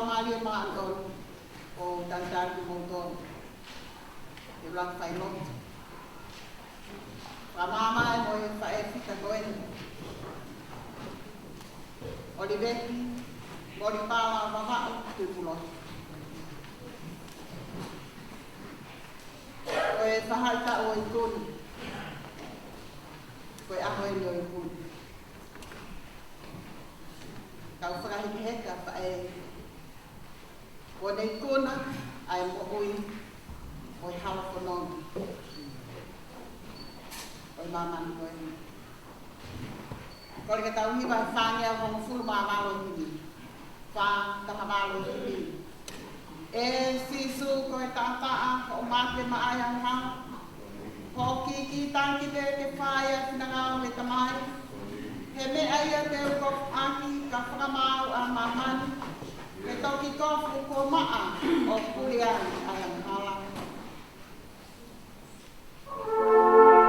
malia maandon o tantar motor. Te blank failot. Ramama mo yung faefita goen. Oliveti, Boripala, Mama, Tuipulotu. Koe whahalta o i kunu. Koe aho e o i kunu. Kau whakahiki heka whae. O nei kuna, ai mo ui, o i hawa whanongi. O i mamani koe ni. Kore ka tau hiwa e whangia o mo fulu maa malo hini. Wha taha malo hini. E sisu koe tātaa o māte maai ang hao. Ho ki tanki te ke whaia tinangao me tamai. He mea ia te ukof aki ka whakamau a mamani. He toki kofu ko maa o kuriani ai ang hala. Thank you.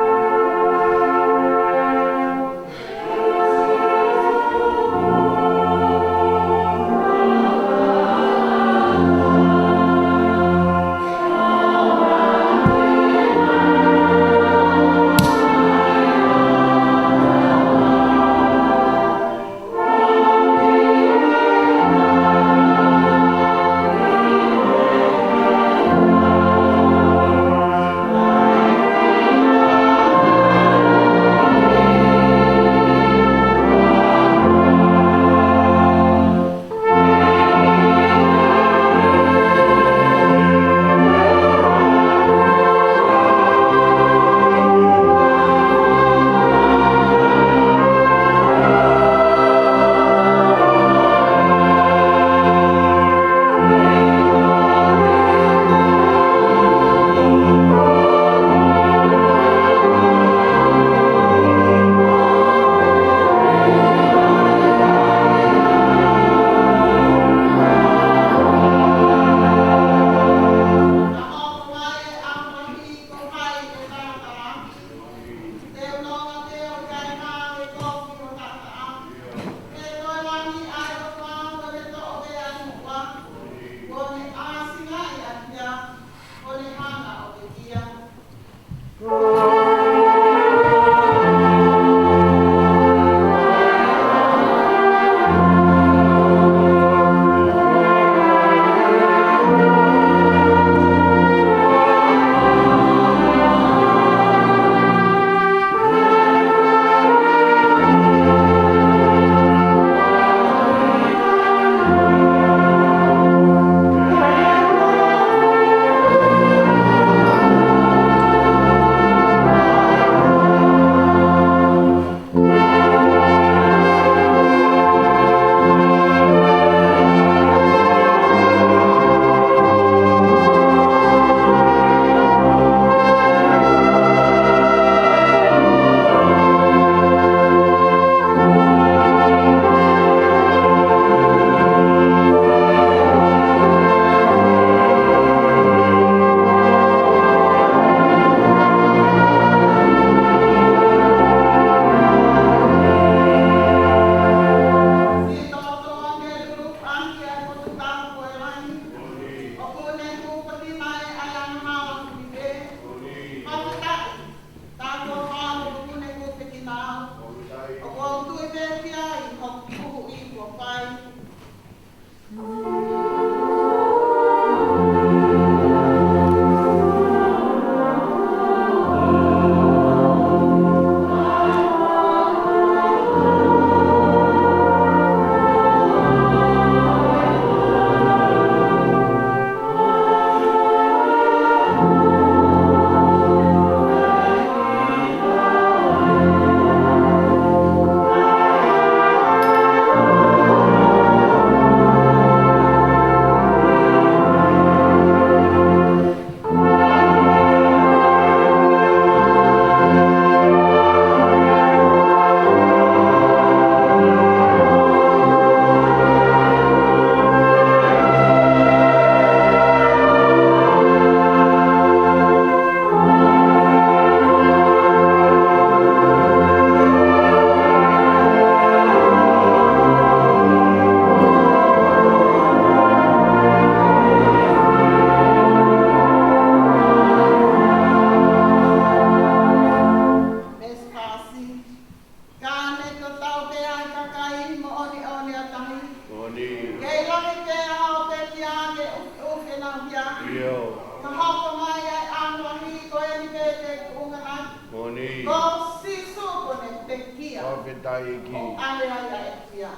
te nā hia. Io. Ka hoko mai ai ānuahi ko e ni me te kuunganai. Moni. Ko sisu ko ne te kia. Fakaeiki. O ale ai ai kia.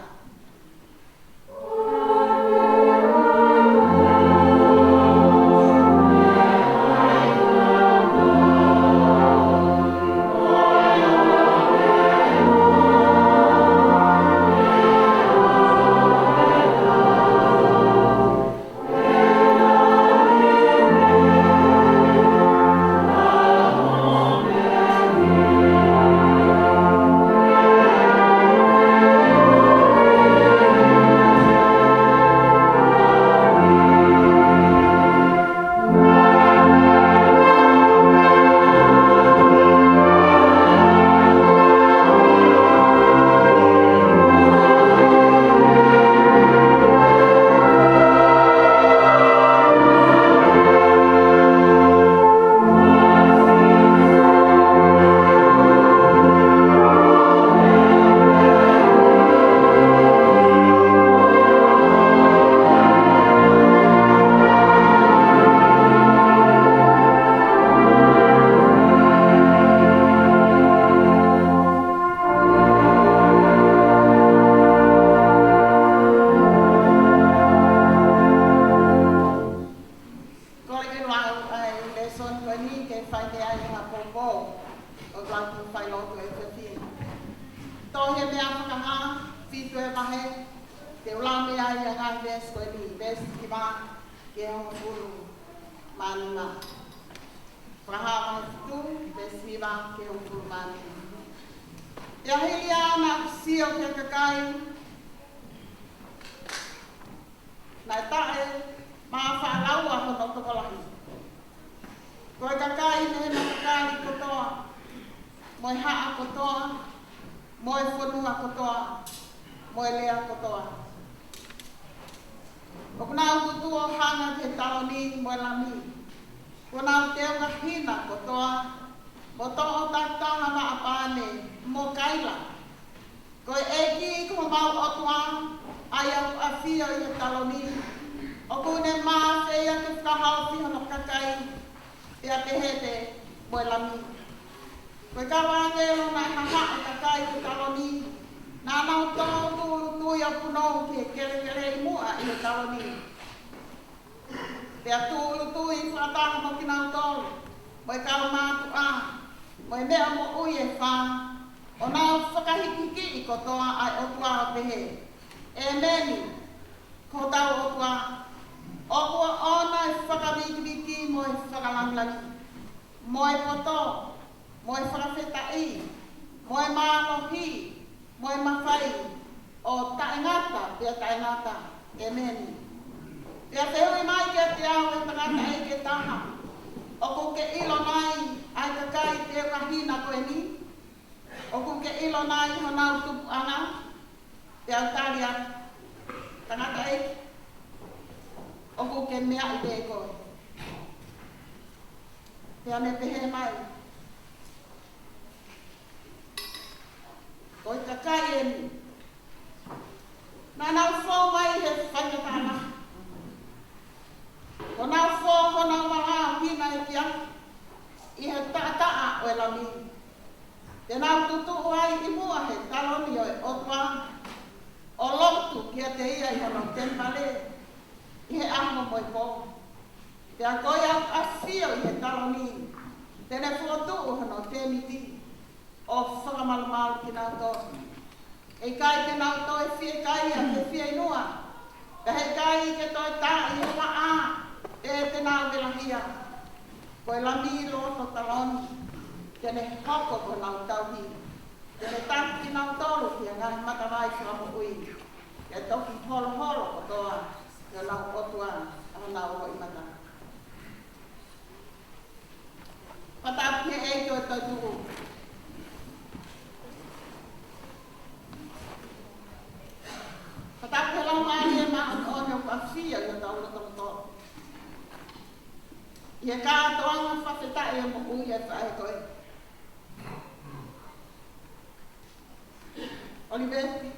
Oliveti,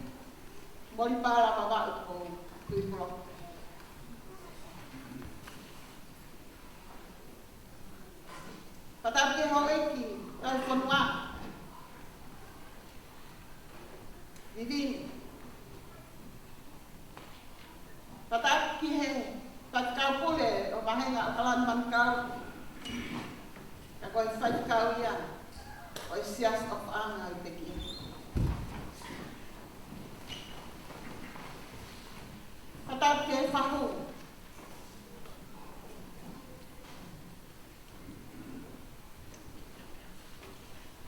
moli para baba ko Tuipulotu. pule o mahenga kalan man kau. Ako ay five kau yan. O siyas of ang ay peki. Patap ke fahu.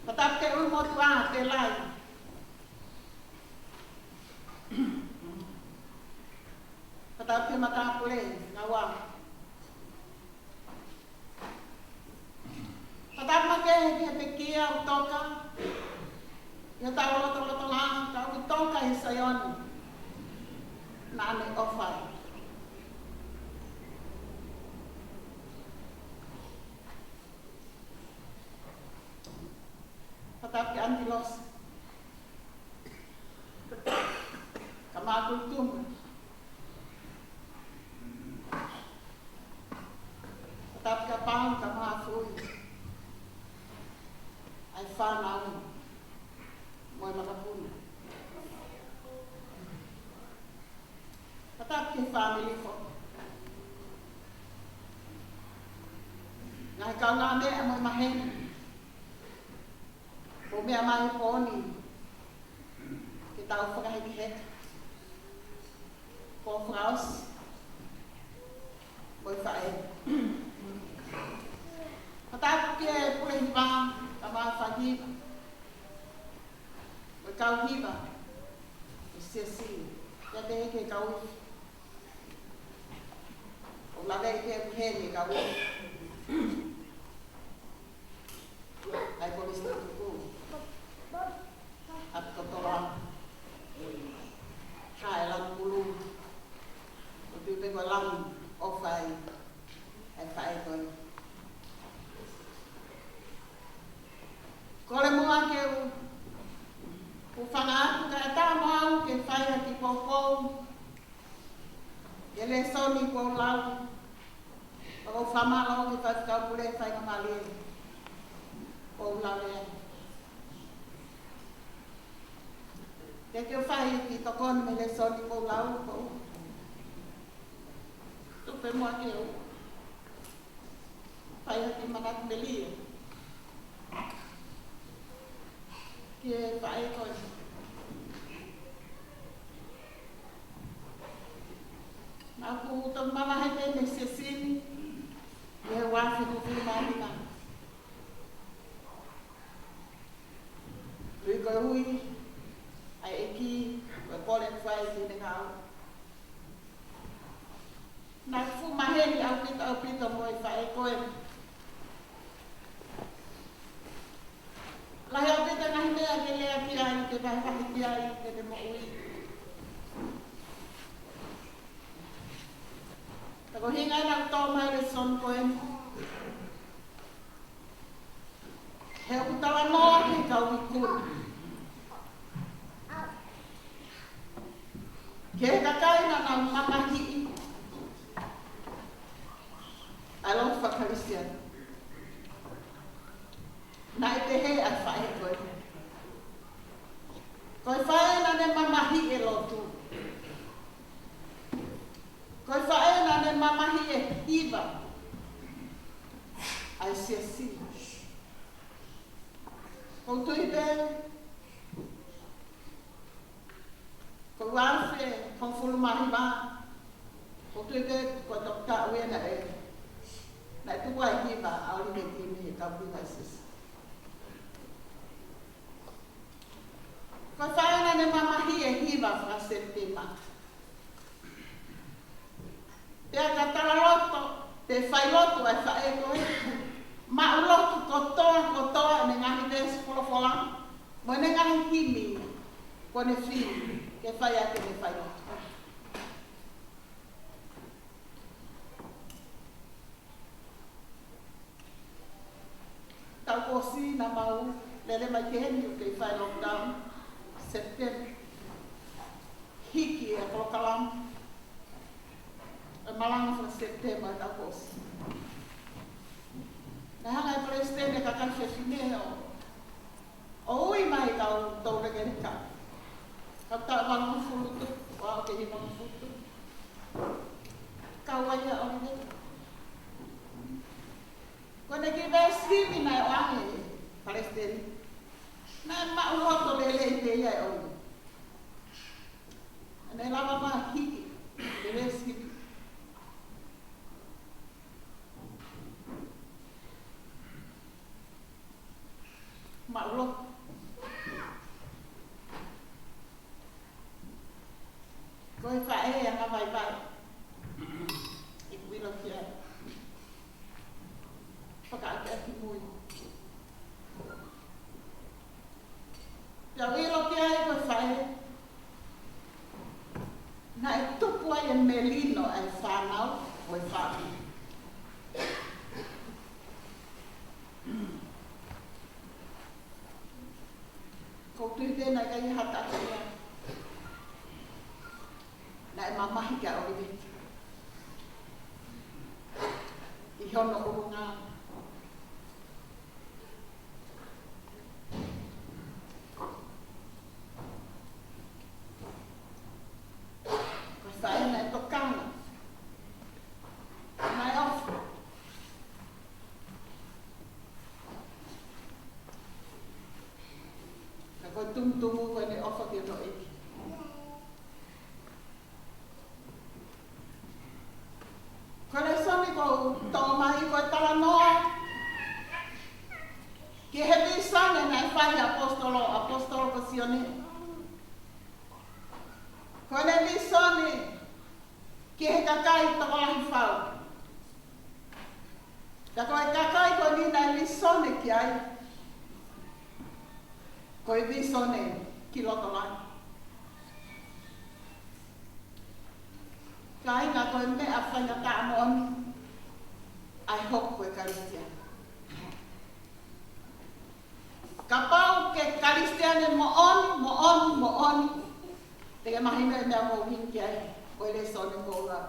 Patap ke umot wa te lai. Patap ke mata pule ngawa. Patap make ke pekia utoka. Ya tahu lo lang kau utoka isayon. Nane ofai. Patap ke antilos. Kamakultum. Patap ke pang kamafui. Ay fanau. Moy makapun. Patap ke family ko. Ngai kau ngame amoy mahen. Umi amai poni. Kita Fakaeiki het. Ko fraus. Moy fae. Patap ke pulih bang kama fagi. Moy kau hiba. Sesi. Ya te ke kau. O la dei ke heni kau. Ai ko listo ko. At kotoran. Hai lang bulu. Uti pe ko lang ofai. Ai fai ko. Kole mo ke u fanga ka ta mo ke fai ki popo. Ele soni ko lau. O fama lo ke fai ka pule fai ngamali. Ko lau ya. Que eu faço que tô com minha lição de pular o pão. Tu foi muito eu. Faz aqui manat belia. Que faz coisa. Aku tô malah hai nesse sini. Eu acho que fui malina. Rico ai aqui o polen faz de legal na fuma ele ao pito moi faz coi lá eu pito na ideia que ele aqui aí que vai fazer aí que de moi tá correndo aí na toma ele son coi eu tava morto que eu me que kakai na mamahi along Fakaeiki na te he a fai ko fai na ne mamahi e lotu ko fai na ne mamahi e hiva ai si ko tuipe ko wafe ko fulu mahiba ko tuike ko dokta we na tu wa hiba Oliveti ni ka buises ko faina ne mama hiba fra septima te ka loto te fai loto e fai ko ma loto ko to ne ngahi des fola mo ne ngahi himi ko ne fi que fai a que me fai loto. Tal cosi na mau lele mai que heni que fai lockdown setembro hiki e colocalam malang fra setembro tal cosi. Na hanga prestene ka kan fefine o ui mai ka to le ka kata bang futu wa ke hi bang futu Kauaia Oliveti. Kone ki vesivi nai oange Palestini. Nai mauhoto lele i te ia Oliveti. Nai lava maa hiki, te vesivi. Maulo. Koe whae anga vai vai. I kuilo kia. Whakaake aki mui. Pia wilo kia i koe whae. Na e tupu ai e melino ai whanau koe whae. Ko tui tēnā kai hata kia. Na e mamahi kia Oliveti. I hono urunga. Ko whae na e tokana. Na e ofu. Na koe tumutumu koe ne ofa ki no eki. Kore soni ko tō mai koe tala noa. Ki he visane na e whahi apostolo ko sione. Kone visane ki he kakai toko lahi whau. Ka koe kakai ko ni na e visane ki ai. Koe visane ki loto lahi. Kai nga koe mea whainga tāmoon, ai hoku koe Karistia. Ka pau ke Karistiane mo oni. Te mahina e mea mō hinki ai, koe le sone mō rā.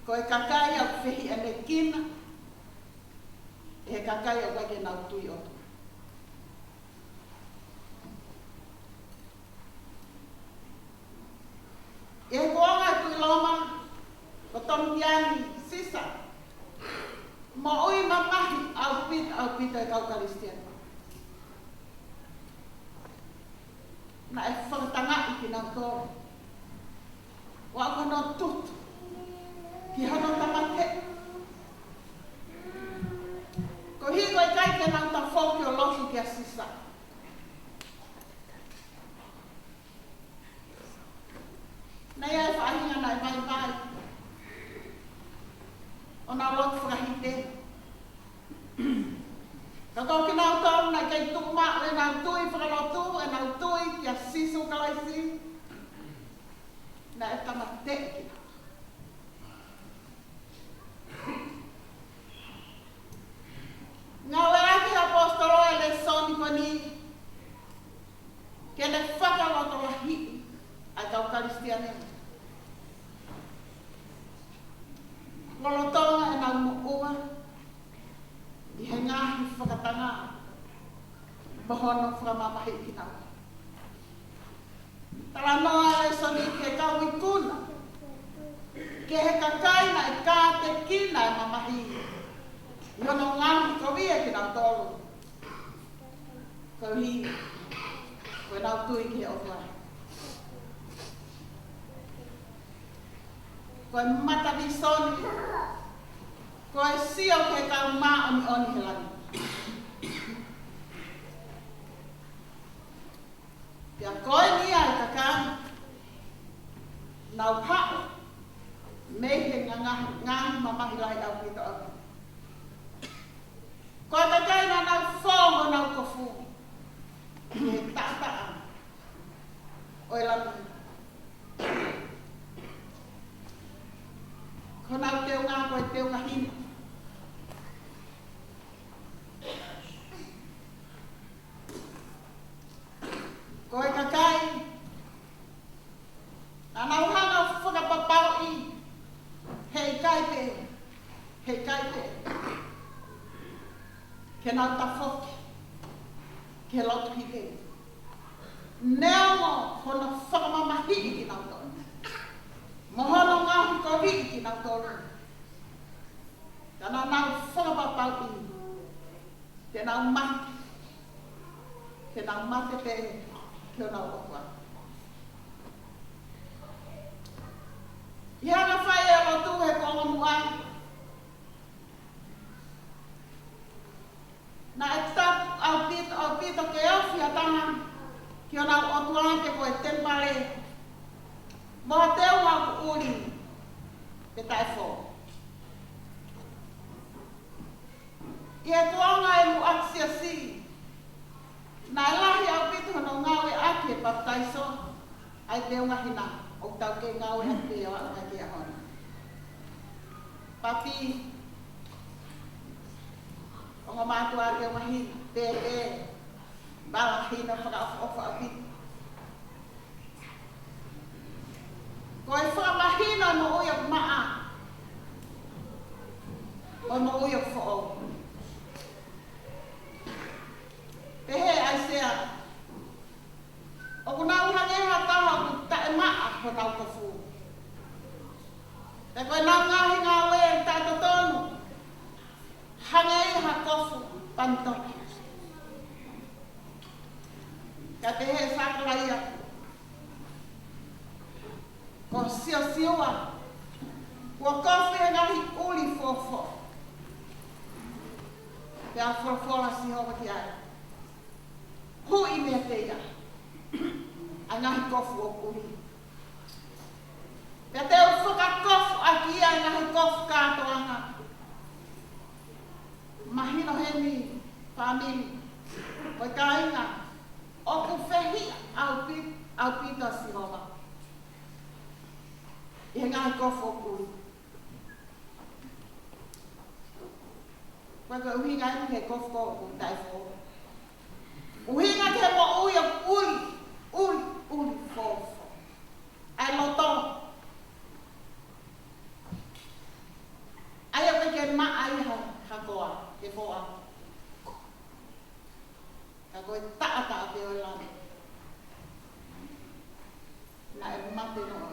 Koe kakai au whihi ane kina, e kakai au wake nau tui otu. E koanga tui loma, ko tomu kiani sisa. Mo ui mamahi au pita e kau Karistian. Na e whakatanga i ki nau tō. Wa kono tutu. Ki hono tamate. Ko hiko i kai ke nau ta whauki o losu ki a sisa. Nei ai whahinga nai vai vai. O nā lotu whakahite. Ka tau ki nau tau nai kei tukuma e nau tui whakalotu e nau tui ki a sisu kalaisi. Na e tamate ki nau. Ngā weraki apostolo e le soni koni. Ke le whakaloto lahi. Ai kau Karistiane. Lolotonga e nau mo'ua. I he ngahi whakatanga. Mohono whakamamahi ki nau. Tala noa e soni ke kau i kuna. Ke he kakaina e kā te kina e mamahi. I hono ngahi kovia ki nau tolu. Kauhi. Koe nau tui ki he ofuai. Koe mata visoni. Koe sio ke kau maa oni he lani. Pia koe nia e kakani. Nau hao. Mehe ngahi mamahi lai au pito au. Koe kakaina nau whongo nau kofu. He tātaa. Oi lani. Ko nau teo ngā koe teo ngā hina. Koe kakai. Nau hanga whakapapau i. Hei kaite. Hei kaite. Ke nau ta whoki. Ke lotu hike. Neongo hono whakamamahi ki nau tonu. Mohono ngahi kohi ki nau tonu. Kana nau whakapapau i. Te nau mate. Te nau mate pe te nau okua. Ia nga whai e lotu he konga muai. Na e tap au pito ke ofi a tanga. Ki o nau otua ke koe tempare. Moha teo au uri. Pe tae fō. Ia tuanga e mu aksia si. Na e lahi au pito no ngau e ake e paptaiso. Ai teo ngahina. O tau ke ngau e ake o aka ke ahona. Papi. O ngā mātua ke mahina. Pēpē. Bala hina whakaofa a pito. Ko e whakamahina no uiok maa. O no uiok whao. Pehe ai sea. O kuna uhangeha taha ku tae maa ko nau kofu. Te koe nau ngahi ngā we tae totonu. Hangei ha kofu pantoki. Ka te he whakalaia. Ko sio sioa. Kua kofi e ngahi uli fofo. Te a forfola si hoa ki ai. Hui mea te ia. A ngahi kofu o uli. Te te u whaka kofu a ki ia ngahi kofu kātoanga. Mahino heni, whamini. Koi ka inga. Oku whehi au pita si hoa. I he ngahi kofu o uli. Koe koe uhinga inu he kofu ko o tai fō. Uhinga te mo ui o uli fōfo. Ai loto. Ai o ke maa ai ha koa, ke fōa. Ka koe taata a te o lani. Na e mate noa.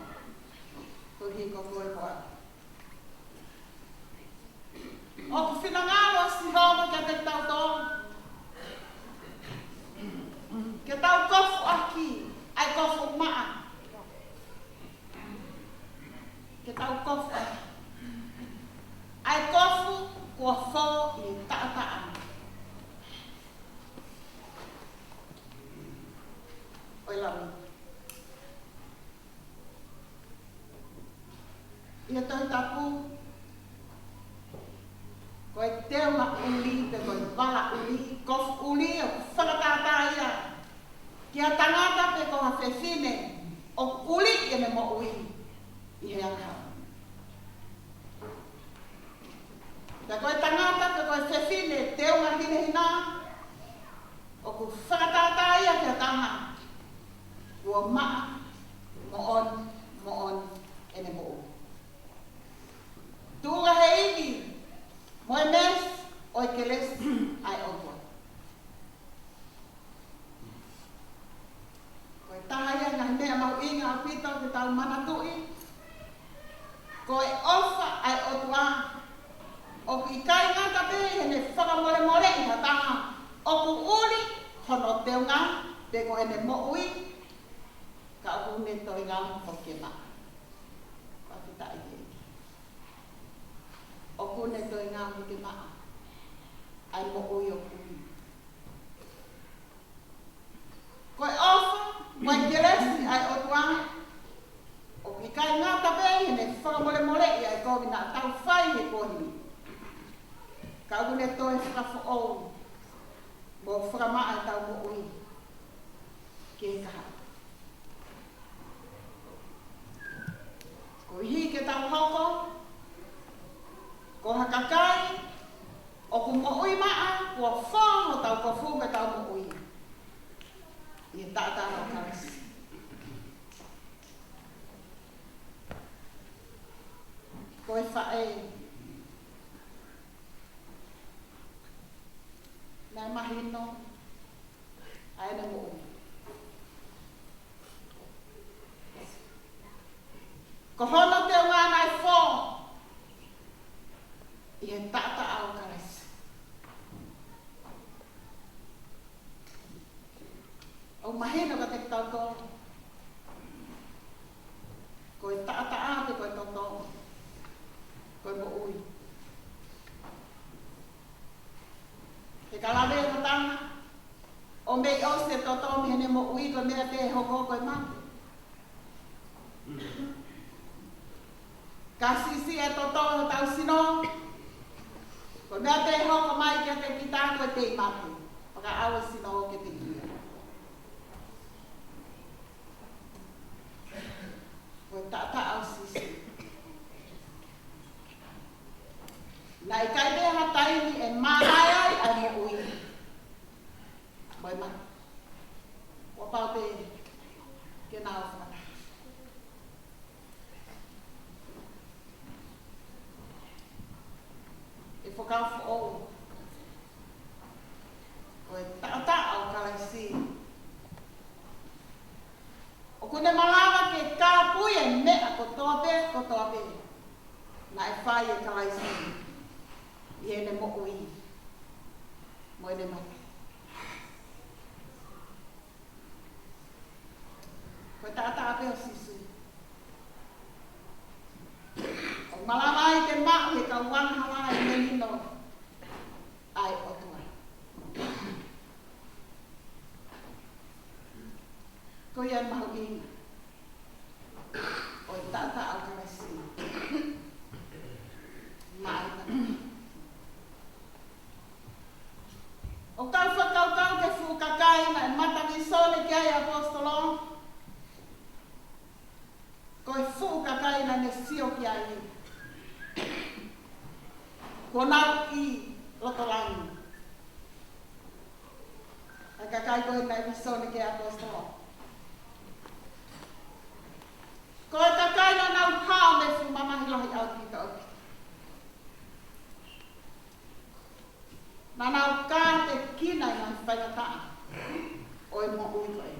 Ko hiko koe koa. O ku whinangalo si homa kia te tau tō. Ke tau kofu aki, ai kofu maa. Ke tau kofu aki. Ai kofu kua fō i taataan. Oi lamu. Ia toi tapu. Koe teo ma uli, pe koe wala uli, kofu uli, o whakatata ia. Kia tangata pe koha whewhine, o uli e me mo ui, i he anga. Pe koe tangata pe koe whewhine, teo ngā hine hina, o ku whakatata ia kia tanga. Ua maa, mo on, e me mo ui. Tūga he ingi, mo e mes, o e keles, ai otua. Koe tahaya ngā mea mau inga au pito ke tau manatui. Koe ofa ai otua. O ki kai ngata pe, hene whakamole mole i hataha. O ku uri, hono teo ngā, pe ko ene mo ui. Ka o ku ne toi ngā hoke maa. Ka kita i hei. O kune toi ngā muke maa. Ai mo ui o kuni. Koe ofa, mai keresi ai o tuang. O ki kai ngā tape, hene whakamole mole i ai kovi nā tau whai he kohini. Ka kune toi whakafo ou. Mo whakamaa ai tau mo ui. Ke kaha. Ko hi ke tau hoko. Ko hakakai, o ku mo ui maa, kua whāho tau ko fume tau mo ui. I tata o karasi. Ko e whae. Nai mahino, aina mo ui. Ko hono te wana e fō. I he tata au karesi. O mahino ka te tauto. Ko e tata ate ko e toto. Ko e mo ui. Te kalawe e tanga. O mei o se toto mi hene mo ui ko mea te hoko ko e mate. Ka sisi e toto o tau sino. Ko mea te hoko mai kia te kitako e te mate. Paka awa sino o ke te kia. Ko e tata au sisi. Na i kai te hataini e mahai ai ai mo ui. Moi ma. O pau te ke nao whana. E whakau who o. O e tata au kalaisi. O kune malawa ke kāpui e mea ko tope. Na e whai e kalaisi. I ene mo ui. Mo ene mate. Ko tata ape o sisu. O malama i te mahu e ka wanga hawa e melino. Ai o tua. Ko ian mahu inga. O tata au karasi. Maita. O kau whakau ke fukakaina e matami sole ki ai apostolo. Ko e fukakaina ne sio ki ai. Ko nau i lotolangi. A kakai ko e nai visone ki apostolo. Ko e kakaina nau hao me fu mamahilahi au kita o kita. Na nau kā te kina i nai whaiataa. O e mo ui koe.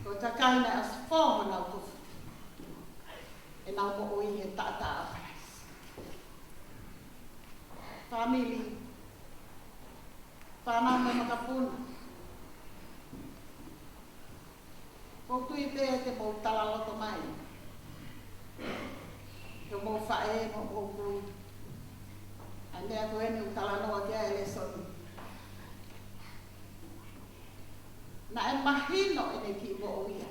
Ko e kakaina as whōma nau kufu. E nau mo ui e tata a parais. Family. Whanau me makapuna. Ko tui pe te mo tala loto mai. Ko mo whae mo o kui. A mea ko ene utala noa kia e le soni. Na e mahino ene ki mo uia.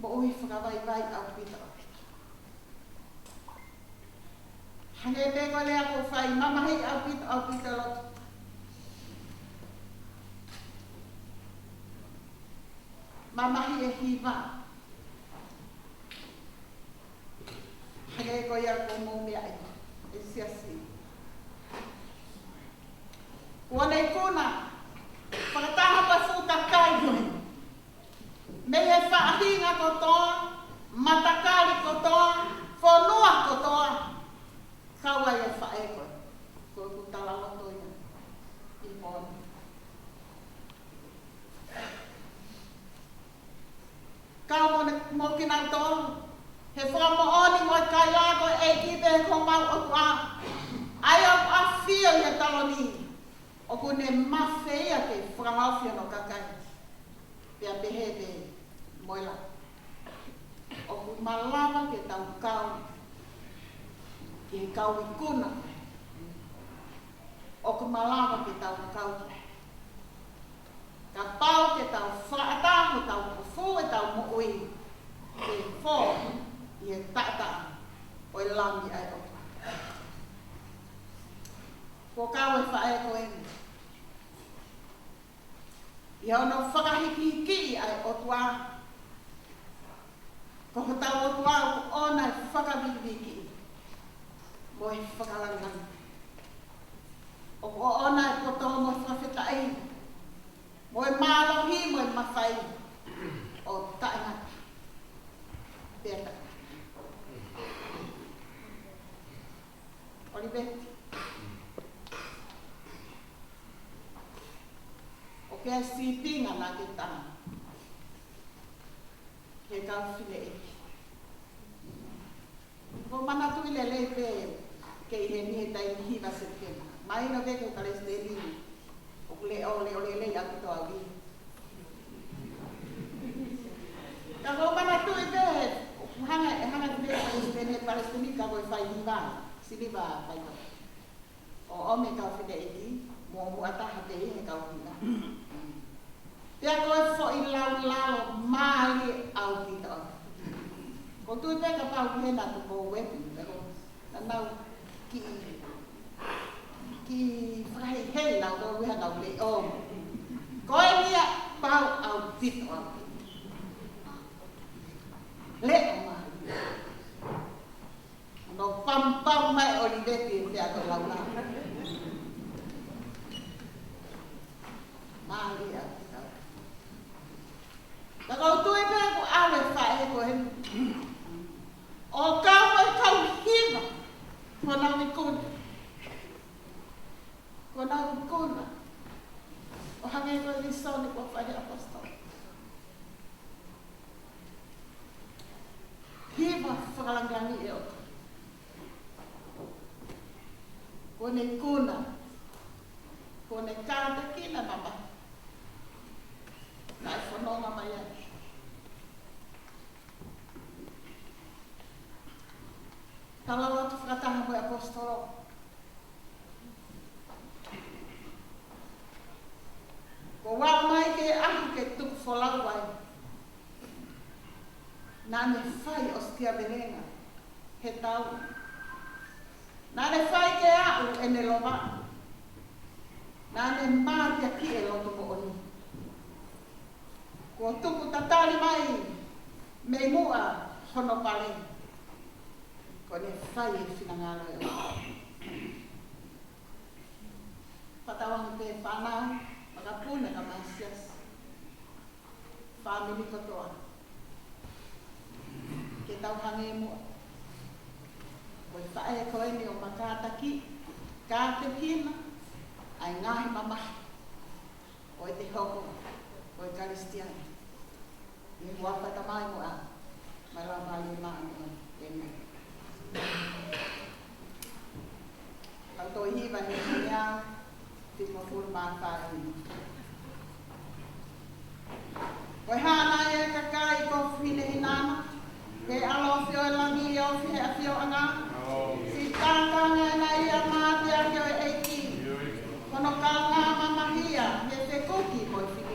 Mo ui whakawai vai au pita o pita. Hange me ko lea ko whai mamahi au pita lotu. Mamahi e hiva. Hange ko ia ko mumia e. E siasi. Kua nei kuna. Whakataha pa fuka kai hui. Me he whaahinga kotoa. Matakari kotoa. Whonua kotoa. Kaua e whae koe. Kua kutala loto ia. I mōna. Kau mo kina tolu. He whakamooni mo kai lago e kipe ko mau o kua. Ai o a fio he taloni. O kune mawhea te whakahawhia no kakai. Pea pehebe moila. O ku malawa ke tau kau. Ke kau I kuna. O ku malawa ke tau kau. Ka pau ke tau whaatahu tau kufu e tau mo'ui. Ke fō I e tata o I langi ai o. Ko kau e whae ko ene. I ono whakahiki ai o tua. Ko tau o tua o ona e whakabiki. Mo e whakalangan. O ona e koto mo whawhetai. Mo e mālohi mo e mawhai. O tainga. Peta. Oliveti. ke si pinga na ke ta. Ke ka file e. Ko mana tu ile le pe ke he ni tai hi va se ke. Mai no ke ko kale ste ni. O le le ya to avi. Ka ko mana tu ile hanga de Palestina ka ko fai hiva. Sini ba pai ko. O me ka file e mo ata hate e ka hina. Pea koe fo I lau mali au hita. Ko tui peka pau hena tu ko wepi, pero nau ki whakai hei lau ko weha nau le o. Koe nia pau au hita. Le o mali. No pam mai Oliveti pea ko lau lau. Mali au. Kalau tu ibu aku ale fai ko hen. O kau hiba. Ko na mikun. O hangai ko ni son ko fai apostol. Hiba fakalangani eu. Ko ne kuna. Ko ne kanta kina mama. Nai fononga mai ai. Kalau waktu katahan boy apostolo, ko wau mai ke aku ke tuk folau wai, nane fai ostia benenga, he tau, nane fai ke aku ene loma, nane mati aki e loto mo oni, ko tuku tatali mai, me mua hono pale. Kone fai e finangalo e o. Patawang pe whanau, makapuna ka masias. Family kotoa. Ke tau hange mua. Koi whae koe ni o makataki, kāte kina, ai ngahi mamahi. O te hoko, o e karistiani. I huapa tamai mua, mai la mali maa mua, e Ang tohi ba niya Tuipulotu Fakaeiki. Koe hana e kakai ko whine hinana. Ke alo fio e langi e o whihe a fio anga. Si tākanga e na ia māte a kio e eiki. Kono ka ngā mamahia me te koki ko e whine.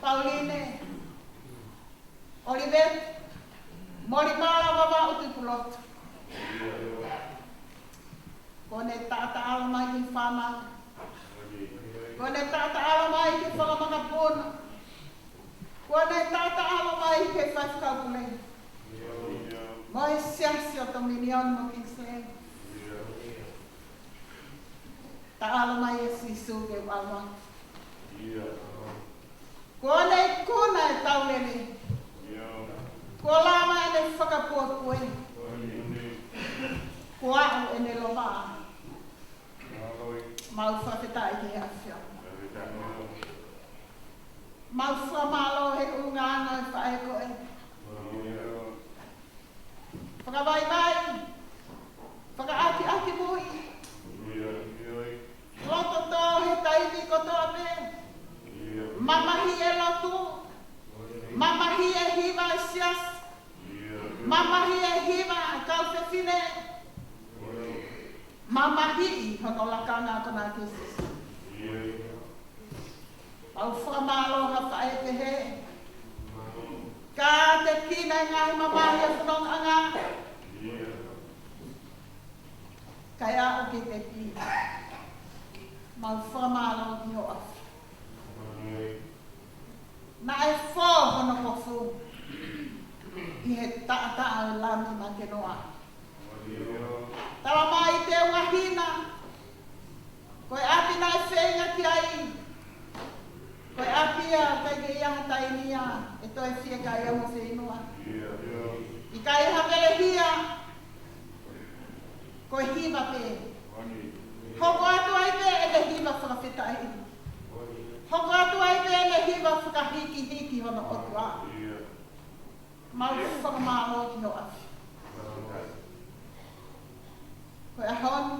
Pauline, Oliveti, Tuipulotu. Kone tata alamai ki whama. Kone tata alamai ki whakamaka pōna. Kone tata alamai ki whaifkaupule. Moi siasi o to milion mo Kingsland. Ta alamai e sisu ke wama. Kone kuna e taulele. Ko lama ene whakapuapue. Ko au ene loha. Mau whawhetai ki awhia. Mau whamalo he unganga e whaeko e. Whakawai mai. Whakaaki aki mui. Loto tō he taimi kotoa me. Mamahi e lotu. Mamahi e hiva e sias. Mamahi e hiva e kauwhewhine. Mamahi hono lakanga kona kisis. Au whamalo ha whae te he. Ka te kina ngahi mamahi a whanong anga. Kaya o ki te ki. Mau whamalo ki ho afi. Na e whō hono kofu. I he taa o lami ma ke noa. Tawa mai te unga hina. Koe api na e whenga ki ai. Koe api a kai ke ianga tainia. E toi whia kai amo whenua. I kai hapele hia. Koe hiva pe. Hoko atu ai pe e le hiva whakawhetai. Hoko atu ai pe e le hiva whakahiki hono otua. Mau whakamalo ki ho afi. Koe a honi.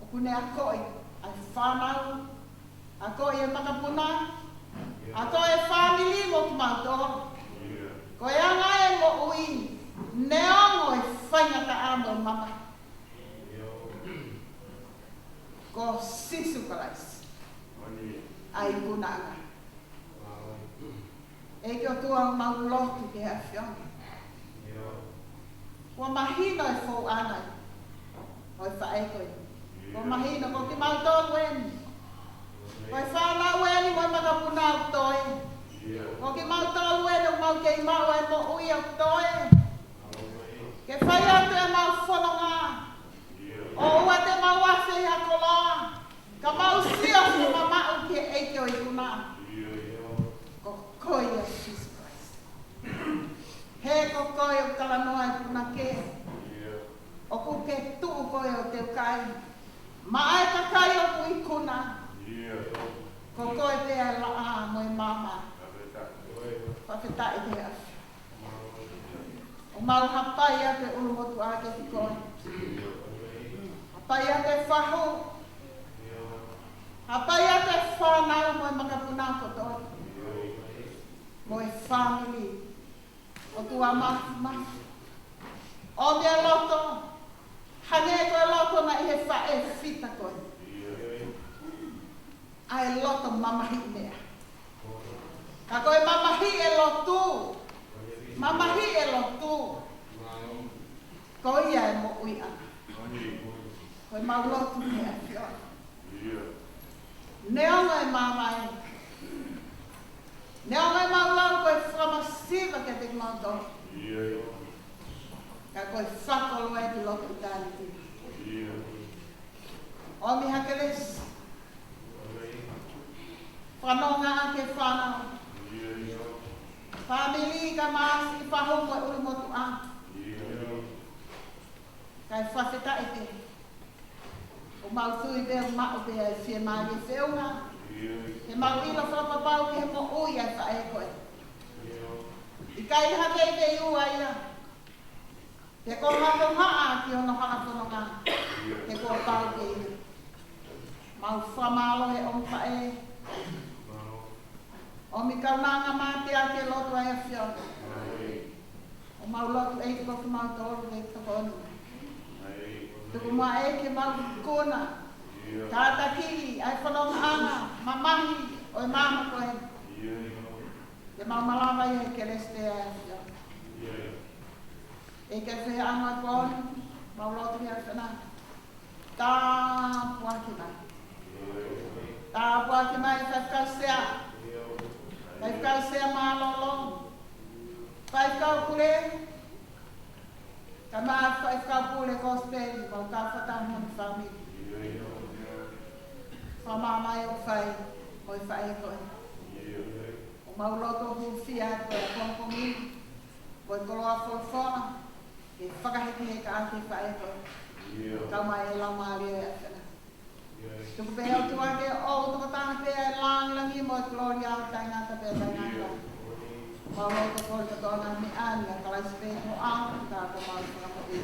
O kune a koi. Ai whanau. A koi e makapuna. A koi e whamili mo ki mautoro. Koe anga e mo ui. Neongo e whaingata amo e mama. Ko sisu kalais. Ai kunanga. E ki o tua mau lotu ke a whiongi. Kua mahino e fōu anai. O e whaekoi. Kua mahino ko ki mau tōru eni. Ko e whanau eni mo e makapuna au toi. Ko ki mau tōru eni o mau kei mau e mo ui au toi. Ke whai atu e mau whanonga. O ua te mau ase i a koloa. Ka mau sia o mamau ki e eike o i kuna. Ko koi a Jesus Christ. He ko koi o kalanoa i kuna ke. O ku ke tuu koi o te kai. Ma ai ka kai o ku i kuna. Ko koi te a laa mo i mama. Whawheta i te afi. O mau hapai a te ulumotu a ke ti koi. Hapai a te whahu. Hapai a te whanau mo i makapuna kotori. Mo i family. O tua mahi. O mea loto. Hane koe loto na i he whae fita koe. Ai loto mamahi mea. Ka koe mamahi e lotu. Mamahi e lotu. Ko ia e mo ui ana. Koe mau lotu mea whiona. Neonga e mamai. Neonga e mau lau koe whamasiva ke te mau tono. Ka koe whakolo e te lotu tāli ti. O mi hakeles. Whanonga ake whanau. Family ka maasi i whahongo e uri motu a. Kai whawheta e te. O mau tui pe o mao pe e whie maari e whiunga. He mau ilo whapapau ki he mo ui ai whae koe. I kai hake i te iua ia. Te ko hako haa ki ono hana whanonga. Te ko tau ke ia. Mau whamalo he om whae. O mi kaunanga mate a ke lotu ai a whiona. O mau lotu e ki koku mau tōru e ki toko onu. Tuku mua e ke mau kona. Tāta kiri, ai whanonga ana, mamahi, o e mama koe. Te mau malawa i he ke reste ai a whiona. E ke whea anga kone, mau lotu i a whiona. Tā puaki mai. Tā puaki mai e whakau sea. Whakau sea mālolo. Whakau kure. Ka maa whakau kure kosperi, mau ka whatamu ni whamiri. Whamamai o whai, o i whai koe. O mauloto huwhia koe a kongkongi, koe koloa whorwhona, ke whakahiki he ka ake whai koe. Kau mai e lau maari e awhena. Tuku pe hau tuake o tuku tanga pe e langlangi mo e gloria o taingata pe e taingata. Mauloto koe ka tōna mi ani a kalais pe ho au, ka ko mau whakamoe e.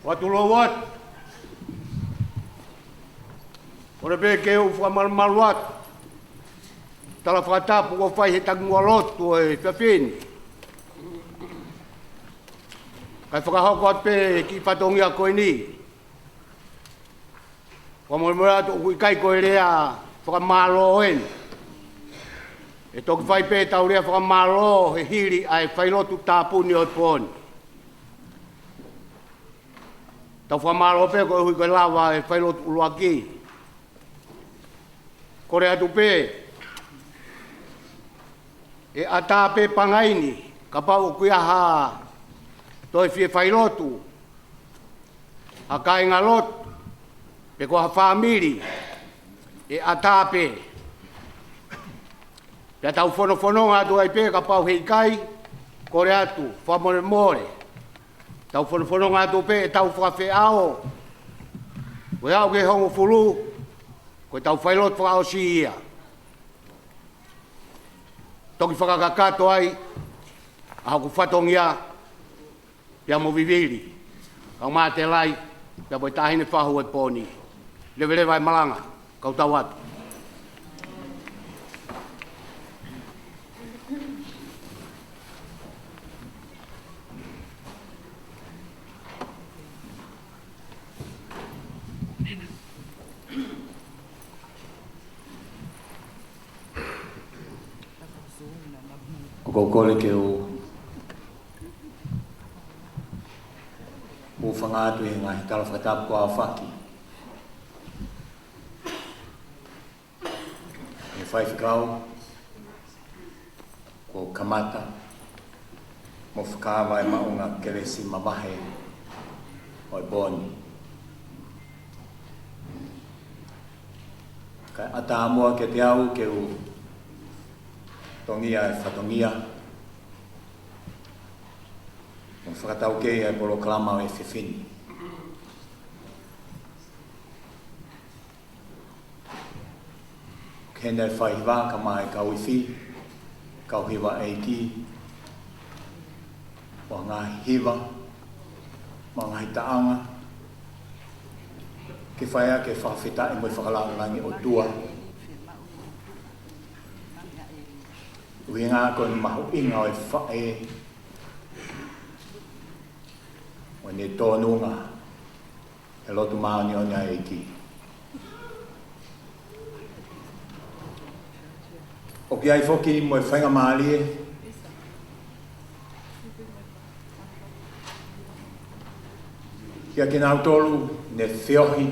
Watulowat. Ora be ke u fa malmaluat. Tala fata po fai he tagmualot to e pepin. Kai whakahokot pe ki patongi a koe ni. Whamormura to ui kai koe rea whakamaro en. E toki whai pe tau rea whakamaro he hiri ai whailotu tāpuni o pōni. Tau whamaro pe koe hui koe lawa e whailotu uluaki. Kore atu pe e ata pe pangaini ka pau kuia ha toi fie whailotu a kai ngalot pe ko ha family e ata pe pe tau fono atu ai pe ka pau hei kai kore atu whamore more tau fono atu pe e tau whawheao we au ke hongo fulu ko tau whailotu whakao si ia toki whakakakato ai a haku whatongia pia mo viviri kau mate lai pia boi tahine whahu e pōni lewe vai malanga kau tau atu Kokole ke o whangatu e ngai tala whakatapu ko a whaki. E whai whikau ko kamata mo whakawa e maunga keresi mawahe o e boni. Kai ata amua ke te au ke o tongia e whatongia. Mo whakatau kei e polo klama e whiwhini. Kena e whaiwa ka mai kau iwi, kau hiwa eiki. o ngā hiwa, ma ngā hitaanga, ke whaia ke whawhita e moi whakalangangi o tua. Ui ngā koe mahu inga o e whae, o ne tōnunga, e lotu maoni o ngā eiki. O ki ai whoki mo e whainga maalie, kia ki nau tolu ne whiohi,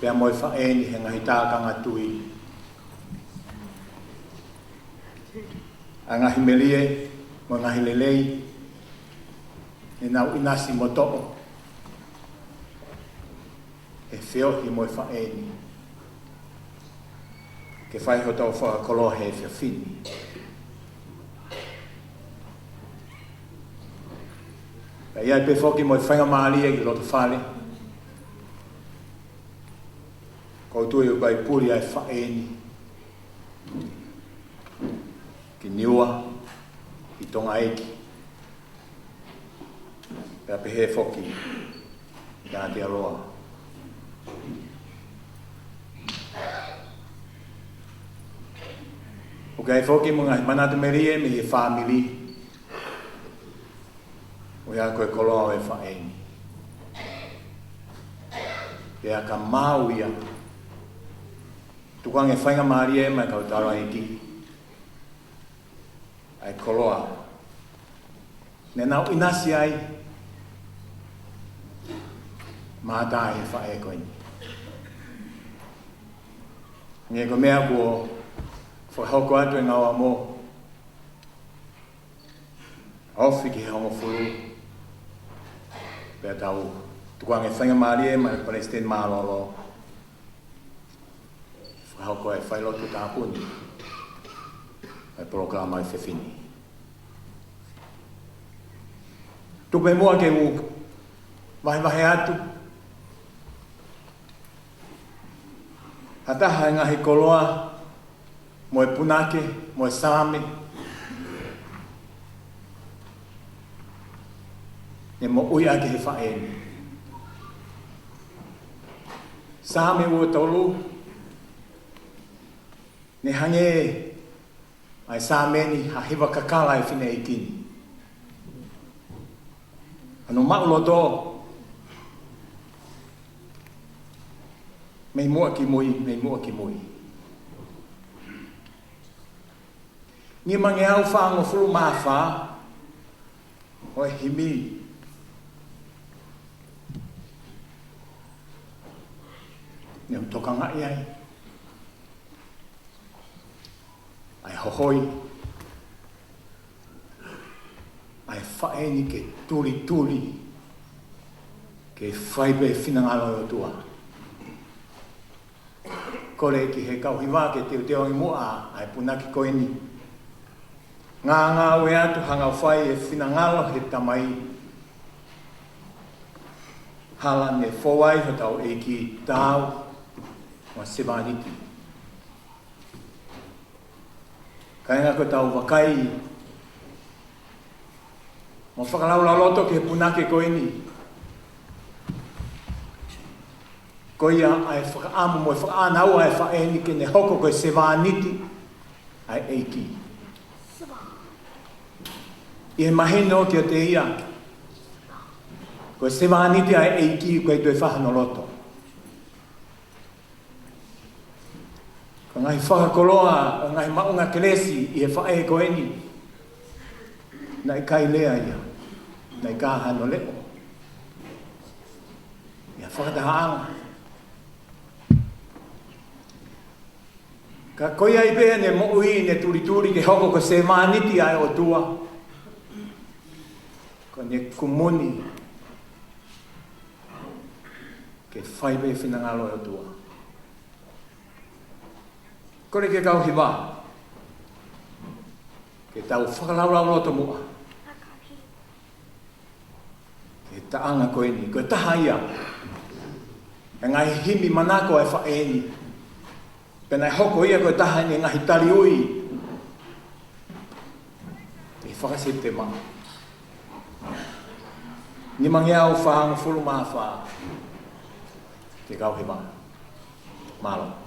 pia mo e whaeni he ngahi tākanga tui. A ngahi melie, mo ngahi lelei, e nau inasi mo to'o. E whiohi mo e whaeni. Ke whai ho tau whakakoloa he whiawhini. Ka iai pe whoki mo e whainga maalia ki loto whale. Koutua i kai puri ai whaeni. Ki niua, ki tonga eiki. Pea pe he whoki, i ka te aroa. O kai whoki mo ngai manata merie me he whamili. O ia koe koloa o e whaeni. Pea ka mau ia. Tukang e whainga maarie mai kau taro eiki. Ai koloa. Ne nau inasi ai. Mātai e whae koini. Nge ko mea kua whahoko atu e ngawa mō. Awhi ki he hongo furu. Pea tau, tukang e whainga maarie mai Palestine maalolo. Whahoko e whailotu tāpuni. Ai programa e whiwhini. Tupe mua ke u wahe atu. Hataha e ngahi koloa, mo e punake, mo e same. Ne mo ui ake he whaeni. Same ua tolu. Ne hange ai sameni ha hiwa kakala e whine i kini. Ano maulo tō. Mei mua ki mui, mei mua ki mui. Ni mange au whango furu maa wha, o e himi. Ni au toka ngai ai. Ai hohoi. Ai whaeni ke tuli tuli. Ke whaibe whinangalo o tua. Kore ki he kauhiwa ke te teo i mua ai punaki koini. Ngā ue atu hanga whai e whinangalo he tamai. Hala ne whowai ho tau e ki tau wa sevaniti. Kainga ko tau wakai. Mo whakalau la loto ke punake koini. Ko ia ai whakaamu mo e whakaanau ai whaeni ke ne hoko koe sevaniti ai eiki. I he maheno ki o te ia. Koe sevaniti ai eiki koe tue whahano loto. Ko ngai whakakoloa o ngai maunga kelesi i he whae koeni. Nai kai lea ia. Nai kāhano leo. Ia whakatahaanga. Ka koia i pēa ne mo'ui ne turi ke hoko ko se maniti ai o tua. Ko ne kumuni. Ke whaibe whinangalo o tua. Kore ke kau hiwa. Ke tau whakalaulau loto mua. Ke taanga koe ni. Koe taha ia. E ngai himi manako e whaeni. Pena hoko ia koe taha ni ngahi tari ui. E whakasip te maa. Ni mangiau whahang fulu mawha. Te kau he maa. Malo.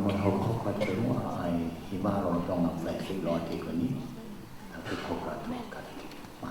Mọi hậu khóc và chữ mà ai hi ma rồi trong ngọc lệ sự lo thì có ní thật sự khóc và chữ cả mà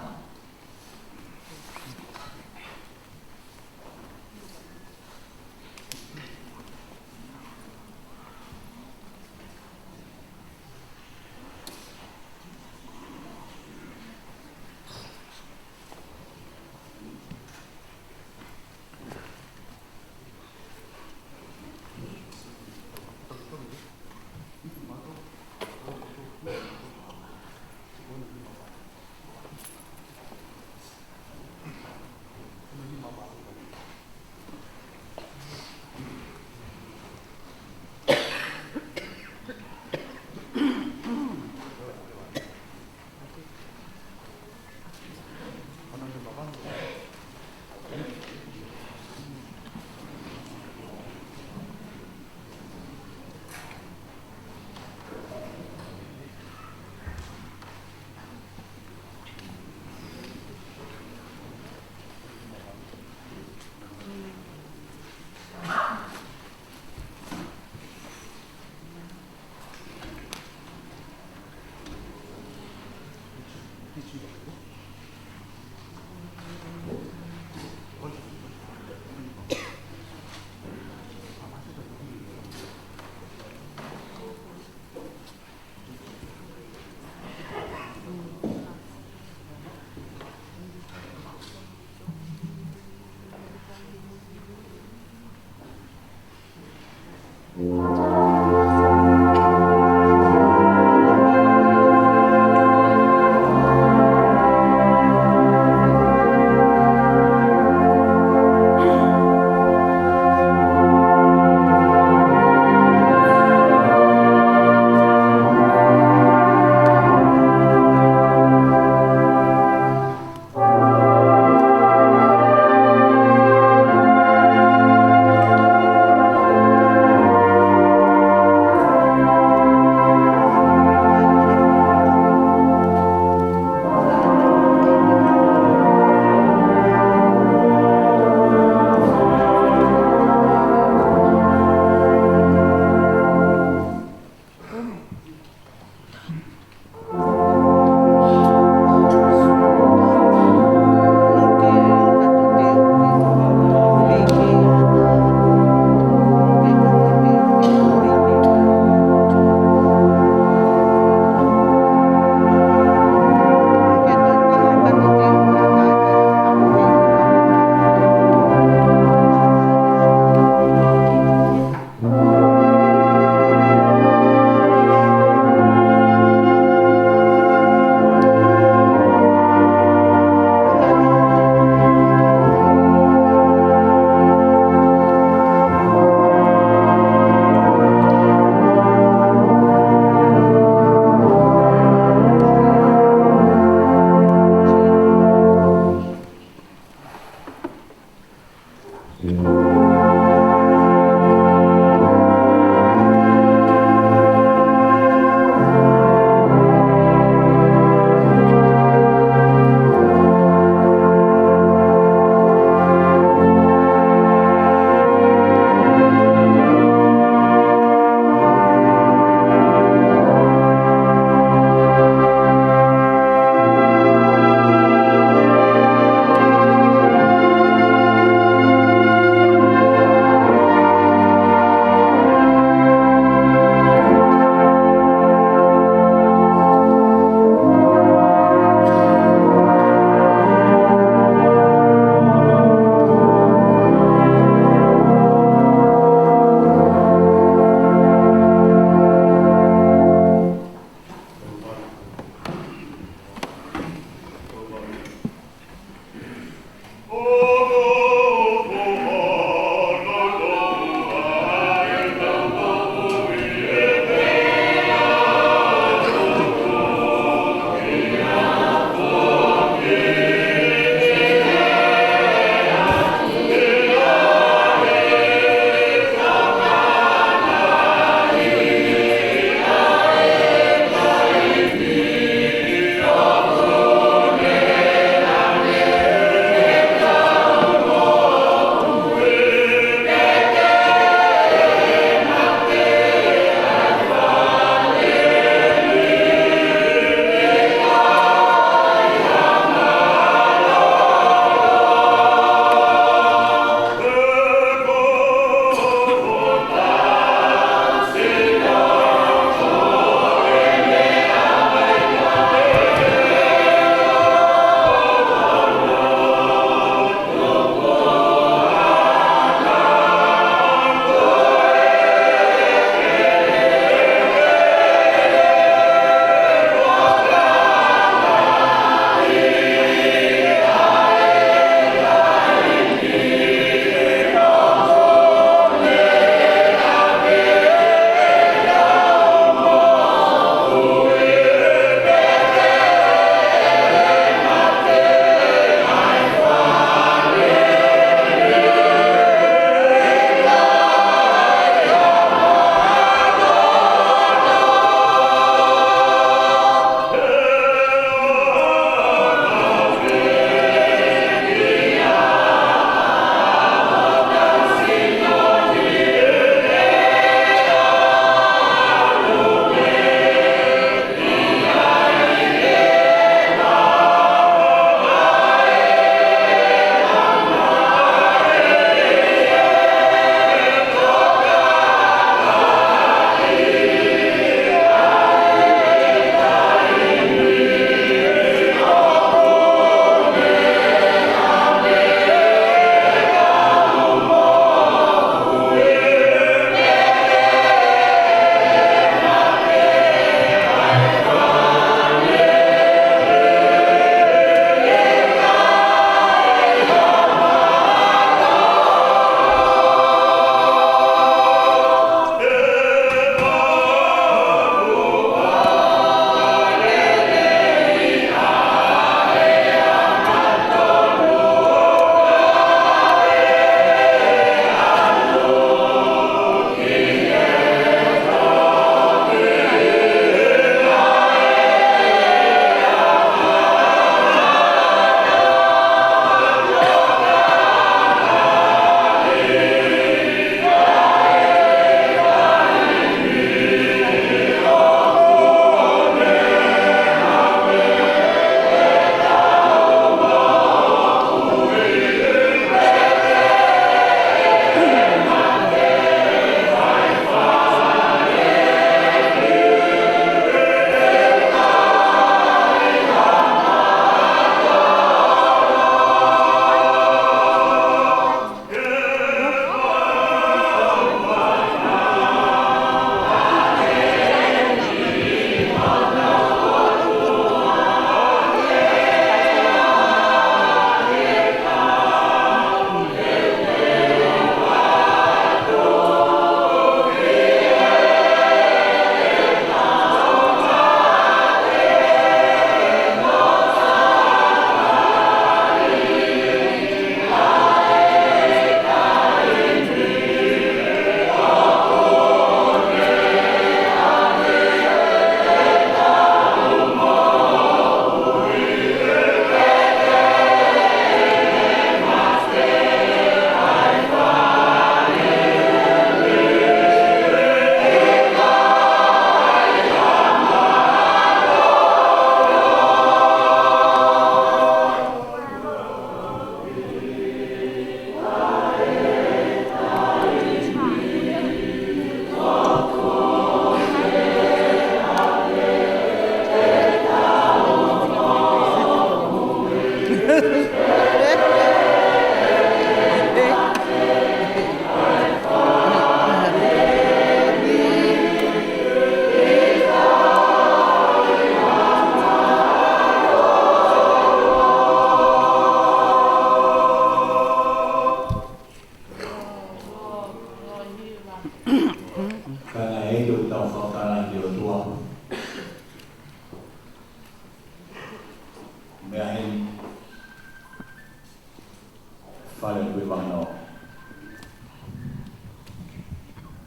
whare kui wano.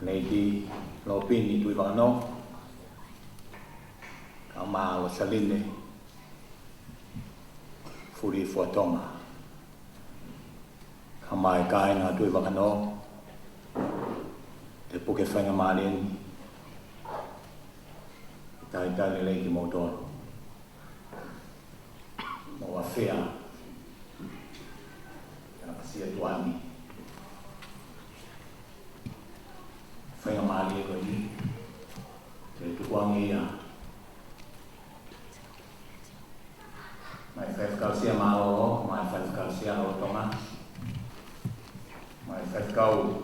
Nei di lo pini kui wano. Ka maa o saline. Furi fuatonga. Ka mai kai na tui wano. Te puke whainga maaleni. Tai tai le ki motor. Mo afea. Ya pasia tuani. Whainga maali ko ni. Te tuangi ya. Mai whaif kausia mao, mai whaif kausia o tonga. Mai whaif kau.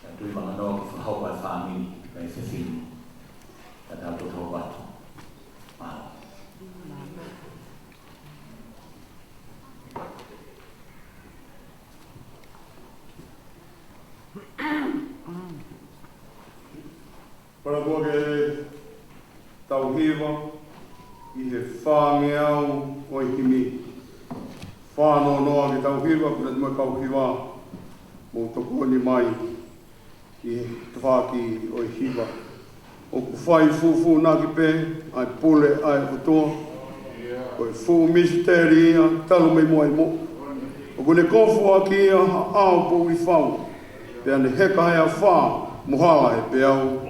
Ya tui wangano ki whahau ai whaamini. Kai whewhini. Tata tu tau watu. Mao. Para kua ke tau hiwa i he whānge au o i kimi. Whāno noa ke tau hiwa, kura te mai kau hiwa mō tokoni mai i he whāki o i hiwa. O ku whai fufu nā ki pē, ai pule ai utoa. O i fu misteri ia, talu mai moai mo. O kune kofu a ki ia, au po i whau. Pea ne heka hea whā, muhala he pe au.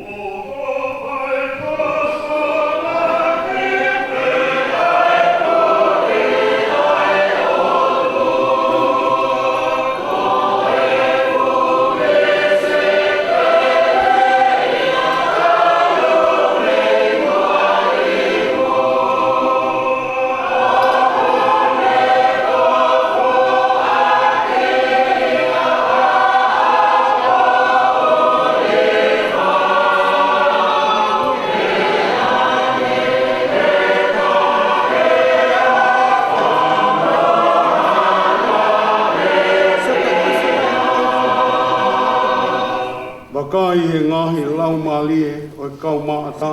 Kai he ngahi lau malie o i kau maata.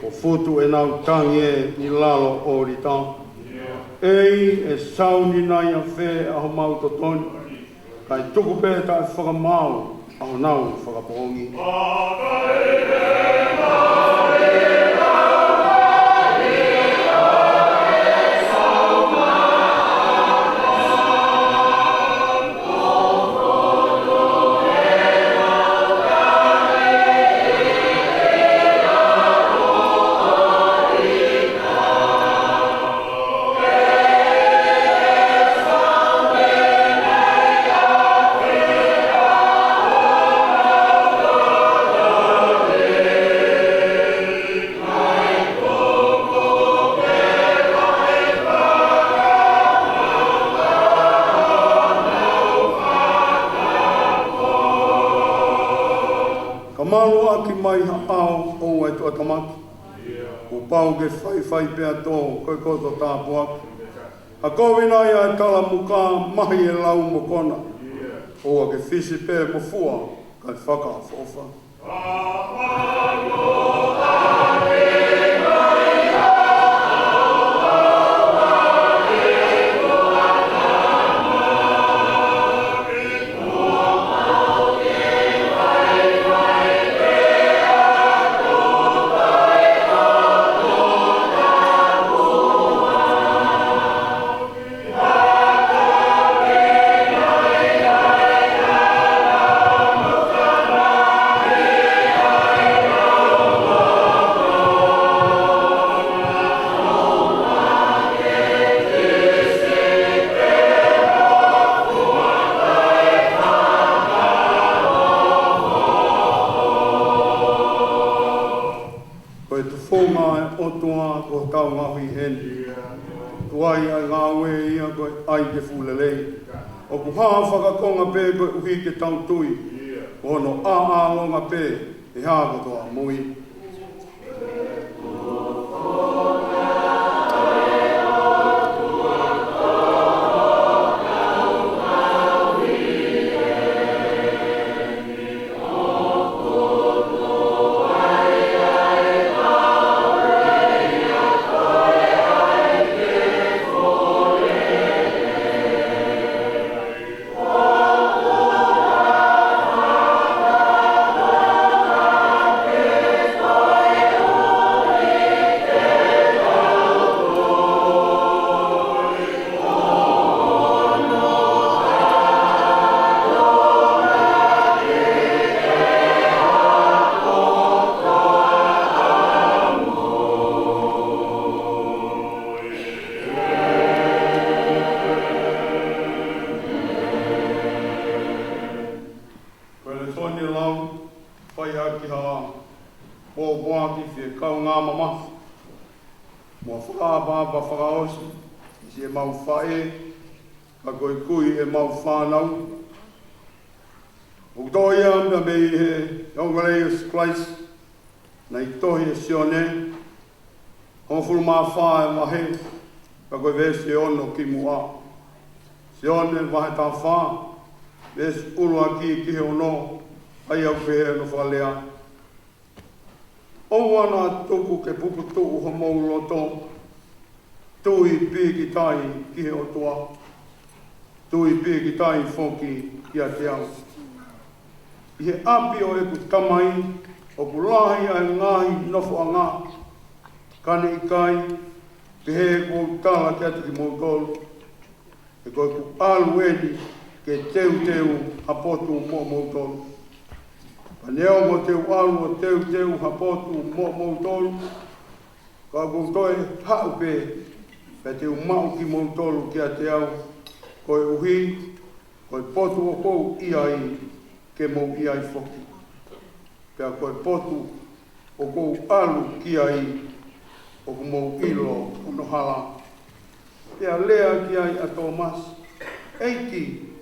O fotu e nau tangi e ni lalo o rita. Ei e sauni nai a whē aho mau totoni. Kai tuku pē tai whakamau aho nau whakapongi. Malu aki mai hao o ai tua tamaki. O pau ke whai pia tō, koe koto tāpu aki. A kowina ia e kala muka mahi e lau mo kona. O a ke whisi pē mo fua, kai whakafofa. O ku haa whakakonga pē koe uhi ke tau tui. Ono a longa pē e haa kotoa mui. pōpoaki whie kau ngā mamasi. Mua whakaapapa whakaosi, si e mau whae, ka koe kui e mau whanau. O toi am me he Ongareus Christ, nei tohi e sione, o fulu mā whae mahe, ka koe vese ono ki mua. Sione mahe tā wha, vese urua ki he ono, ai au pehe no whalea. O wana tuku ke puputu ho mou loto, tui piki tai ki he otua, tui piki tai whoki ki a te au. I he api o e ku tamai, o ku lahi ai ngahi nofo a ngā, kane i kai, pehe ku tala ki atu ki mou tolu, e koe ku alu edi ke teu hapotu mou tolu. Paneo mo teu alu o teu hapotu mou tolu, ka koutoe hau pe teu mau ki mou tolu ki a te au, koe uhi, koe potu o kou iai ke mou iai whoki. Pea koe potu o kou alu ki ai o ku mou ilo unohala. Pea lea ki ai a Thomas, eiti,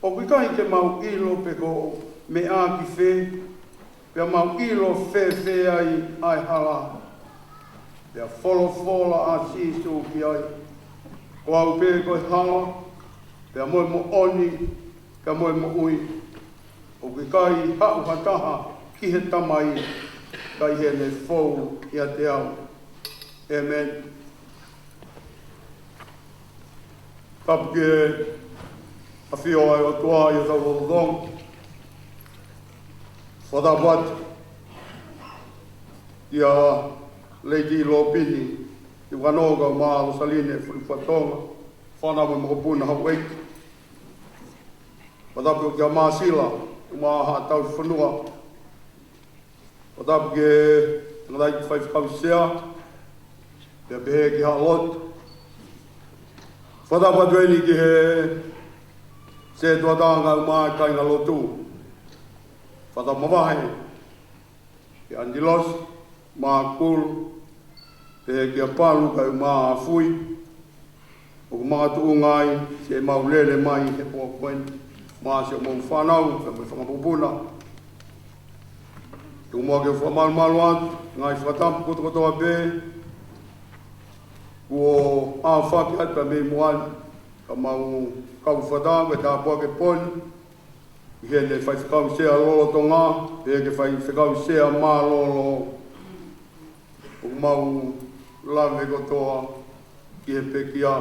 o kai ke mau ilo pe ko me a ki whe, pea mau ilo whe ai hala. Pea whola a sisu ki ai. Ko au pe koe hala, pea moe mo oni, pea moe mo ui. O kai hau hataha ki he tamai, kai he ne whou i a te au. Amen. Tapu ke a whio ai o toa i o tau o dong. Whatapat i a Lady Lopini i wanoga o maa lo saline e furi whatonga. Whanawe mokopuna Hawaii. Whatapu ki a maa sila i maa haa tau whanua. Whatapu ke ngadai ki whaifkau sea. Pea behe ki haa lot. Whatapatu eni ki he se tuatanga umai kai ngā lotu. Whatamawahe ki Angelos, mā kuru, te ki a palu kai umā fui. O ku mga tuu ngai, se mau lele mai he poa koen. Mā se o mau whanau, se mai whangapupuna. Tu mua ke whamalu atu, ngai whatapu kotokotoa pē. Kua a whaki ata me moani, ka mau kau whatanga, tā pua ke poni. I hene whai whakau sea lolo to ngā, he ke whai whakau sea mā lolo. O mau lawe kotoa ki he peki a.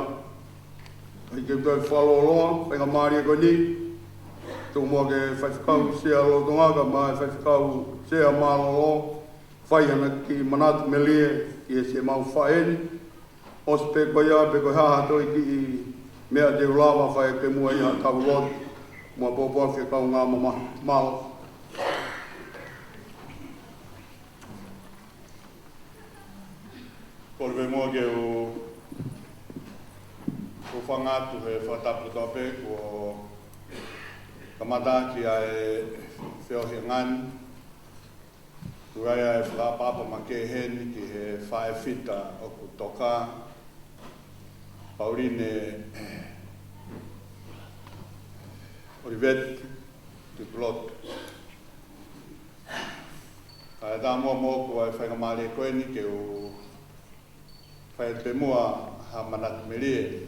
Hai ke toi whaloloa, whai ngā maari e koe ni. Tō mua ke whai whakau sea lolo to ngā, ka mai whai whakau sea mā lolo. Whai hana ki manatu me lie, ki he se mau whaeni. Os pe koia, pe koe haha toi ki i mea te ulawa whae ke mua iha tau roti. Mua pōpua whia kau ngā malo. Kore pe mua ke o whangatu he whatapu tope ko kamata ki ai whiohi ngani. Kurai ai whakapapa ma ke heni ki he whae whita o ku toka. Pauline, Oliveti, Tuipulotu. Ka tā mua mōku ai whaingamari e koeni ke o whae te mua ha manatu me lie.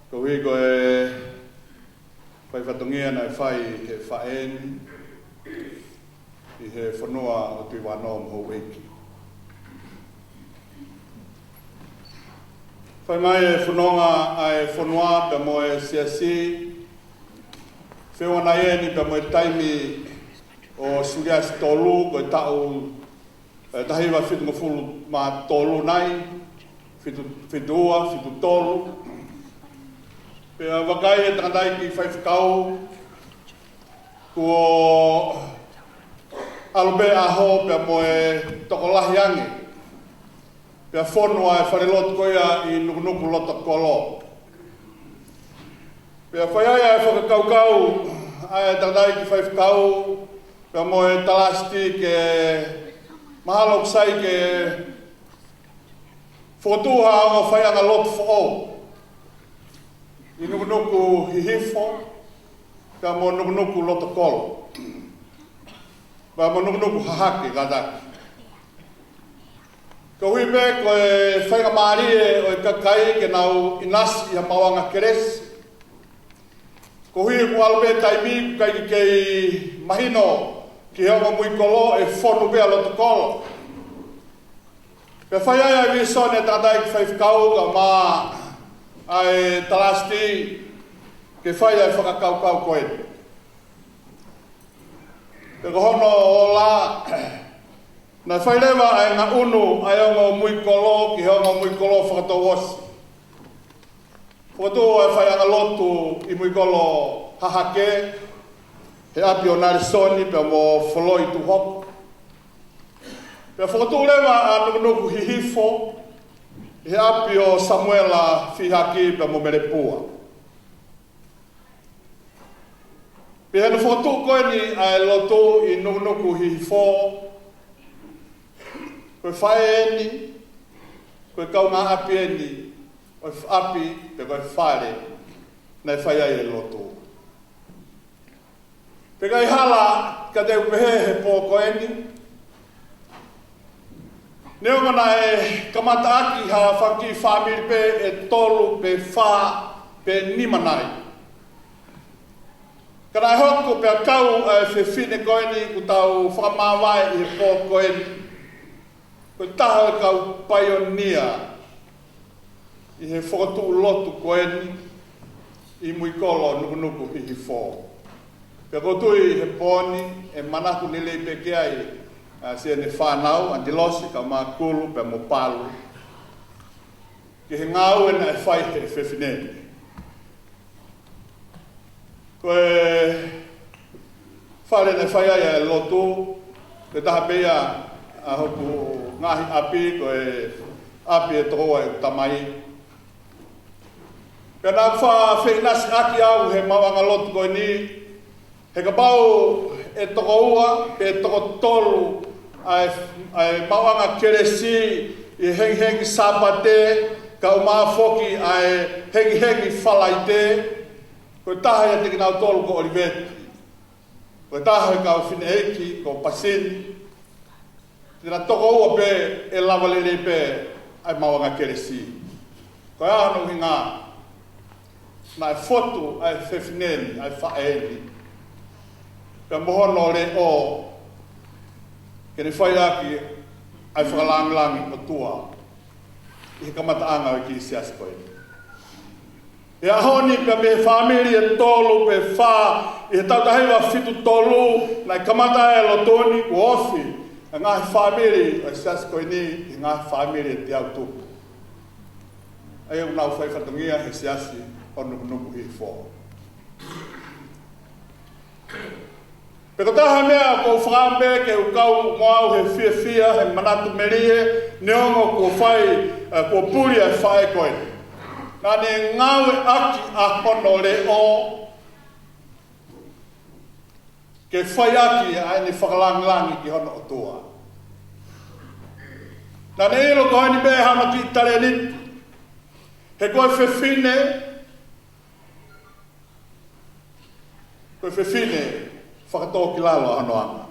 Ko hui koe whai whatungia nei whai ke whaeni i he whanua o tui wanoa Pauline. Whai mai e whanonga ai whanua pe mo e siasi. Whiwana e ni pe mo e taimi o surias tolu ko e tau tahiwa whitunga fulu ma tolu nai. Whitua, whitu tolu. Pe a wakai e tangandai ki whaifkau. Kua alube aho pe mo e tokolahi ange. Pea whonua e wharelotu koia i nukunuku lota kolo. Pea whaiaia e whakakaukau, ai e tangdai ki whaifkau, Ka mo e talasti ke mahalo sai ke fotuha o fai anga lot fo o. Inu nuku hihifo ka mo nuku loto kolo. Ba mo nuku hahake gadaki. Ka huipe ko e whainga maari e o e kakai ke nau inasi i ha mawanga keresi. Ko hui ku albe taimi ku kai kei mahino ki honga mui kolo e whonu bea loto kolo. Pe whai ai vi sone tatai ki whai whakau ka ma ai talasti ke whai ai whakakau kau koe. Pe ko hono o la na whai lewa ai ngā unu ai honga mui kolo ki honga mui kolo whakatau osi. Whakatau ai whai anga lotu i mui kolo hahake he api o narisoni pe mo wholoi tu hoku. Pe whakatau lewa a nuku hihifo he api o Samuela whihaki pe mo merepua. Pe henu whakatau koe ni ai lotu i nuku hihifo koe whae eni, koe kau ngā api eni, koe api pe koe whaere, nei whae ai e loto. Pe kai hala, ka te upehe he pō koe eni. Neo mana e kamata aki ha whaki whamiri pe e tolu pe wha pe nimanai. Kana e hoko pe a kau e whiwhine koe eni ku tau whakamawai i he pō koe eni. Koe taha e kau paionia i he whakatu lotu koe ni i mui kolo nuku hihi fō. Pea kotui he pōni e manaku ni lei peke ai sia ne whanau, antilosi, ka mā kulu, pea mo palu. Ki he ngāu e na e whai he whewhineni. Koe whare na e whai ai e lotu, te taha pea a hoku ngahi api ko e api e toko e tamai. Pena wha whenasi aki au he mawanga lotu koe ni, he ka pau e toko ua, pe toko tolu ai mawanga keresi i hengi sapate, ka umafoki ai hengi whalaite, ko taha ia tiki nau tolu ko Oliveti, ko taha ka Fakaeiki ko Pasini, tira toko ua pe e lawa lele pe ai mawanga keresi. Ko anu hinga na e fotu ai whewhineni, ai whaeeni. Pea mohono le o kene whai aki ai whakalangilangi o tua i he kamataanga o ki siasi koe. E ahoni pea me whamiri e tolu pe wha i he tautahiwa fitu tolu na i kamata e lo toni ku ofi. E ngāhi whamiri o siasi koe ni i ngāhi whamiri e te au tupu. Ai au nau whai whatungia he siasi o nuku hi fō. Peko taha mea ko whakambe ke ukau moau he fia he manatu merie neongo ko whai ko puri ai whae koe. Nā ne ngāwe aki a hono le o ke whai aki ai ni whakalangilangi ki hono o tua. Nā ne ilo ko haini bea hama ki tare niti. He koe whewhine, koe whewhine whakatō ki lalo ano anga.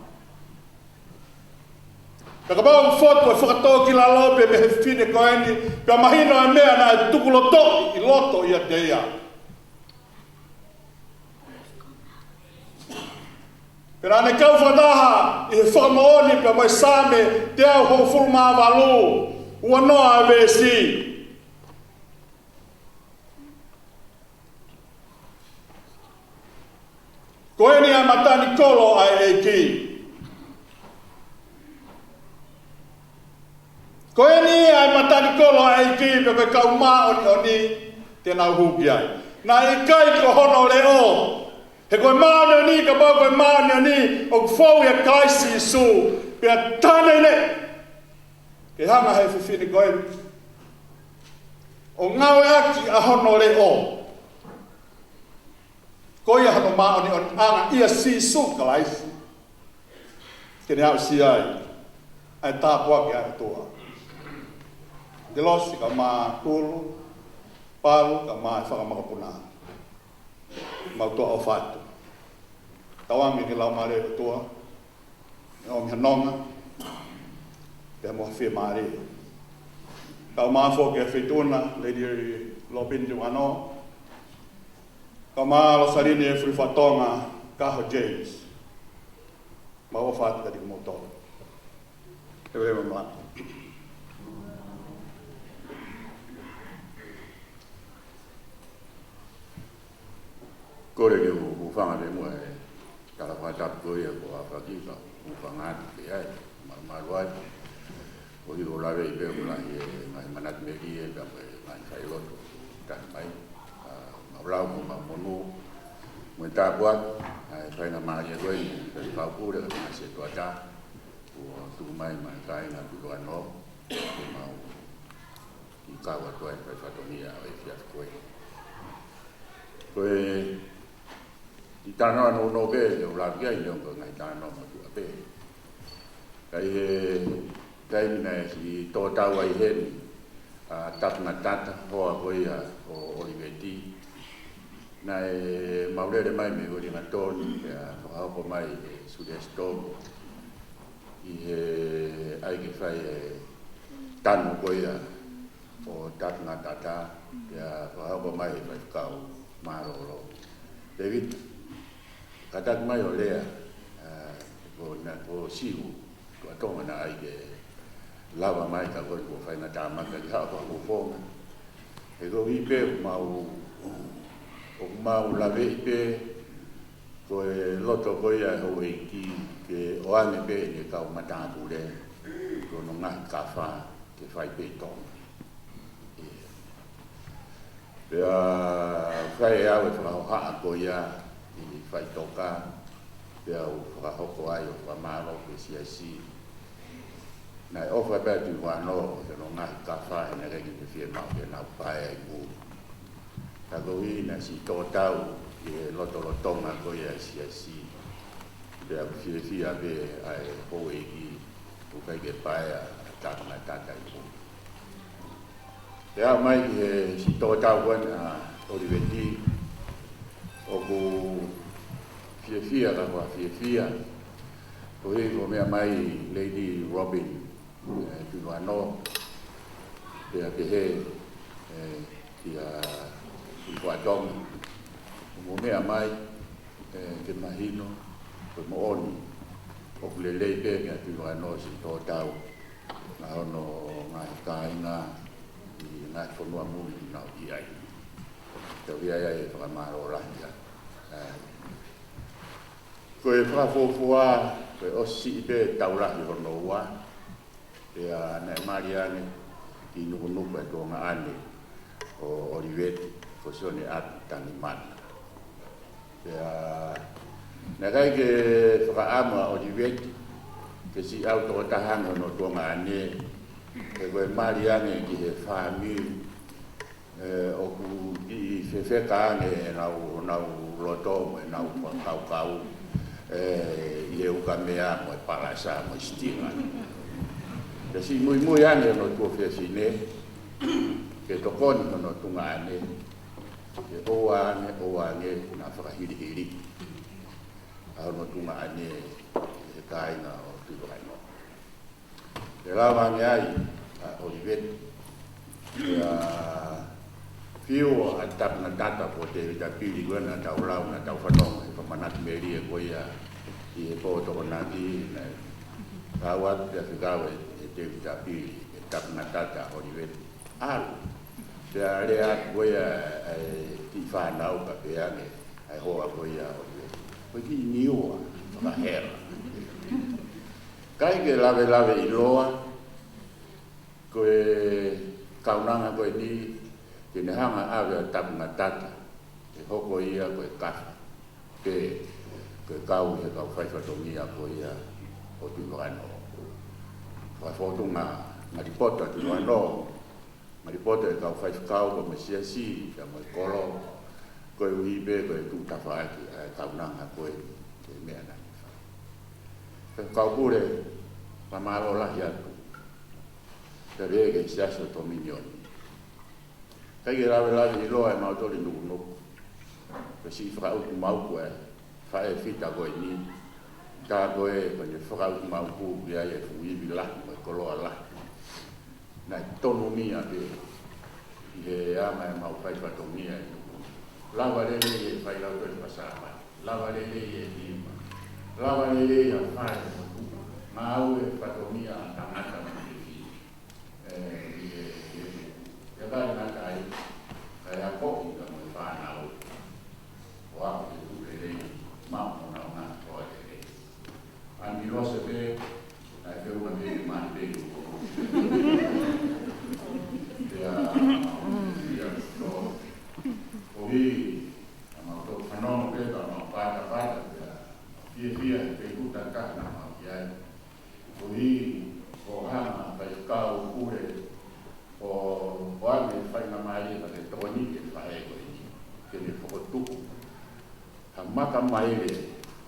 Ka pau fotu e whakatō ki lalo pe me whewhine koe ni, pia mahino e mea na e tukuloto i loto ia te ia. Pera ne kau whataha i he whakamooni pia mai same te au ho fulma walu, ua noa e vesi. Koe ni a matani kolo ai e ki. Koe ni a matani kolo ai ki pe koe kau maa oni te nau huki ai. Nā i kai ko hono le o. He koe maani oni ka pau koe maani oni o kufau ia kaisi su pe a tane ne. Ke hanga he whiwhini koe. O ngawe aki a hono le o. Ko ia hano maoni on anga ia si su kalaisi. ke ne au si ai tāpua ke atua. Te losi ka mā kulu, palu ka mā whakamakapunā. Mau toa o whātu. Tawangi ke lau mare atua, o mi hanonga, te mo whi mare. Kau mā fōke a whituna, Lady Lopin Tuano. Kau mā lo sarini e whiwhatonga, Kaho James. Mau o whātu kati ki motoru. Te wewe mā. Kore ke ufanga le mua e kala whatap koe e ko Fakaeiki ufanga te ai maruai o hi o lawe i pe mula i e ngai manat meki e ka ngai whairoto tan mai maulau mo ma monu mui tāpua ai whainga maari e koe i whaupure ka mga se tuata o tu mai mai kai ngā tu anō e mau i kawa toa e whai whatongia o e fiaf koe koe i tāna no no ke o la kia i leonga ngai tāna ma tu ape. Kai he taimina e si tō tau ai heni tapna tata hoa koia o Oliveti. Na e maurere mai me ori ngā tōni e whakahopo mai e Sudestomo. I he aike whai e tanu koia o tapna tata e whakahopo mai e whai whakau maroro. David, katak mai o lea ko sihu ko atonga na ai ke lava mai ka ko fai na tamaka ki ha ko fonga e go i pe mau lave i pe ko e loto ko ia ho ki ke o ane pe ni ka o mata tu le ko no nga ka fa ke fai pe to pe fai a o ha ko ia i fai toka pia o whakahoko ai o whamaro pe siasi nai ofa pia tu wano te no ngahi kawha e na regi te whia mau pe nau pae ai mū ka gohi na si tō tau i e lotonga ko ia siasi pia whia pe ai Fakaeiki o kai ke pae a tātanga tātai mū pia mai ki e si tō tau wan a Oliveti o ku fia ka kwa fia o he ko mea mai Lady Robin tu no pe ke he ia i kwa dom mo mea mai ke mahino ko mo oni o le le pe ke tu no si to tau na ono ngai kainga i ngai fonua mu na i ai te via e fra maro la ko e fra fofua ko o si pe taula i no wa e a na mariane i no no pe to nga ane o Oliveti ko sone at Tangimana e a na kai ke fra ama Oliveti ke si auto tahanga no to nga ane e ko mariane ki e family o ku i fe ka ne na loto na kau i e uka mea mo e parasa mo stinga te si muy ane no tu fe sine ke to kon no tunga ane ke o ane na whakahiri au no tunga ane e kai na o tu no te lawa ngai Oliveti Fio a tap na data po te vita pili gua na tau lau na tau whanong e whamanat meri e koia i e po toko nati na kawat te whikawe e te vita pili e tap na data Oliveti alu te a rea koia e ti whanau ka peane ai hoa koia Oliveti koe ki niua whakahera kai ke lave i loa koe kaunanga koe ni ke ne hanga awe tapna tata e hoko ia koe kafa ke kau he kau whai whatongia ko ia o tuipulotu whaifotunga maripota tuipulotu maripota e kau whai whakau ko me siasi ka mo e kolo koe uhibe koe tu tawhaaki kau nanga koe mea nani Whakaupure, whamaro lahi atu. Te rege siaso to minioni. Kei lawe I loa mautoli nuku. Pe si whakautu mauku whae fita koe ni. Tā koe kone whakautu mauku ia fuiwi lahi koe koloa lahi. Nai tonu mia pe. I he ama mau whai whatongia I nuku. Lawa lele whai lau toli pasama. Lawa lele lima. Lawa lele whai ngā au whatongia tangata mawiki. Ia kai ngata ai. Kai a koki ka moi whanau. Wao te tūrere mau mona o ngā toa te rei. Ani losa pe, nai whiunga me mani rei uko. Ia tō. O hi, a mau tō whanono pe, ka mau pāta. Fia pe kuta kāna mau ki ai. O hi, o hama, pai kāu kure, o ame whainga mai ka te tōni ke whae koe ni. Ke me whakotuku. Ha maka maere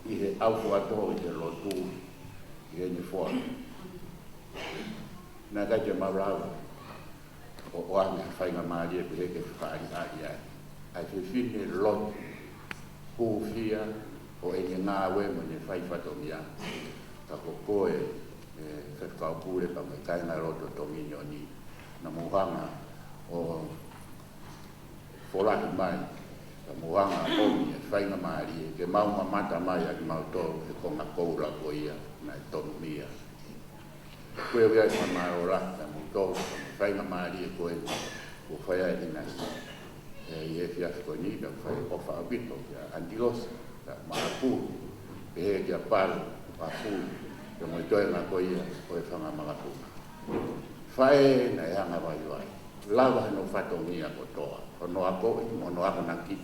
I he auku ato I te lotu I he ni whoa. Nā kai te marau o ame whainga mai pe heke whaari ai ai. Ai te whine lotu kūwhia o e ngā we mo ne whai whatongia. Ka ko koe whekau pūre pa mai kai ngā roto tominyo ni. Na muhanga o wholahi mai. Ka muhanga omi e whainga maari ke maunga mata mai a ki mauto e konga koura ko ia na e tonu mia. Koe wea I whamaro rata muto whainga maari e koe o whaia I nasi. I e fias koe ni ka whai ofa abito kia antilosa ka maapu pe he kia paru a fui ke moi toe ngā koe ia koe whanga magapu. Whae na e hanga vai vai. Lawa no whatongia ko toa. Ono ako I mono ako naki.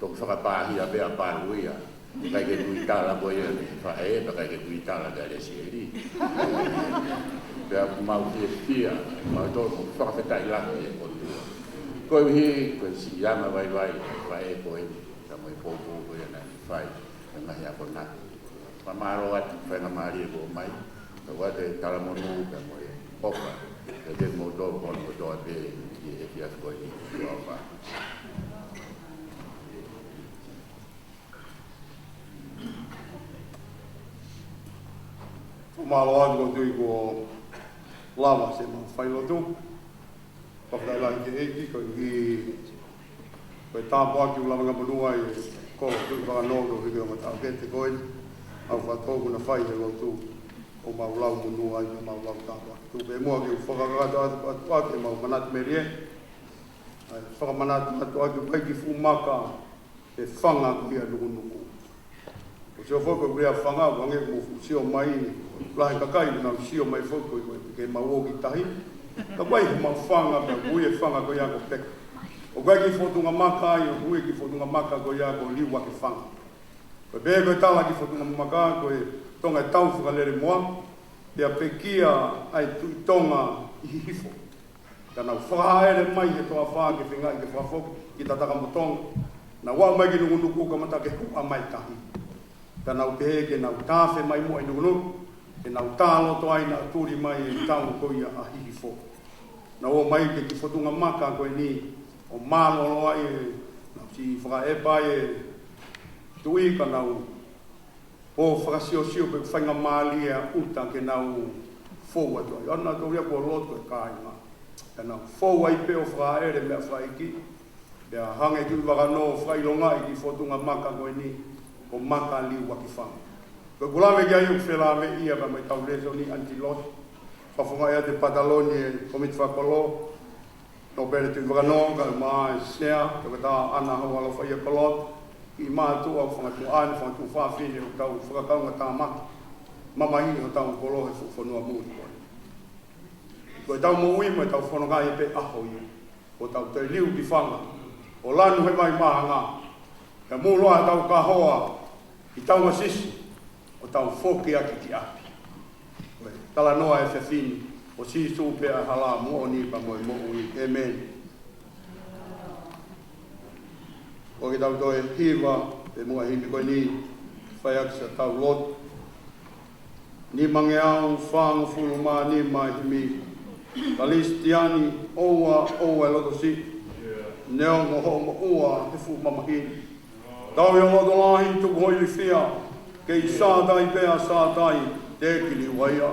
Tōku whakapāhia pēa pāruia. Kai ke tui tāla koe ia ni whae, pa kai ke tui tāla ka resi e ri. Pēa mau fia, mau tōku whakawhetai lahi e kotua. Koe hi, koe si yama vai vai, whae koe ni. Ka moi pōpū koe ia nai whae, e ngahi ako naki. Whamaro atu, whaenga maari e ko mai. Ka wate talamonu, ka moi opa. Ka te mo tōku kono ko toa pē, I e fias koe ni, kua wha. Malo atu ko tui ko lava se mau whailotu. Whakadai lai ke eki ko I tāpo aki u lava ngapanua I ko tui whakanoto hiki o matau kete koe. Au whatoku na whai he lotu o mau lau munua I mau lau tāpo aki. Tu pe mua ki u whakakata atu aki mau manatu merie. Whakamanatu atu aki pai ki fumaka e whanga kuhia nuku. O se o whoko kuhia whanga wange mu sio mai lahi kakai na sio mai foko I ke mau ki tahi. Ka wai ma whanga pe kuie whanga ko ia ko pek. O kai ki fotunga maka I o kuie ki fotunga maka ko ia ko liwa ki whanga. Ko be ko tala ki fotunga maka ko tonga e tau whakalere moa. Pea pekia ai tui tonga I hifo. Kana whahaere mai he toa whaa ke whinga I ke whafoko ki tataka motonga. Na wā mai ki nukunuku ka mata ke hua mai tahi. Kana upehe ke nau tāwhe mai mua I nukunuku. Ke nau tālo to ai na turi mai I tau koia a hihifo. Na o mai ke ki whatunga maka koe ni o mālolo ai na si whakaepa tui ka nau o whakasio pe whainga mālia uta ke nau fōua to ai. Ana tō ria kua loto e kāinga. Ka nau fōua I pe o whakaere mea whaiki. Pea hange ki wakano whailonga I ki whatunga maka koe ni o maka liu waki whanga. Ko kulawe kia iu whelawe ia ka mai tau reso ni anti-lot. Whawhunga ia te pataloni e komit whakolo. No pere tui wakano ka maa e snea. Ka tā ana hau alo whaia kolot. I maa tu au whangatu ane, whangatu whawhine o tau whakakaunga tā maki. Mama hini o tau kolo he whanua mūti koe. Ko tau mo ui mo tau whanonga I pe aho iu. O tau te liu ki whanga. O lanu he mai mahanga. Ka mūloa tau ka hoa I tau masisi. O tau whoki aki ki api. Tala noa e whewhini. O si sūpea hala mo ni pa mo ui. Amen. O ki tau toe hiwa. Te mua hindi koe ni. Whai akisa tau lot. ni mangeau whanga furuma ni mahimi. Kalistiani oua lotosi. Neo ngoho ua te fu mamahini. Tau ia ngoto lahi tuku hoi li fia. Kei sātai pēa sātai te kili waia.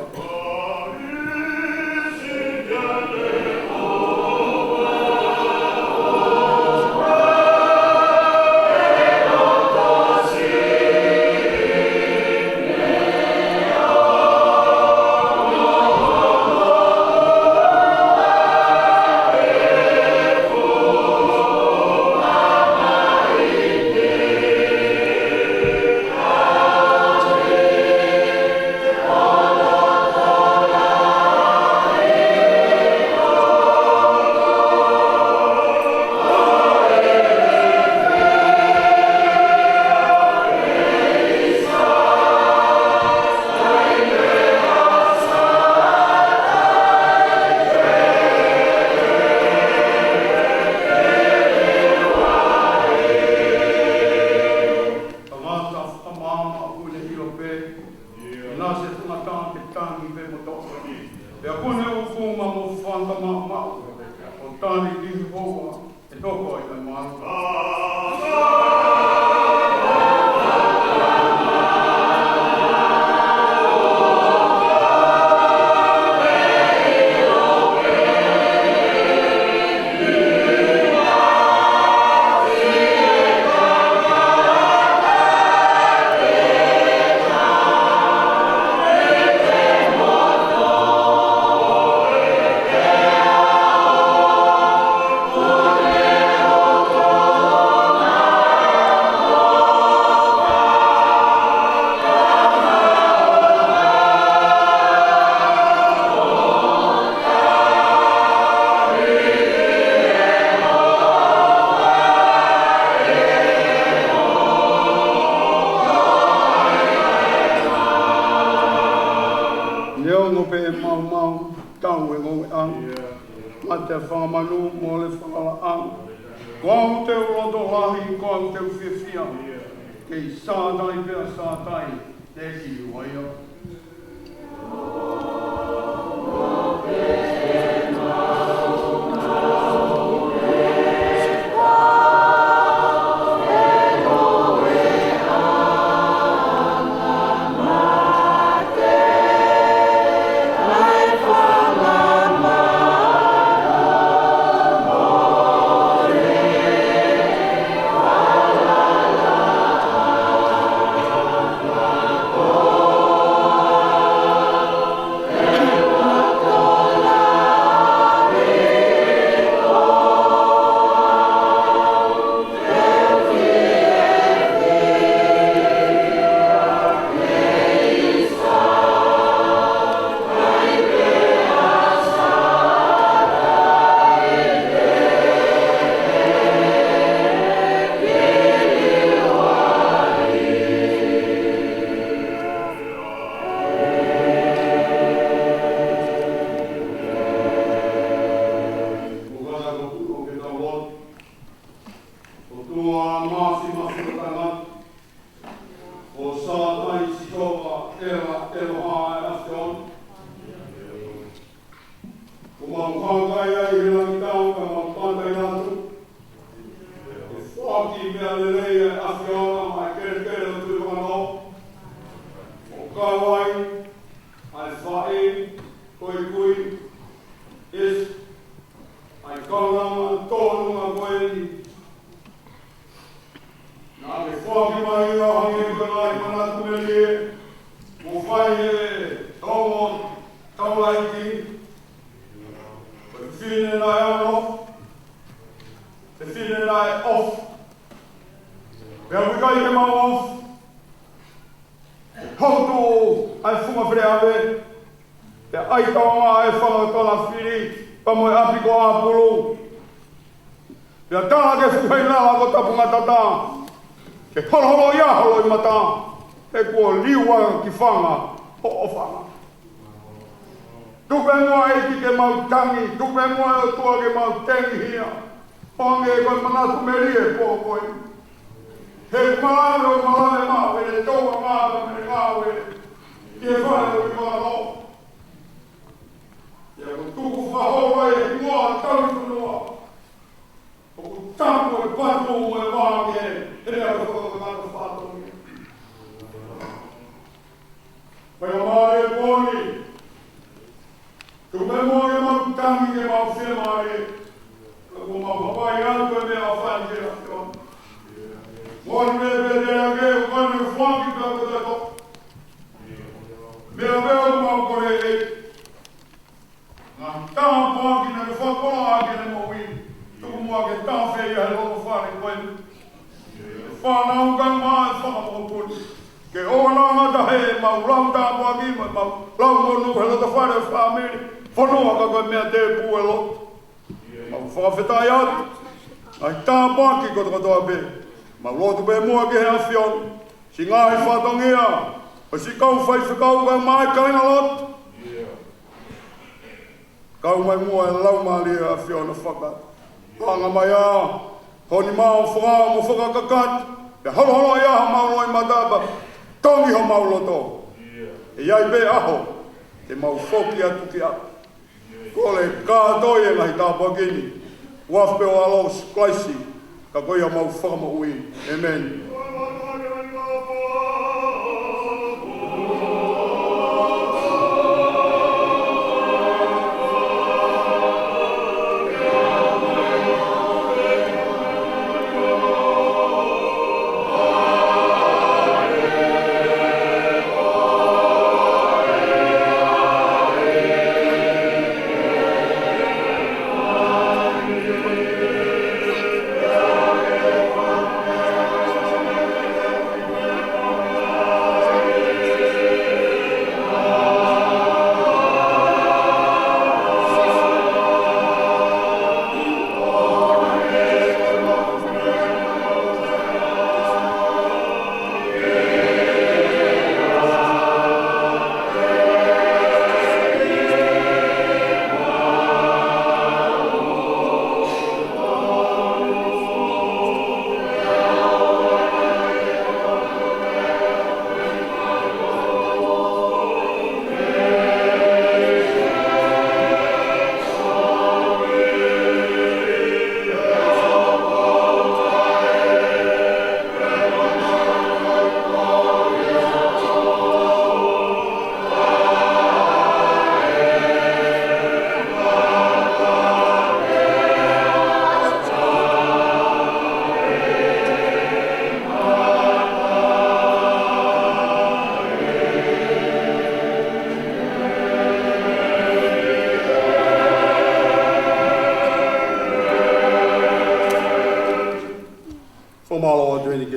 Ia whare o i wala o. Ia ko tuku whahora e ngoa tau tunua. O ku tapu e patu o e wāke e rea ko whakakata whātongi. Pai o māre e pōni. Tu me mua e mau tangi ke mau whia māre. Ka ku mau hapai atu e mea whāngi e rafton. Mōni me pere a ke o kane whāngi ka kutato. Mea mea o mau kore e. Ngā tāma pāki na ke whakora ake ne mo wini. Tuku mua ke tāwhei a he loko whare koe. Whanau kang maa e whakamokoni. Ke ona ngata he mau lau tāpu aki, mau lau monu he lota whare whamiri. Whanua ka koe mea te pu e loto. Mau whakawhetai atu. Ai tāpu aki koto katoa pe. Mau lotu pe mua ke he awhion. Si ngāhi whatongia. O si kau whai whakau kau mai kaina loto. Kau mai mua e lau maali e awhion a whaka. Hanga mai a. Honi mao whakao mo whakakakat. Pe holo holo i aha mauloi mataba. Tongi ho mauloto. E iai pe aho. Te mau whoki atu ki atu. Kole kātoi e ngahi tāpua kini. Wafpe o alos klaisi. Ka koia mau whakama ui. Amen.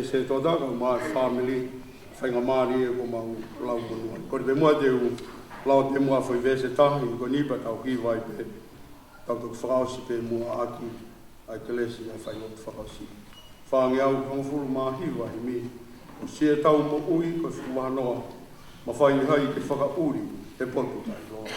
Se toda ka ma family whainga maari e ko mau lau konua. Kore pe mua te u lau te mua whai vese tangi ko nipa tau ki vai pe tau tuk whakausi pe mua aki ai te lesi a whai lotu whakausi. Whangi au kongfuru maa hiwa hi mi o sia tau mo ui ko whumanoa ma whai hai ke whakauri te potu tai loa.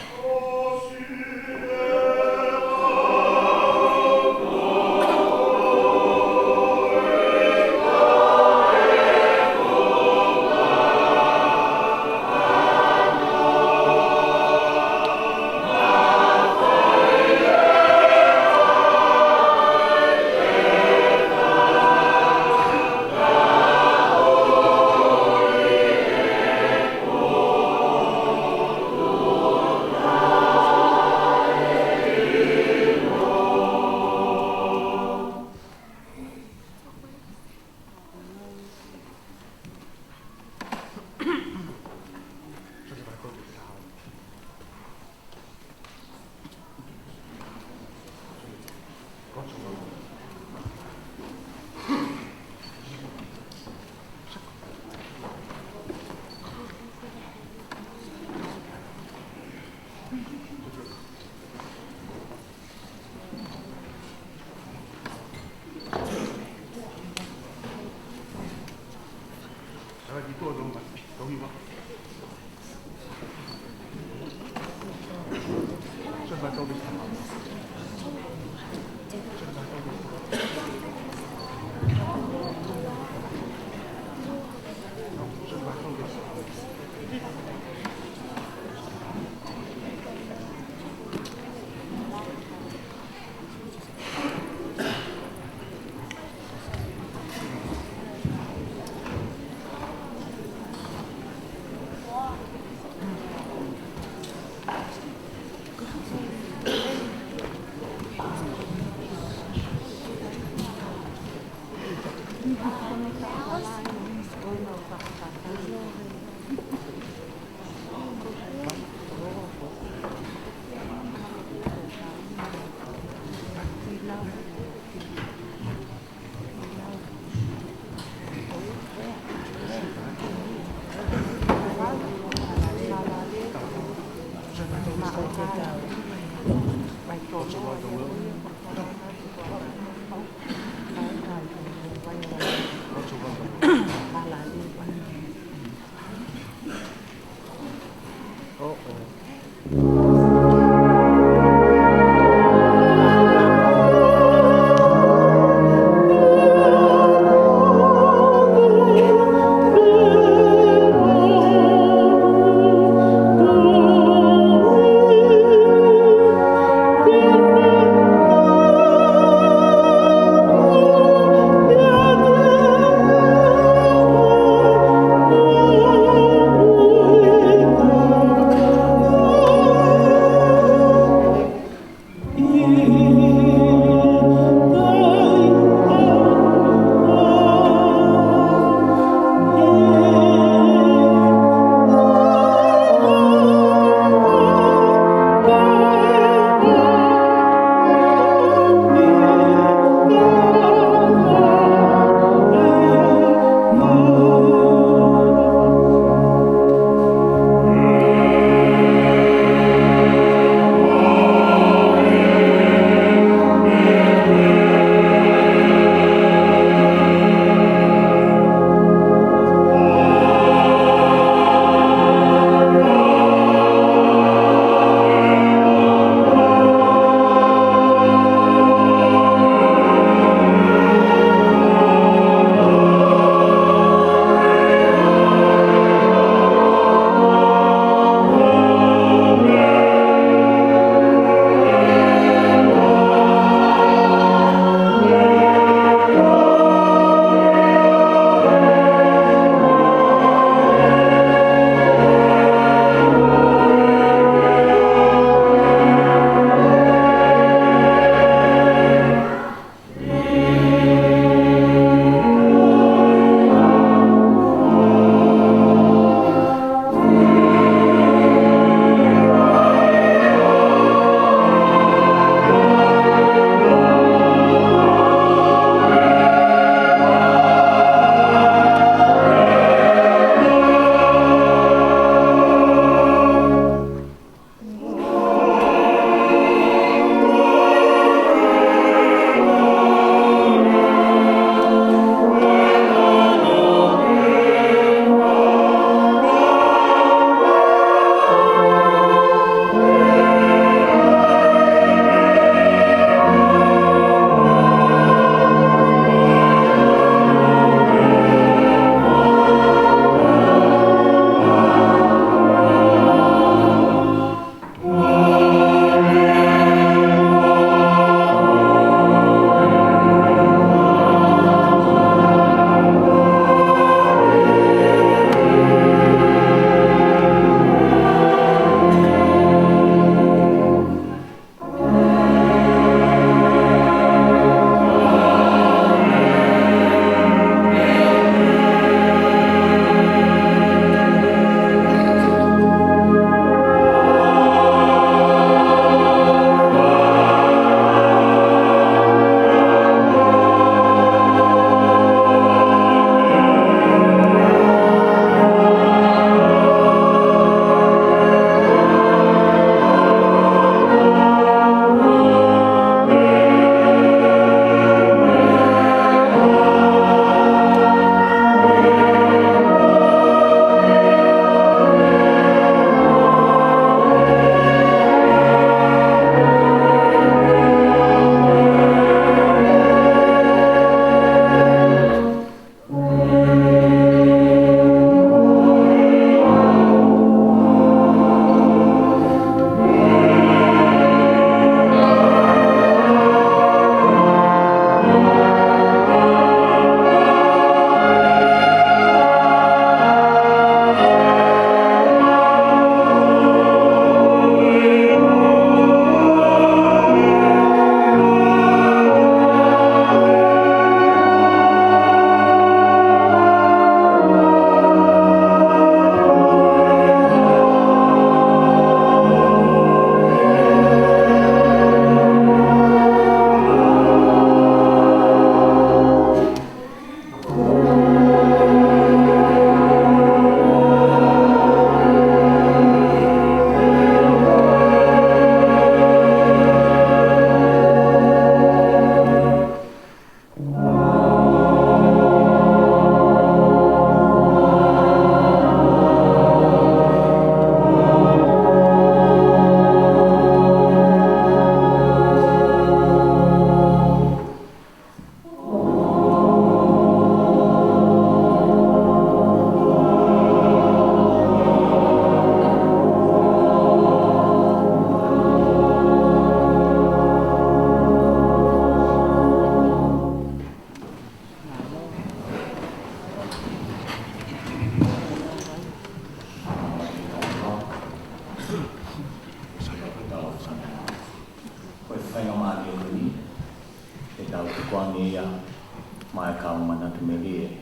mana tu meli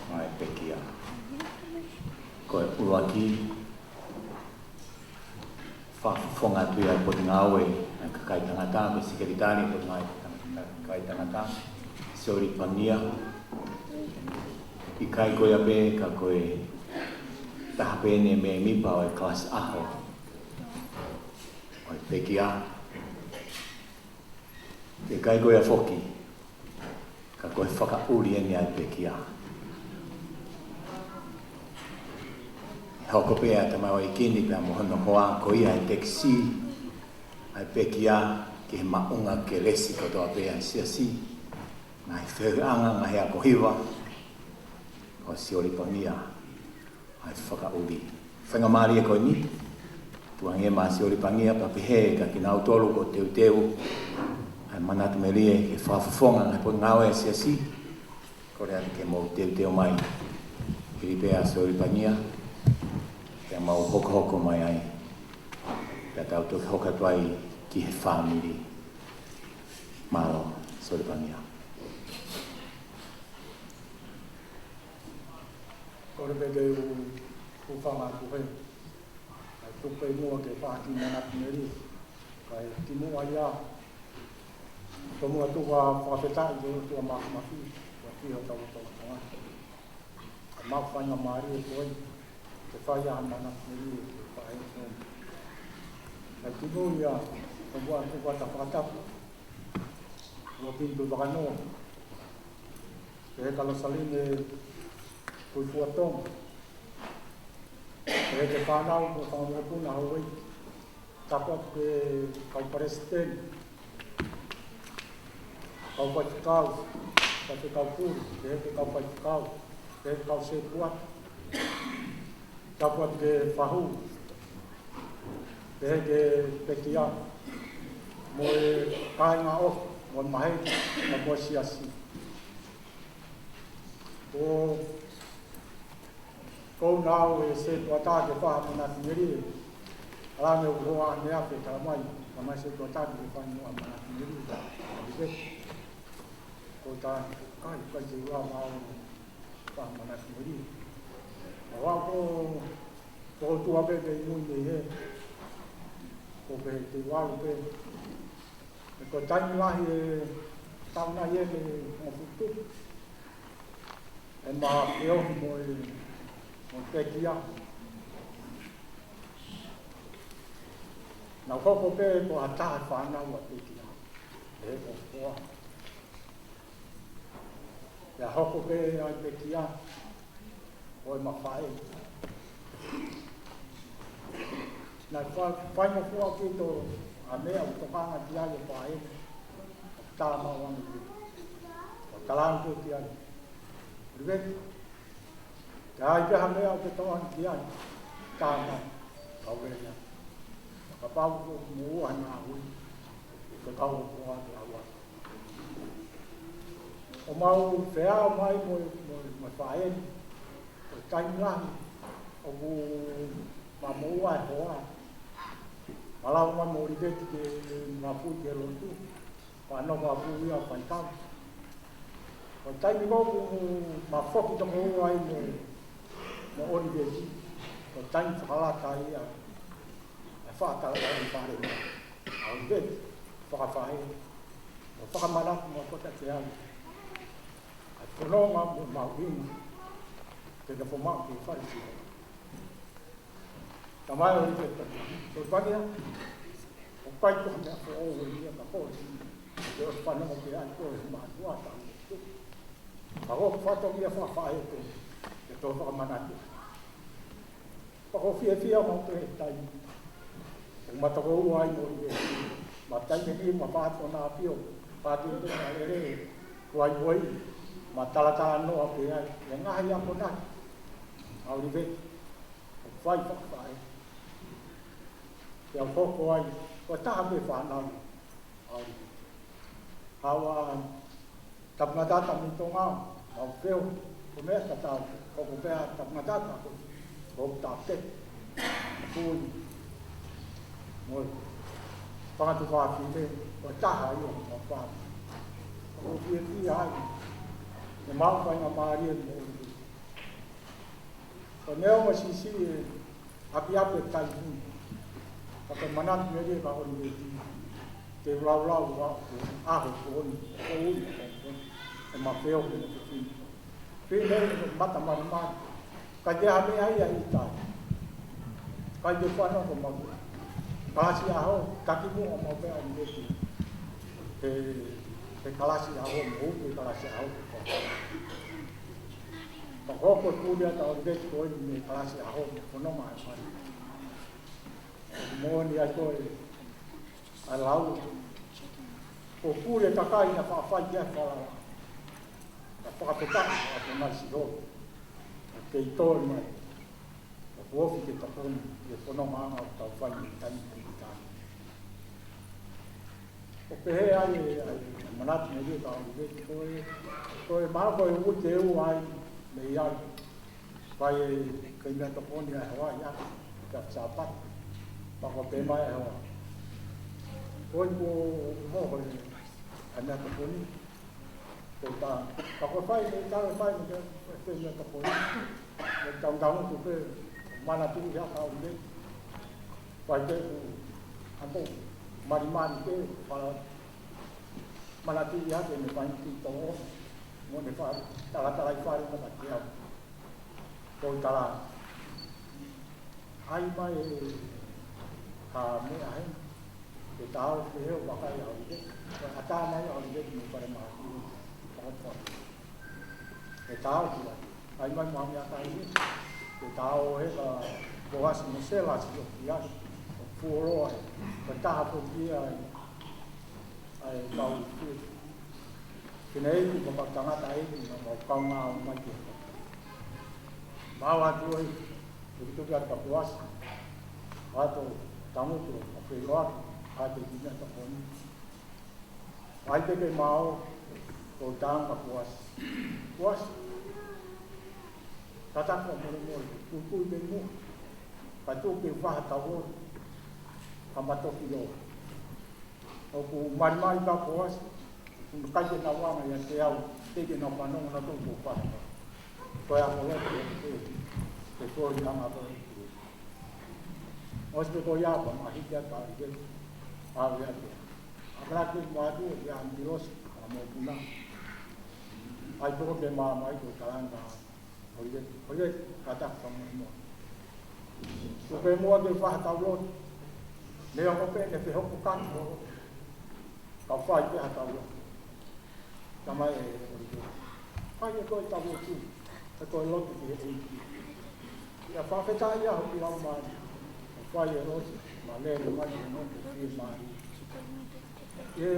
mai pekia ko uaki fa fonga tu ya pot ngawe ka kai tangata be sekretari pot mai kai tangata sori pania ikai ko ya be ka ko ta pe ne me mi pa kelas A o pekia ikai ko ya foki ka ko whakauri ni ai pekia hoko pea te mau i kini pea mohono hoa ko ia i teksi ai pekia ki he maunga ke lesi ko toa pea sia si ngai whewanga ngai a kohiwa o si olipangia ai whakauri whenga maari e koe ni tuange maa si olipangia pa pehe ka ki nau tolu ko teu teu ai manatu melie ke whafafonga ngai po ngawe sia si ko rea ke mo teu teu mai kiri pea si olipangia e mau hoko mai ai ka tau toki hoka tuai ki he whamiri malo Solipania. Kore peke u whanga ku hei ai tupe mua ke whaki mana pineri kai ki mua ia to mua tuwa whawhetai ke tua mahi wa whio tau tau tonga mau whainga maari e koe te whai a mana pineri ke whae ai ki mua ia to mua tuwa ta whakatapu ua pintu wakanoa ke he kalasaline Tuipulotu. Ele que fala o famoso na rua, tapot que o presidente, o Vaticano, o Vaticano, que o Vaticano, que o Sepuat, tapot que fahu, que pekia, moe kainga of, moe mahe, moe siasi. O ko nau e se tuata ke wha mana tineri ala me uroa ne ape ka mai se tuata ke wha no mana tineri ke ko ta kai ka je wa ma wha mana tineri wa ko tu ape ke mu ne he ko pe te wa pe ko tani wa he ta na ye le mo futu e ma yo mo pekia. Na koko pe ko ata whana wa pekia. E ko koa. Ya hoko pe ai pekia. Oi mawhae. Na whainga fua ki to a mea o tokanga ki ai o whae. Tā mawangi ki. O talangu ki ai. Oliveti. Ai pe hame au te toa ki ai. Tāna. Kau wea. Ka pau ko mua na hui. Ka kau ko atu awa. O mau whea mai mo whae. O taingahi. O ku mamua e hoa. Malau mai mo Oliveti ke ngapu ke lotu. Wano ngapu ia whaitau. O taimi ngoku mawhoki tongo ai mo Oliveti, o taimi whakalata ia, e whaatala ai whare ia. A Oliveti, whakawhae, o whakamaratu mo kota te au. A whanonga mo mawini, te ka whamau ke wharisi. Ta mai Oliveti, o whangia, o paito mea whaowe ia ka kōsi, te o whanonga ke ai kōsi maa tuata. Ako fato ia whawhae te tō whakamanati. Ako fia mo te tai. O matako ua ai mo i e. Ma taime ni ma pāto nā pio. Pāto i tōna ere. Kuai uai. Ma talatala noa pe ai. E ngahi ako nai. A Oliveti. O whai whakawhae. Te au koko ai. O taha me whanau. A Oliveti. Hawa tapngadata mi tonga. Au wheo, o mea ka tau, o ko pēa tapngatata, o tāpe, pūi, moi, whakatu whāwhine, o taha i o whāwhine. O whia ai, mau fai ngā māria mo ori. O neo ma sisi e api api e tai huni. Paka manatu me rea ka Oliveti. Te lau lau wa aho ko oni, ko ui, e ma peo ke te whini. Whini e mata mari mari. Kai te hame ai ai i tai. Kai te whanau ko mau. Kalasi aho, kaki mo o mau pea Oliveti. Te kalasi aho mo upu, kalasi aho ko whanau. Ka hoko kūria ta Oliveti ko oi me kalasi aho mo whanau mai whanau. Mōni ai koe a lau. O kūre takai na whaafai kia whala. Na whakapetaki a te mai siho. A kei tōri mai. A kuofi ke taponi. E whono maanga o tau whai ni tani ni tani. O pehe ai e manati me rea ka Oliveti koe maa koe ui te u ai me iai. Vai e kei mea taponi ai Hawaii aki. Ka tsapati. Pako pe mai e hoa. Koe ko moho e anea taponi. Ko ta. Pako whai me tawe whai me te mea taponi. Me taungaungu ku pe mana tui hea ka Oliveti. Whai te ku ampo marimari te whala. Mana tui hea te me whai ki tongo. Mo ne whai talatalai whai me te au. Ko tala. Ai mai e ka mea he, te tāo te heo wakai a Oliveti, a tā mai a Oliveti me pare maa ki whakatwha. Te tāo ki lai, ai mai maa mea kai ni, te tāo he ka bohasi me solace o ki ai, o fuoroa e, ka taha po ki ai kau ki. Kina eku ma pa tangata eku ma mau kaunga o mai ki. Mau atu e, te kituki atu ka bohasi, ato tamutu a wheroaki, a te dina taponi. Ai te kei mao, o tānga puasi. Puasi. Tatako mori mori, kukui te mua. Kai tū ke whaha tawori, ka matoki o. O ku marimari ka puasi, ku kai te nawanga ia te au, te ke na whanonga na tūku whaha. Koe a kolete, te kori hanga kore. Os pe ko ya pa ma hiki ata ide a ya te akra ke ma du ya ambiros a mo puna ai to ke ma mai ko kalanga oye kata pa mo so pe mo de fa ta lo le o pe ne pe ho kan mo ka fa ke ata lo kama e fa ye ko ta lo tu ko lo ki e ya fa fe ta ya ho ya ma Whai e rosi, ma lere mai e noto ki mai. E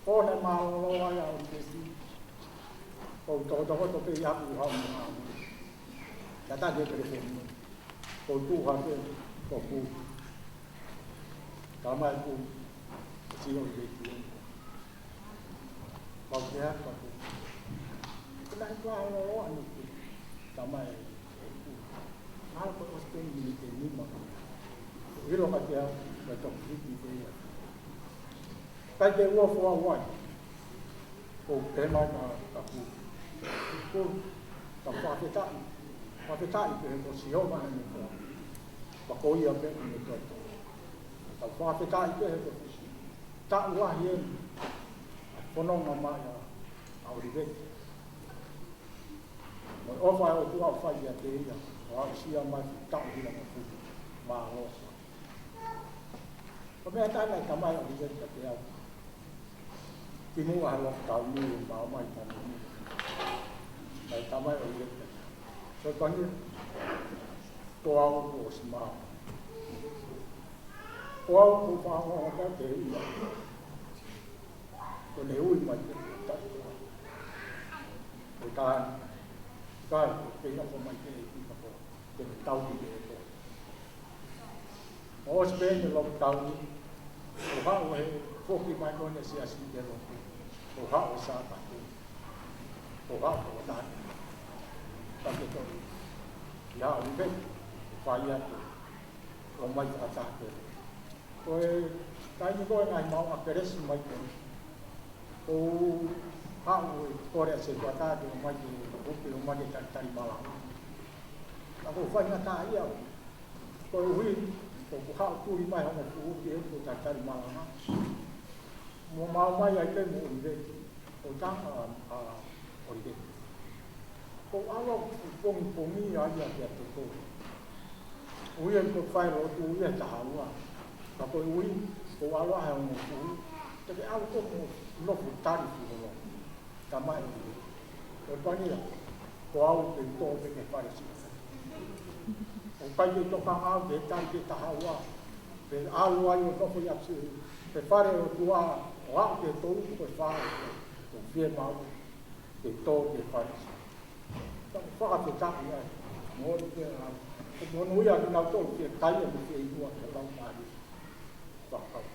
kone maolo ai a Oliveti. Ko toko pe iaku hau mga amu. Tata de preferi. Ko tu hake, ko ku. Kamai ku, si Oliveti. Ko kea, ko ku. Kena iku aolo anu ku. Kamai hal ko osten ni te ni ma hiro ka te ka to kriti te ia kai te wo fo wai ko te ma ka ku ko ka fa te ta pe ko si o ma ni ko pa ko ia pe ni to ka fa te ta pe ko ta wa hie pono ma ma ya a Oliveti o fa o tu a fa ia te ia o sia mai tau hila ma fu ma rosa o me ta na kamai o dia ta te au ki mu a lo tau ni ma mai ta ni mai kamai o dia so pa ni to au ko sma o au ko fa o ka te ia ko le ui mai ta o ta ka ke no ko mai te te tau ki te ko. O spende lo tau ni. O ha o he foki mai ko ne sia si te lo. O ha o sa ta ku. O ha o ta. Ta ke to. Ya o ve. Fa ya ko. O mai ta ta ke. Ko e kai ni ko ngai mau a keres mai ko. O hau e kore se kuatade o mai o upe o mai tari malanga. Ako whainga tā ia o. Koe hui, ko hau turi mai honga ku upe o tari malanga. Mo mau mai ai le mo Oliveti. O tanga Oliveti. Ko awa pongi ai a kia te ko. Ui e ko whai ro tu ui e tahaua. Ka koe ui, ko aloha he honga ku ui. Te au ko mo nofu tari ki ho. Ta mai o. Ko pania, ko au pe to pe ke pare si. O pai te toka au te tari ke tahaua. Pe alu ai o nofu ya si. Pe pare o tua o au te tolu ko whare. O fie mau te to ke pare si. Ta whaka te taki ai. Mori te au. Ko monu ia ki nau tolu ke taia me ke itua ke lau maari. Whakau.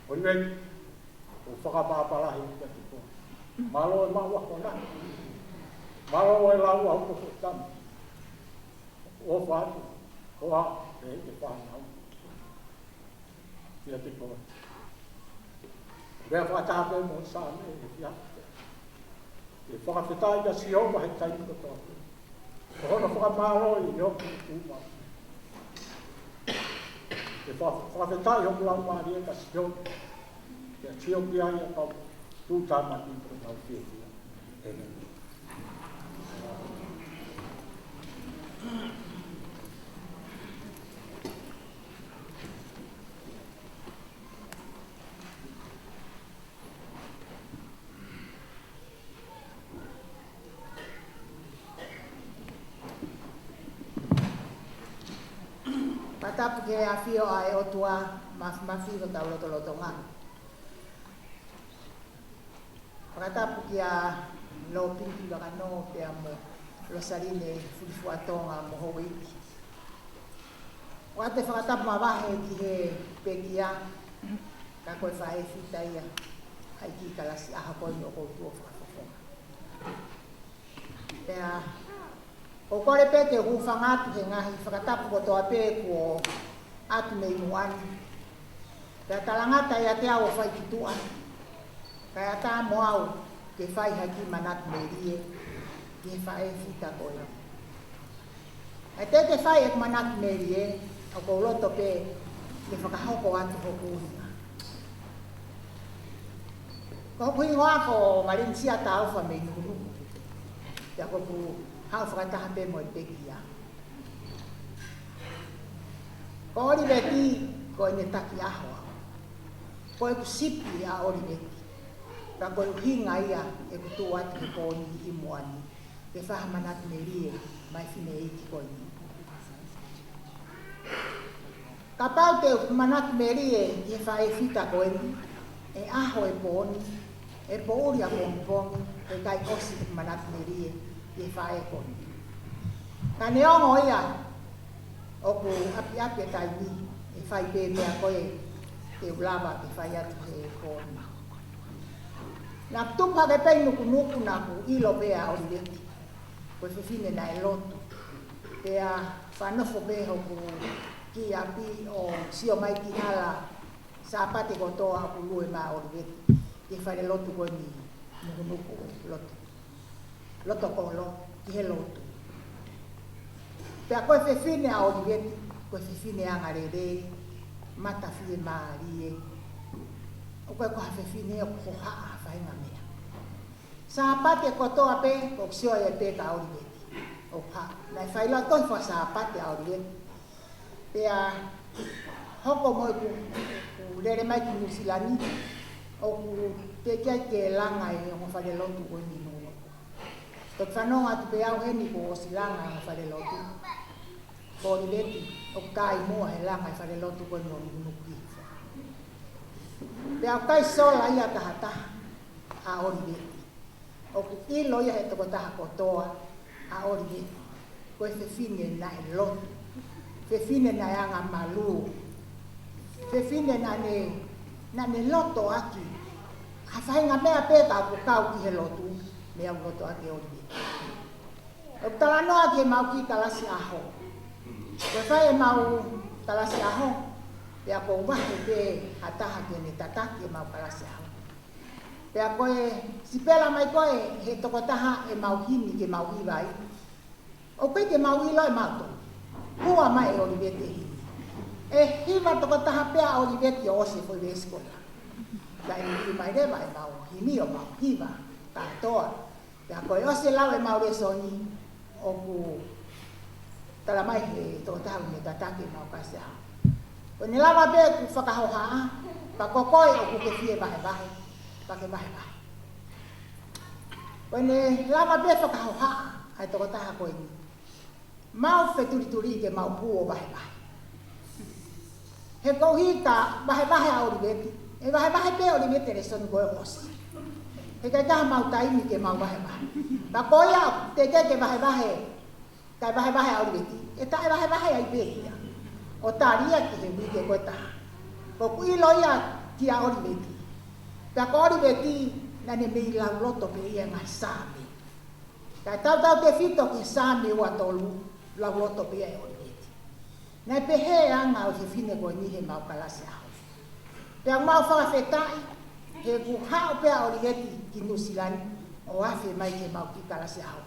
Oliveti, o whakapapalahi ka te ko. Malo e maua kona. Malo e lau au ko tam. O whatu, o a, e whanau. Ia te ko. Rea whatape mo sāne e whiate. E whakawhetai ka sioma he taimi ko tōku. O hono whakamaro i hoki uma. E whakawhetai hoki lau maari e ka sioma. Ia tio ki ai a kau tūtama ki ko tau whietia. E nei. Patapu ke a fio a e o tua mafi ko tau loto ngā. Patapu ki a lo pinti waka no pe a mo lo sarine fulifuatonga mo Hawaii. O ate whakatapu ma wahe ki he pekia ka koe whae whita ia hai ki kalasi aha koe ni o koutua whakafofonga. Pea o kore pete o whangatu he ngahi whakatapu ko toa pē ko atu mei muani. Pea talangata ia te au o whai kitua. Kaya tā mo au ke whai haki manatu mei rie ki he whae whita koe. E te whai e manatu mei rie o ko loto pē ke whakahoko atu hoku uhinga. Ko hoku ingoa ko marinsia tā uwha mei nukunuku. Pea hoku hau whakataha pē mo e pekia. Ko Oliveti ko e ne taki ahoa. Ko e ku sipi a Oliveti. Ka ko e hinga ia e ku tū ati ke kōni i moani. Ke whahamanatu me rie mai whine eiti kōni. Ka pau te manatu me rie i he whae whita kōni. E aho e pōni. E pōuri a pōngi e kai osi manatu me rie. I whae koni. Ka neongo ia o ku api e tai ni e whai pē mea koe te ulawa te whai atu he koni. Nā tupa ke pei nuku nā ku ilo pēa Oliveti. Koe whiwhine na e lotu. Pēa whanofo pē hoku ki api o sio mai ki hala sa pate kotoa ku lue mā Oliveti. Ke whae lotu koe ni nuku lotu. Loto kolo, ki he lotu. Pea koe whiwhine a Oliveti, koe whiwhine a ngarere, mata whie maarie. O koe koha whiwhine o kohaa whainga mea. Sa pate kotoa pe, ko sio e pe ka Oliveti. O ha, nai whaila toi wha sa pate a Oliveti. Pea hoko moi ku rere mai ki Nusilani, o ku te kia ke langa e o whare lotu koe ni. Tok whanonga tu pe au heni ko o silanga e whare lotu. Ko Oliveti, o kai mua he langa e whare lotu koe no nuki. Pe au kai sola ia tahataha a Oliveti. O ku ilo ia he toko taha kotoa a Oliveti. Koe whiwhine na e lotu. Whiwhine na e anga malu. Whiwhine na ne loto aki. Ha whainga mea pēta ku kau ki he lotu. Mea loto aki Oliveti. O talanoa ke mau ki talasi aho. Koe whai e mau talasi aho. Pea ko wahe pe hataha ke ne tataki e mau talasi aho. Pea koe, si pela mai koe, he toko taha e mau hini ke mau hiwai. O koe ke mau ilo e mato. Hua mai e Oliveti e hini. E hiwa toko taha pea Oliveti o ose foi veskola. Ka e hini mai rewa e mau hini o mau hiwa. Katoa. Pea koe ose lau e mau resoni. O ku tala mai he toko taha me tatake mau kasea. Koe ni lava pe ku whakahohaa. Pa kokoe o ku ke fie vahe vahe. Pake vahe vahe. Koe ni lava pe whakahohaa. Ai toko taha koe ni. Mau wheturi ke mau puo vahe vahe. He kouhika vahe vahe a Oliveti. E vahe vahe pe Oliveti re sonu koe osi. He kai kaha mau taimi ke mau vahe vahe. Pa koe au te ke vahe vahe. Kai vahe vahe a Oliveti. E tae vahe vahe ai pehia. O taria ki he wike koe taha. Ko kuiloia ki a Oliveti. Pa ko Oliveti na ne mei lau loto pe ia ngai sami. Kai tau te fito ke sami ua tolu. Lau loto pe ia e Oliveti. Nai pehe anga o he fine koe ni he mau kalase au. Pea mau whakawhetai, he kuhao pea Oliveti ki Nusilani, o afe mai ke mau ki kalase au.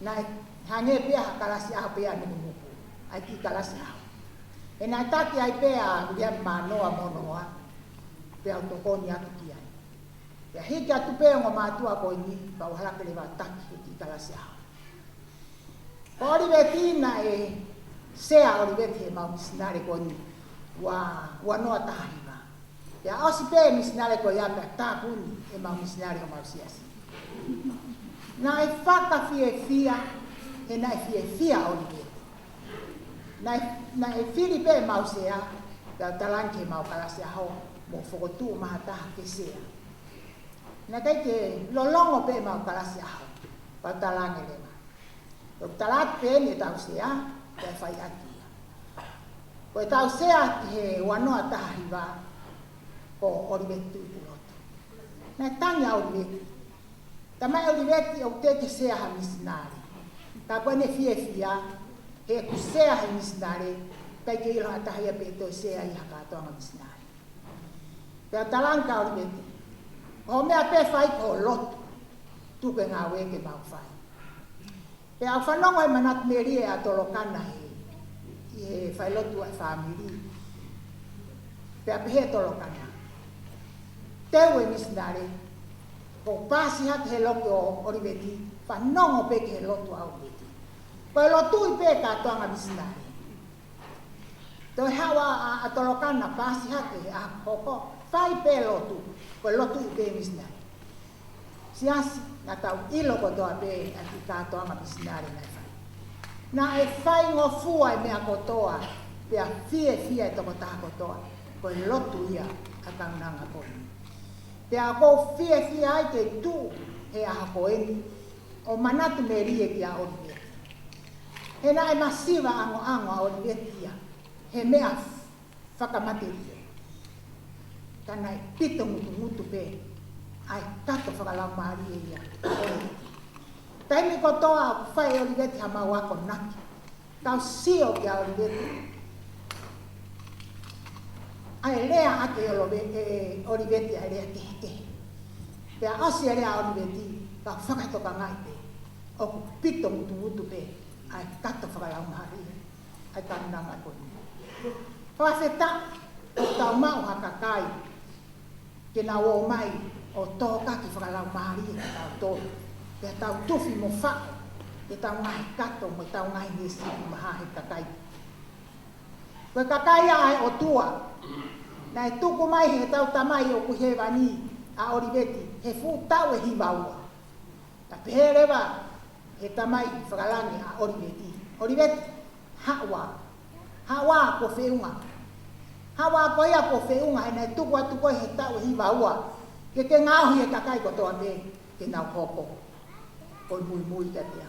Nai hange pea ha kalase au pea ni muku, ai ki kalase au. E nai taki ai pea ulia manoa monoa, pea utokoni atu ki ai. Pea hiki atu pea ngo mātua koe ni, pa uhalake lewa taki he ki kalase au. Ko Oliveti na e sea Oliveti he mau misinare koe ni, wa noa tahiwa. Ya osi pe misinare koe ia pea tāpuni e mau misinare o mau siasi. Na e whaka fie fia, e na e fie fia Oliveti. Na e fili pe mau sea, pea talanke mau kalase aho, mo whokotu maha taha ke sea. Na kai ke lolongo pe mau kalase aho, pa talange lewa. O talat pe ni tau sea, pe whai atia. Koe tau sea ki he wanoa taha hiwa, ko Oliveti Tuipulotu. Na tangi a Oliveti. Tamai Oliveti o te ke sea ha misinari. Ka koe ne fie fia, he ku sea ha misinari, kai ke ilo ataha ia pe toi sea i haka atoanga misinari. Pea talanka Oliveti. O mea pe whai ko lotu, tuke ngā weke mau whai. Pea au whanongo e manat merie a tolokana he whai lotu ai whamiri. Pea pehe tolokana. Teu e misinare, ko pasi hake he loki o Oliveti, whanongo peke he lotu a Oliveti. Ko e lotu i pe katoanga misinare. Toi hawa a tolokana pasi hake a koko, whai pe lotu, ko e lotu i pe misinare. Siasi, na tau ilo ko toa pe a ki katoanga misinare na whai. Na e whai ngofua e mea kotoa, pe a fie e toko taha kotoa, ko e lotu ia a kaunanga koni. Te a kou fie ai te tu he aha koeni o manatu me rie ki a Oliveti. He na e masiva ango a Oliveti ia, he mea whakamate rie. Tana e pito mutu pe, ai tato whakalau maari ia Oliveti. Taimi kotoa whai Oliveti ha mau ako naki, tau sio ki a Oliveti. Ai lea ake Oliveti ai lea kehe. Pea osi lea Oliveti, ka whakatoka ngai pe. O ku pito mutu pe, ai kato whakalau maari. Ai kanunanga koni. Whawheta, o tau mau hakakai, ke na o mai, o tō kaki whakalau maari e tau tōru. Pea tau tuwhi mo whako, ke tau ngai kato mo tau ngai nesi maha he kakai. Koe kakai ai o tua, na e tuku mai he tau tamai o kuhewa ni a Oliveti, he fu tau e hiwaua. Ta peherewa he tamai whakalangi a Oliveti. Oliveti, hawa ko whiunga. Hawa ko ia ko whiunga, e na e tuku atu koe he tau e hiwaua. Ke te ngāhi e kakai ko toa me, ke nau hoko. Koi mui ka tea.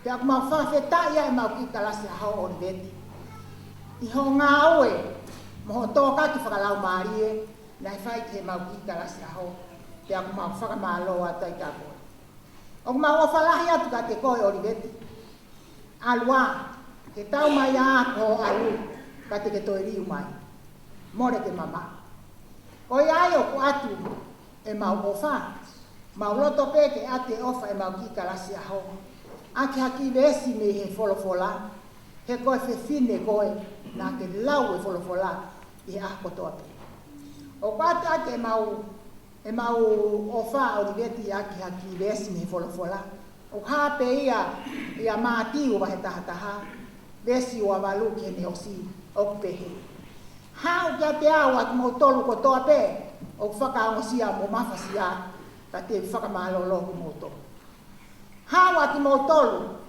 Ke aku mau whawhetai ia e mau ki kalasi a hao Oliveti. I ho ngā oe, moho tō kaki whakalau maari e, nai whai te mau ki kalasi a hao, te aku mau whakamāloa tai ka koe. Oku mau o whalahi atu ka te koe Oliveti. Alua, ke tau mai a ko alu, ka te ke toi riu mai. More te mama. Koe ai o ku atu, e mau ofa. Mau loto pe ke ate ofa e mau ki kalasi aho. Ake haki vesi me he folofola. He koe fe fine koe na ke lau e folofola i a kotoa pe. O kwate ake e mau ofa Oliveti ake haki vesi me he folofola. O hape ia maati ua he tahataha. Vesi ua walu ke ne osi o pehe. Hau kia te au atu mo tolu kotoa pe. O whakaongosia mo mawhasia. Ka te whakamālolo ku mo tolu. Hau atu mo tolu.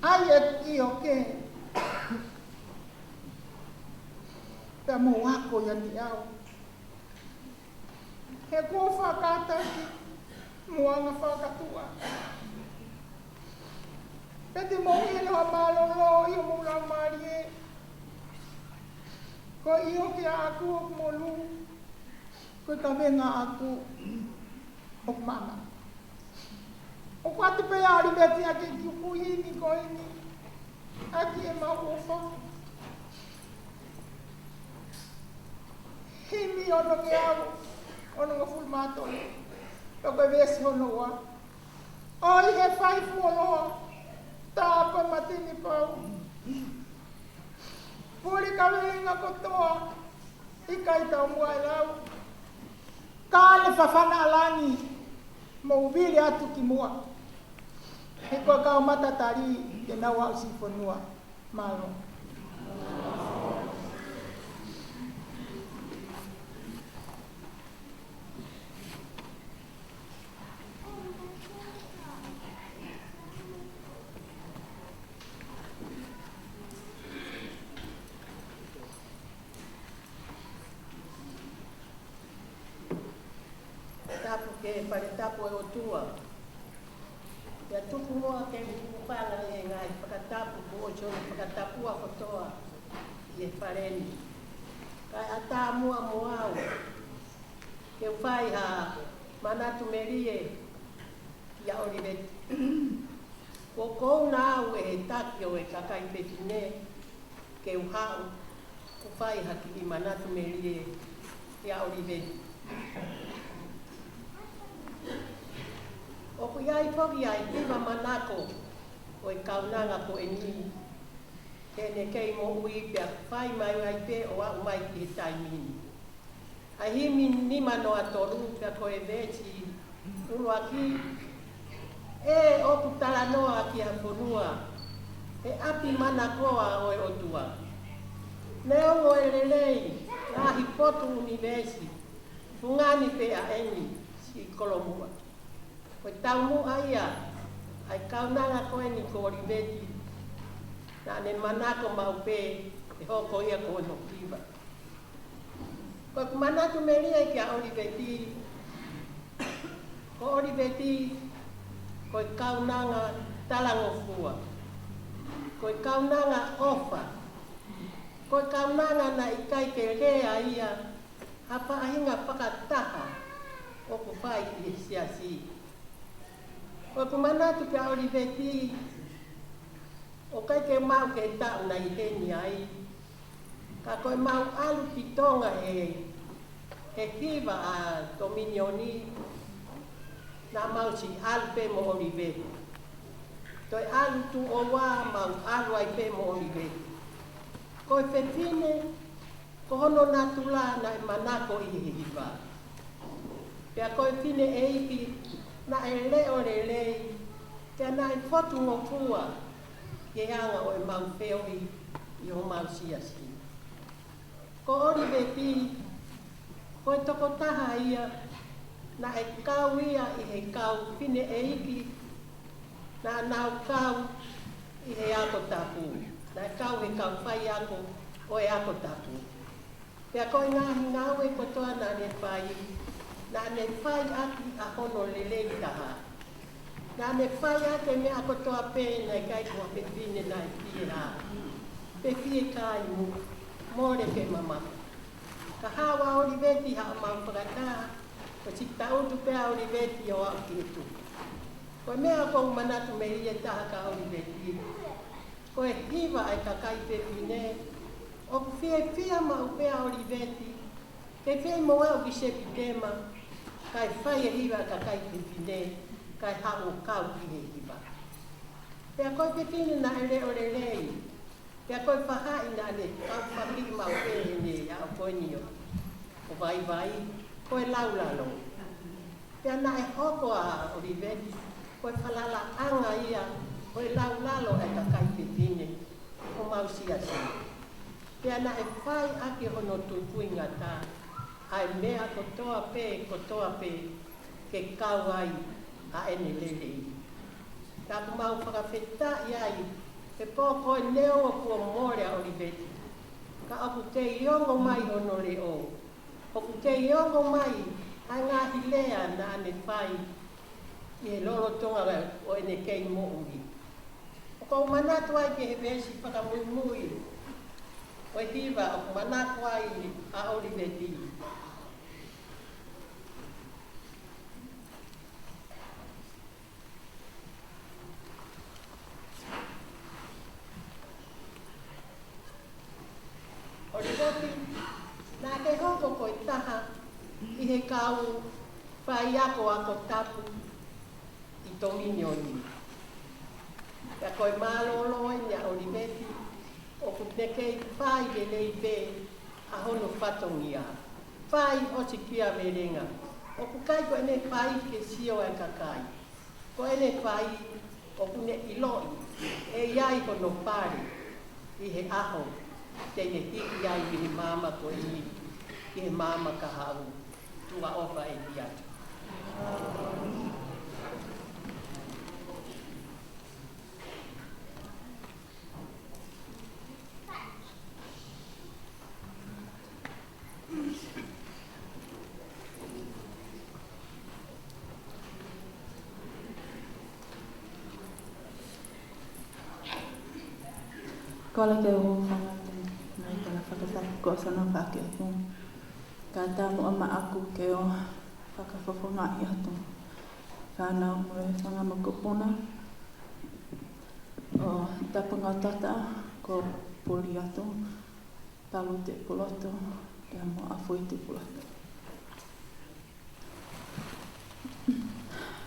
Ai e o ke ta mo wako ya ni au he ko whakata ki moanga whakatua e te mo e loa malolo i o mula marie ko i o ke aku o molu ko ta venga aku o mama o kwate pe a Oliveti ake ki kuhini ko ini ake e mauofa himi ono nge au ono nga fulmato loko e vesi ono wa oi he fai fuoloa tapa matini pau puri kawenga kotoa ikaita umua elau kale fafana alani mo ubili atu ki mua. He koe kao matatari te nau au sifonua. Malo. Tapu ke pare tapu e o tua. Ia tuku moa ke upanga e ngai whakatapu ko o choro whakatapua kotoa i e whareni. Kai ata mua moau ke uwhai ha manatu merie ia Oliveti. Ko kou nā au e he taki o e kakai petine ke uhau uwhai ha ki i manatu merie ia Oliveti. O ku iai poki ai tima manako o e kaunanga ko e ni. Kene kei mo ui pia whai mai ai pe o au mai ki he taimini. Ai himi ni mano atoru pia ko e veti ulu aki e o ku tala noa ki a whonua. E api manakoa o e otua. Neo o e lelei la hipotu univesi. Fungani pe a eni si kolomua. Koe taunu aia, ai kaunanga koe ni ko Oliveti. Nā ne manako mau pē, e hoko ia ko no kiwa. Koe ku manatu meria ki a Oliveti. Ko Oliveti, koe kaunanga talangofua. Koe kaunanga ofa. Koe kaunanga na ikai ke rea ia, hapa ahinga whakataha o ku whai i siasi. O ku manatu ki a Oliveti, o kai ke mau ke tau na i heni ai. Ka koe mau alu ki tonga he kiwa a Dominioni, na mau si alu pe mo Oliveti. Toi alu tu o wā mau alu ai pe mo Oliveti. Koe whetine, ko hono natula na e manako i he hiwa. Pea koe whine e iki, na e leo le lei, kia na e whotu ngofua, ke anga o e mau whioi i o mau siasi. Ko Oliveti, ko e toko taha ia, na e kau ia i he kau whine e iki, na nau kau i he ako tapu. Na e kau he kau whai ako o e ako tapu. Pea ko e ngahi ngau e kotoa na ne whai, na ne whai aki a hono lelei taha. Na ne whai ake me ako toa pē na kai kua pe vine na i pia. Pe pia kai mu. mōre ke mama. Ka hawa Oliveti ha mau whakata, ko si tautu pēa Oliveti o au ki etu. Ko mea kou manatu me ia taha ka Oliveti. Ko e hiwa ai ka kai pepine, o ku whia ma u pēa Oliveti, ke whia mo au ki sepi tema, kai whai e hiwa ka kai pepine, kai hao kau ki he hiwa. Pea koe pepine na ere o le rei, pea koe whahai na ne, kau whahiri ma u pēhe ne, a o koe nio. O vai, koe laulalo. Pea na e hoko a Oliveti, koe whalala anga ia, koe laulalo e ka kai pepine, o mau sia. Pea na e whai ake hono tupui ngata, ai mea kotoa pē, ke kau ai a ene lelei. Tā ku mau whakawheta iai, pe pō koe neo o kua mōre a Oliveti. Ka aku te iongo mai hono le o. Oku te iongo mai, a ngā hilea na ane whai, i he loro tonga o ene kei mo uri. O kou manatu ai ke he vesi whakamui, o e hiwa o ku manatu ai a Oliveti. Oliveti, nā ke hoko koe taha i he kau whai ako tapu i tongini o ni. Ka koe mālolo e nia Oliveti, o ku nekei whai le lei pē a hono whatongia. Whai o si kia merenga. O ku kai ko ene whai ke sio e kakai. Ko ene whai o ku ne iloi e iai hono pare i he aho. Tene hiki ai ki he māma ko i he māma ka hau, tua ofa e ki atu. Kola ke o nai kala whakataki ko sana whake atu. Ka tamu ama aku ke o whakawhawhonga i atu. Whanau mo e whangamakupuna. O tapanga tata ko puli atu. Talu Tuipulotu. Te mo afui Tuipulotu.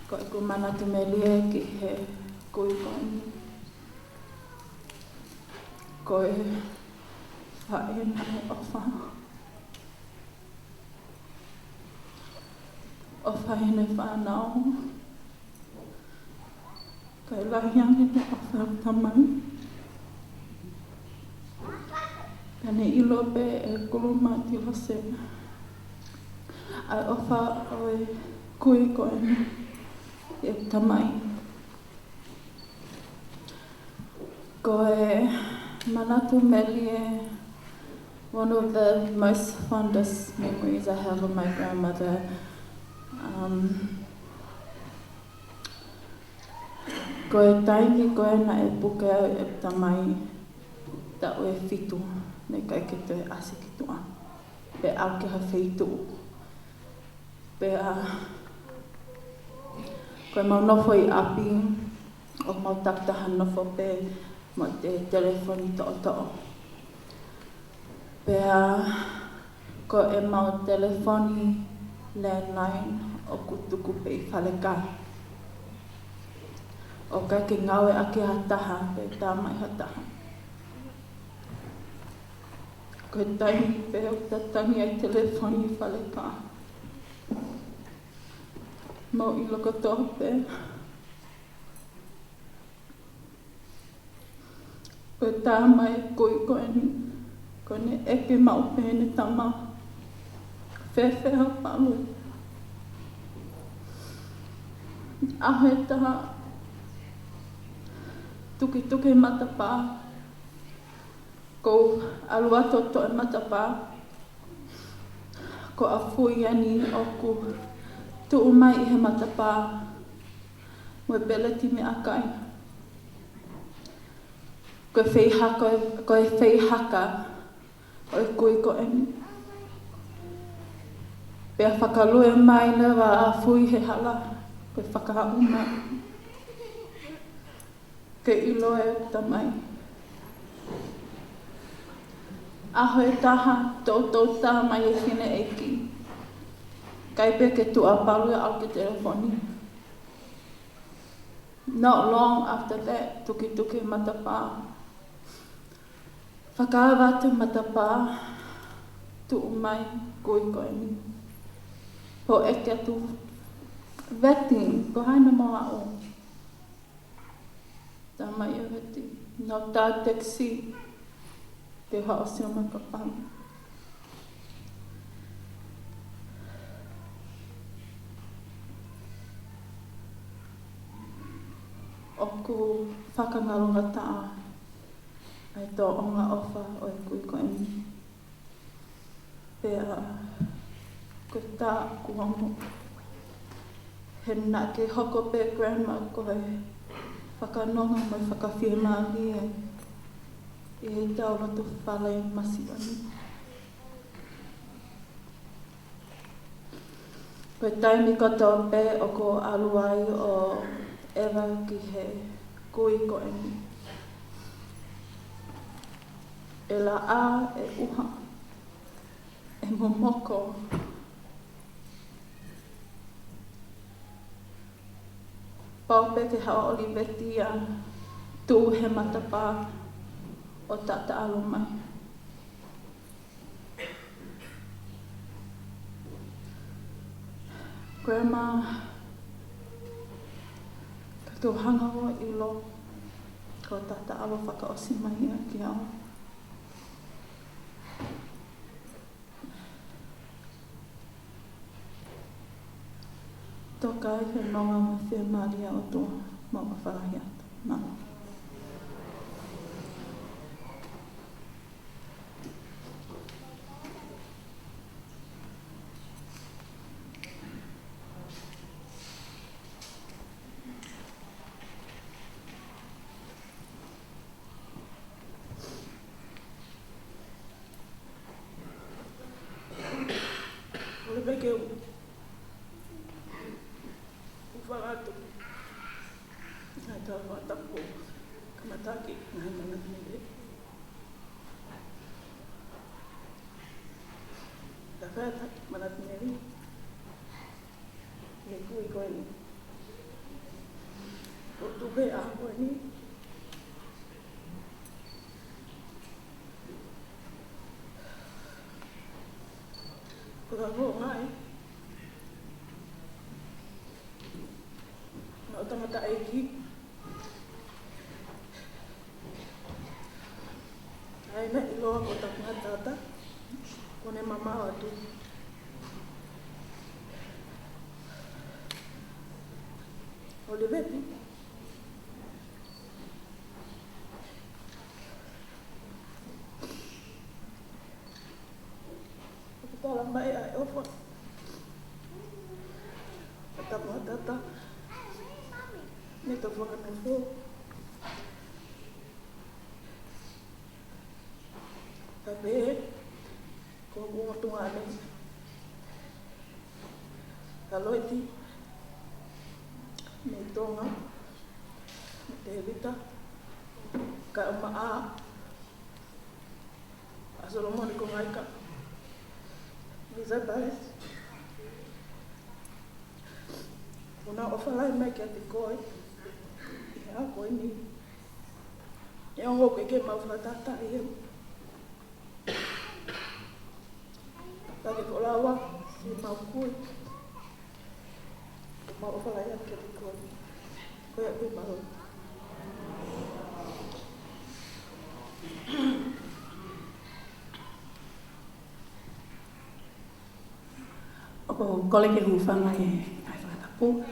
Ko e ku manatu me lie ki he kuikoni. Ko e whae nai ofa. O whae ne whanau. Ko e lahiangi ne ofa tamai. Kane ilo pe e kuluma ti hose. Ai ofa o e kui ko e tamai. Ko e manatu melie, one of the most fondest memories I have of my grandmother. Ko e taimi ko e na e puke au e tamai, ta o e fitu, ne kai ke te ase ki tua. Pe au ke ha feitu. Pe ko e mau nofo i api, o mau taktaha nofo pe, mo te telefoni to'o. Pea ko e mau telefoni landline o kutuku pe i whalekai. O kai ke ngawe ake hataha pe tamai hataha. Ko e taimi pe o tatangi ai telefoni i whalekai. Mau i loko toa pe. Ko e tāma e koi ko ne eke mau pēne tama. Whewheha palu. Ahe taha. Tuki matapā. Ko alua toto e matapā. Ko a fui ani o ku tuu mai i he matapā. Mo Epeleli me akai. Ko e whei haka o kui ko emi. Pea whakalue mai na wa a fui he hala, koe whakahauma. Ke ilo e tamai. Aho e taha, tau tā mai e whine e ki. Kai pe ke tu apalu e au ke telefoni. Not long after that, tuki matapā. Whakawa te matapā, tu mai kui ko emi. Po eke atu veti, ko haina moa o. Tā mai e veti. No tā taxi, te hao sio mai ka pang. Oku whakangaronga taa, ai tō onga ofa o e kui ko emi. Pea, ko tā kuongo. He nā ke hoko pe grandma koe whakanonga mai whakawhiemāni e tau ratu whale masiwani. Koe taimi katoa pe o ko aluai o ewa ki he kui ko emi. E la a e uha, e momoko. Paupe te hao Oliveti a tū he matapā o tata alo mai. Grandma, ka tū hanga o ilo ko tata alo whakaosi mai a ki ao. Toka e he nonga ma whia maria o tō maua wharahi atu. Mana. Oliveti Ufarato. Ai tau watapu. Kamataki. Ngai manatmele. Tawhata manatmele. Me kui koeni. O tupe a koeni. Kura ho ngai. O tangata eiki. Aina iloa ko takuna tata. Kone mama atu. Oliveti. Tala mai ai ofa. Tata. Nito whakanawho. Tape, ko mua tungane. Aloiti, me tonga, me te hevita, ka uma a, asolomoni ko ngaika. Isabelles. Una ofalai mai ke te koi. Ia koi ni. Ia ngo ke mau fatata ia. Ta ke olawa si mau kui. Mau ofalai ke te koi. Koi aku mau. O kole ke hufanga e ai whakatapu.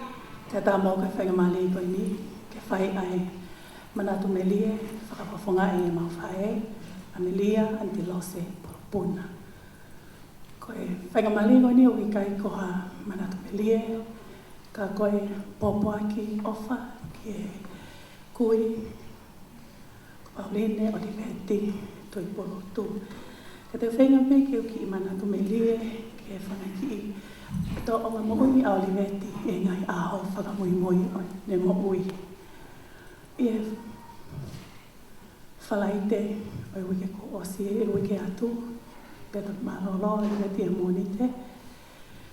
Te tā mau ke whainga mali koe ni. Ke whai ai manatu melie, whakapafonga e mau whae. A melia, anti lose, poropuna. Koe whainga mali koe ni o ikai koha manatu melie. Ka koe popoaki ofa ki e kui. Pauline, Oliveti, Tuipulotu. Ka te whenga me ke uki I mana tu me lie, ke Fakaeiki. Tō o ngā mo'ui a Oliveti e ngai aho whakamui o ne mo'ui. I e whalaite o wike ko osi e wike atu, peta malolo e wike tia monite.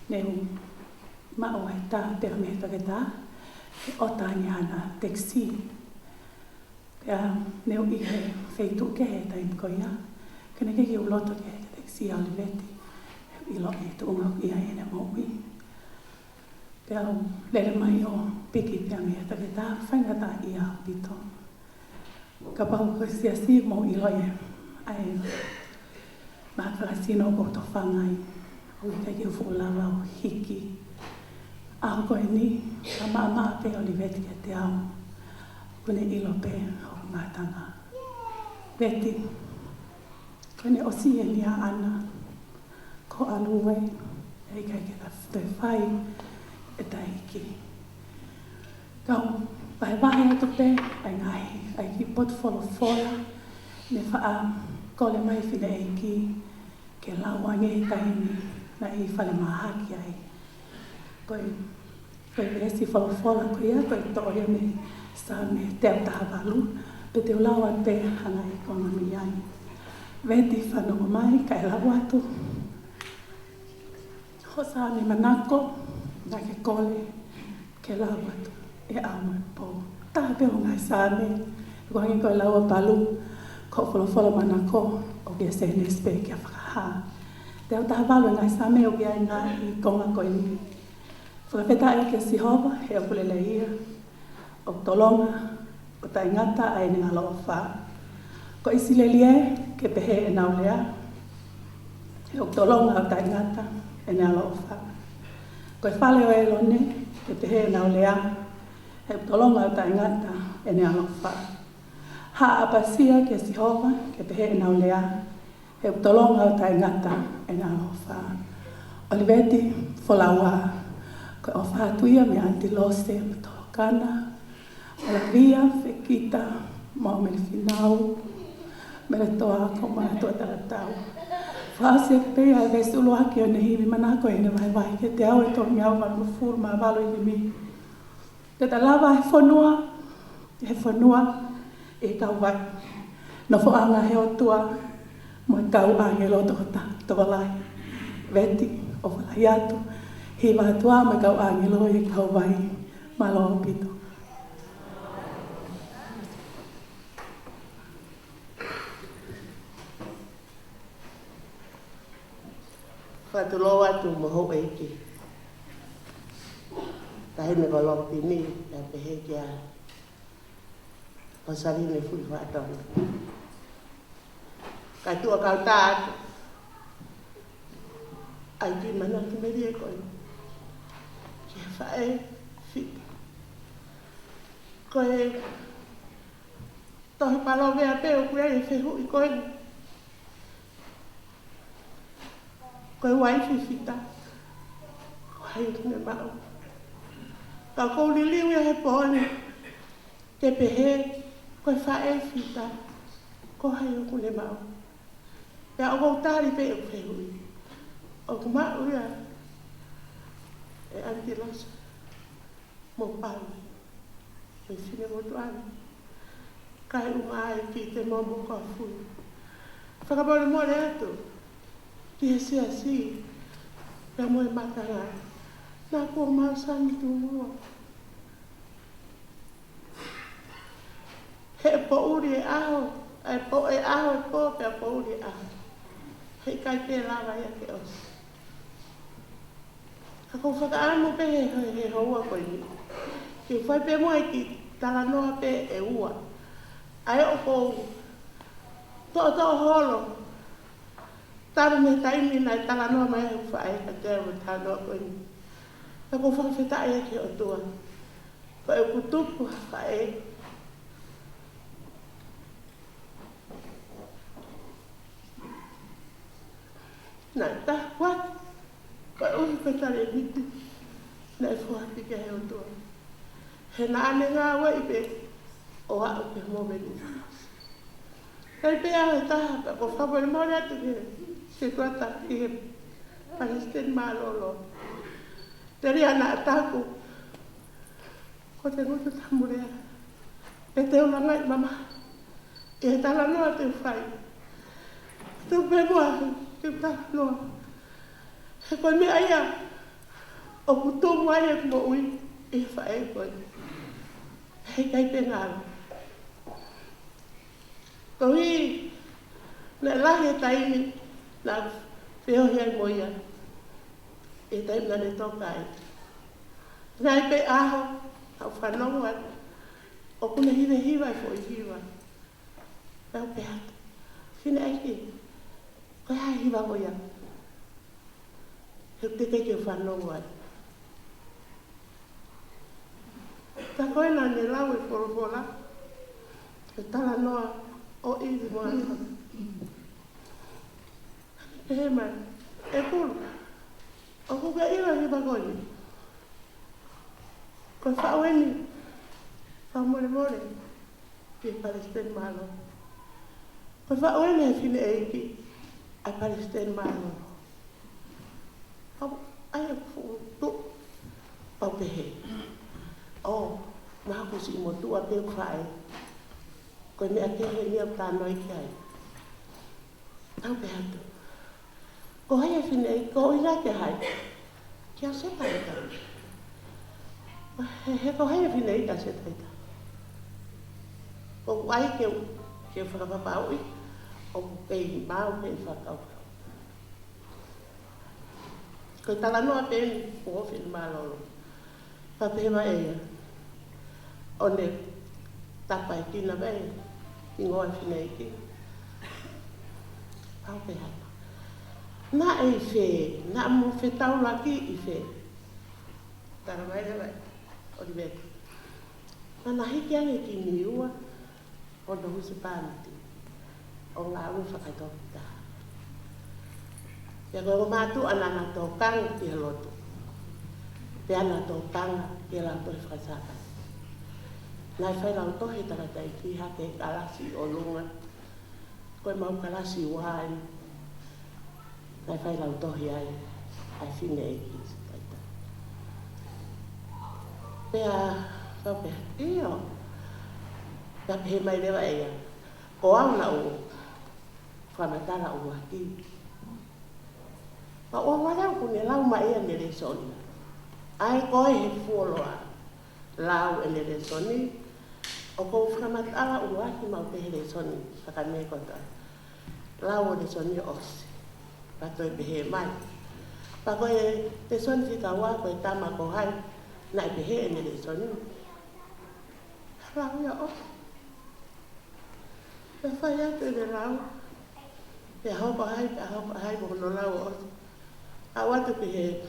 Ne mao he tā te hameheta ke tā, ke o tāni ana teksi. Pea neo I he wheitu ke he taim koia, kene ke ki uloto ke he teksi a Oliveti. I lo I tu unga I ai ene mo'ui. Pea lele mai o piki te hameheta ke tā, whaingata I a pito. Ka pau ko si mo I lo e ai makakasino ko to whangai. O I kai ki ufu'ulawa o hiki. Aho koe ni, ka maa pe Oliveti ke te au. Kone ilo pe o ngātanga. Veti, kone osi e nia ana. Ko aluwe, e kai ke ta toi whai, e ta hiki. Kau, wahe atu pe, ai ngahi, ai ki potfolo fola, ne wha kole mai whine e ki, ke lauange tahini, na I whale mahaki ai. Koe resi whalafola ko ia, koe toia me sa me teo tahawalu, pe te ulawan pe hana I konga miani. Veti whanonga mai, kai lau atu. Ho sa me manako, na ke kole, ke lau atu, e au mai po. Taha pe o ngai sa me, ko hangi koe lau palu, ko whalafola manako, o kia sehne spe kia whakaha. Teo tahawalu ngai sa me o kia ngai I konga koe ni. Whakawheta e ke sihova, he apulele ia, o tolonga, o taingata ai ni ngalo o wha. Ko isilelie, ke pehe e naulea, he o tolonga o taingata, e ni ngalo o wha. Ko e whale o e lone, ke pehe e naulea, he o tolonga o taingata, e ni ngalo o wha. Ha apasia ke sihova, ke pehe e naulea, he o tolonga o taingata, e ni ngalo o wha. Oliveti, folaua, ko o whātuia me anti lose me tolokana, o la via, whekita, mau me le whinau, me le toa ko mana toa taratau. Whaasia ke pea e vesi uluaki o ne hiwi manako e ne vai ke te au e tō miau manu furu ma valo I mi. Ke ta lava he whanua, e kau vai. No whaanga he o tua, mo e kau ange loto hota, tawalai. Veti, o whalai atu. He wātua me kau angelo e kau vai malo pito. Whatulo atu moho eiki. Tahine ko lopi ni, e pehe kia pasarine fui whātona. Kai tua kau tātu. Ai ki mana ki meri e koe. Kia whae whika. Koe tohi palo mea peo kuia e whehu I koe. Koe waifi whita. Koe me mau. Ka kou li liu e he pōne. Te pehe koe whae whita. Ko hai o kune mau. Pea o kou tāri pe o whehu I. O kumau ia. E anti losa. Mo pau. E whine mo tuani. Kai umai ki te momo ko fui. Whakapore mo le atu. Ki he sia si. Pea mo e matanga. Nā kua mau sangi tu mua. He po uri e aho. E po e aho e po pea po uri e aho. Hei kai pe lava ia ke osi. Ka kou whakaamo pe he hoa koe ni. Ki whai pe mua ki tala noa pe e ua. Ai o kou to'o holo. Taru me taimi nai tala noa mai e whae ka te awa tānoa koe ni. Ka kou whakawheta ia ke o tua. Ko e kutupu whae. Nai ta, what? Ko e uhi petare miti. Nai fuhati ke he o tua. He naane ngā wai pe o hao pe mō meni. Kai pe aho e taha, pa ko whapore mōre atu ke. Se tuata ki Palestine malolo. Teri ana ataku. Ko te ngutu tamurea. E te ulanga I mama. E tala noa te whai. Te upemoa te tala noa. E koe me aia. O kutomu aia kumo ui. E whae koe. Hei kai te ngāra. Ko hi. Na lahi e taimi. Na whiohi ai moia. E taimi na ne tokai. Nai pe aho. Au whanongo atu. O kuna hive hiva I fo I hiva. Pau pe hata. Whine aiki. Koe hai hiva moia. He te keke whanongo atu. Ta koe na ne lau e whorofola. E tala noa o iwi moa. E he mai. E kuru. O kuka ira hiva koe. Koe whaoeni. Whamore more. Ki Palestine malo. Koe whaoeni e whine eiki. A Palestine malo. Ai e futu. Pau pehe. O, mahaku si imotua pe whae. Koe mea kehe ni au tānoi ki ai. Tau pe hatu. Ko hai e whine eiki. Ko ina te hai. Kia se taita. He ko hai e whine eiki ta se taita. O ai ke whakapapau I. O kei mau kei whakau. Koe tala noa pēni. O whine malolo. Papema eia. O ne tapa I kina vei. I ngoa whine eiki. Pau pe hata. Na e whē. Na mo whē taulaki I whē. Tara mai he vai. Oliveti. Nana hiki ange ki niua. O na husi pānati. O ngā ui whakaitokita. Ia koe o mātu anana tōkanga ki he lotu. Pe ana tōkanga ki he lauto he whakasaka. Nai whai lauto he taratai ki hake kalasi o lunga. Koe mau kalasi wai. Nai whai lauto he ai. Ai whine eki. Pea, pea, iyo. Ka pehe mai rewa eia. O au na o whamatara o waki. Pa o warau kune lau ma ea nere soni. Ai koe he fuoloa. Lau e nere soni. O kou whamatara o waki mau pehe re soni. Whakane kota. Lau o re soni osi. Pa toi pehe mai. Pa koe te soni whika wā koe tama ko hai. Nai pehe e nere soni. Lau ia osi. Pe whai atu e lau. Pe hopa hai mo no lau osi. A watu pehe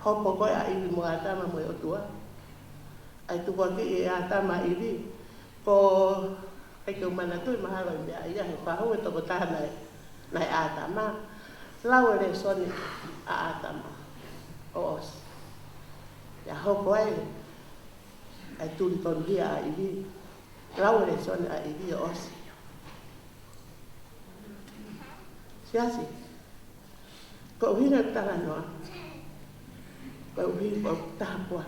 hopo koe a iwi mo a tama mo e otua. Ai tuko ki e a tama iwi. Ko ai keu mana tui mahalo I mea ia he whahu e toko taha nai a tama. Lau e re soni a tama. O osi. Ia hopo ai. Ai tuli tonu hia a iwi. Lau e re soni a iwi o osi. Siasi. Ko uhina tala noa. Ko uhina o taha pua.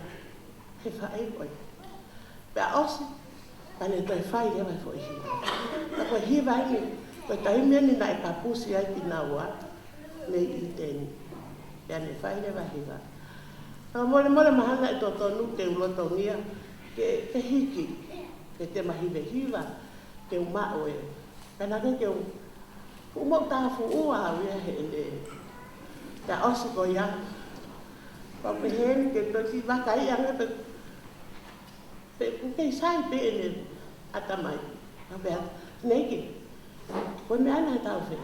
He whae koi. Pea osi. Pane toi whai rewa fo I hiva. Na koe hiva ini. Koe taimiani na e kapusi ai ki nā ua. Nei I tēni. Pea ne whai rewa hiva. Ka mole mahana e tonu ke uloto ngia. Ke hiki. Ke te mahive hiva. Ke umao e. Pena ke umau taha fu ua au ia he ele. Ta osi ko ia. Pa pehen ke tosi wakai anga pe kukei sai pe ele atamai. Pa pea neiki. Koe me ana tau whi.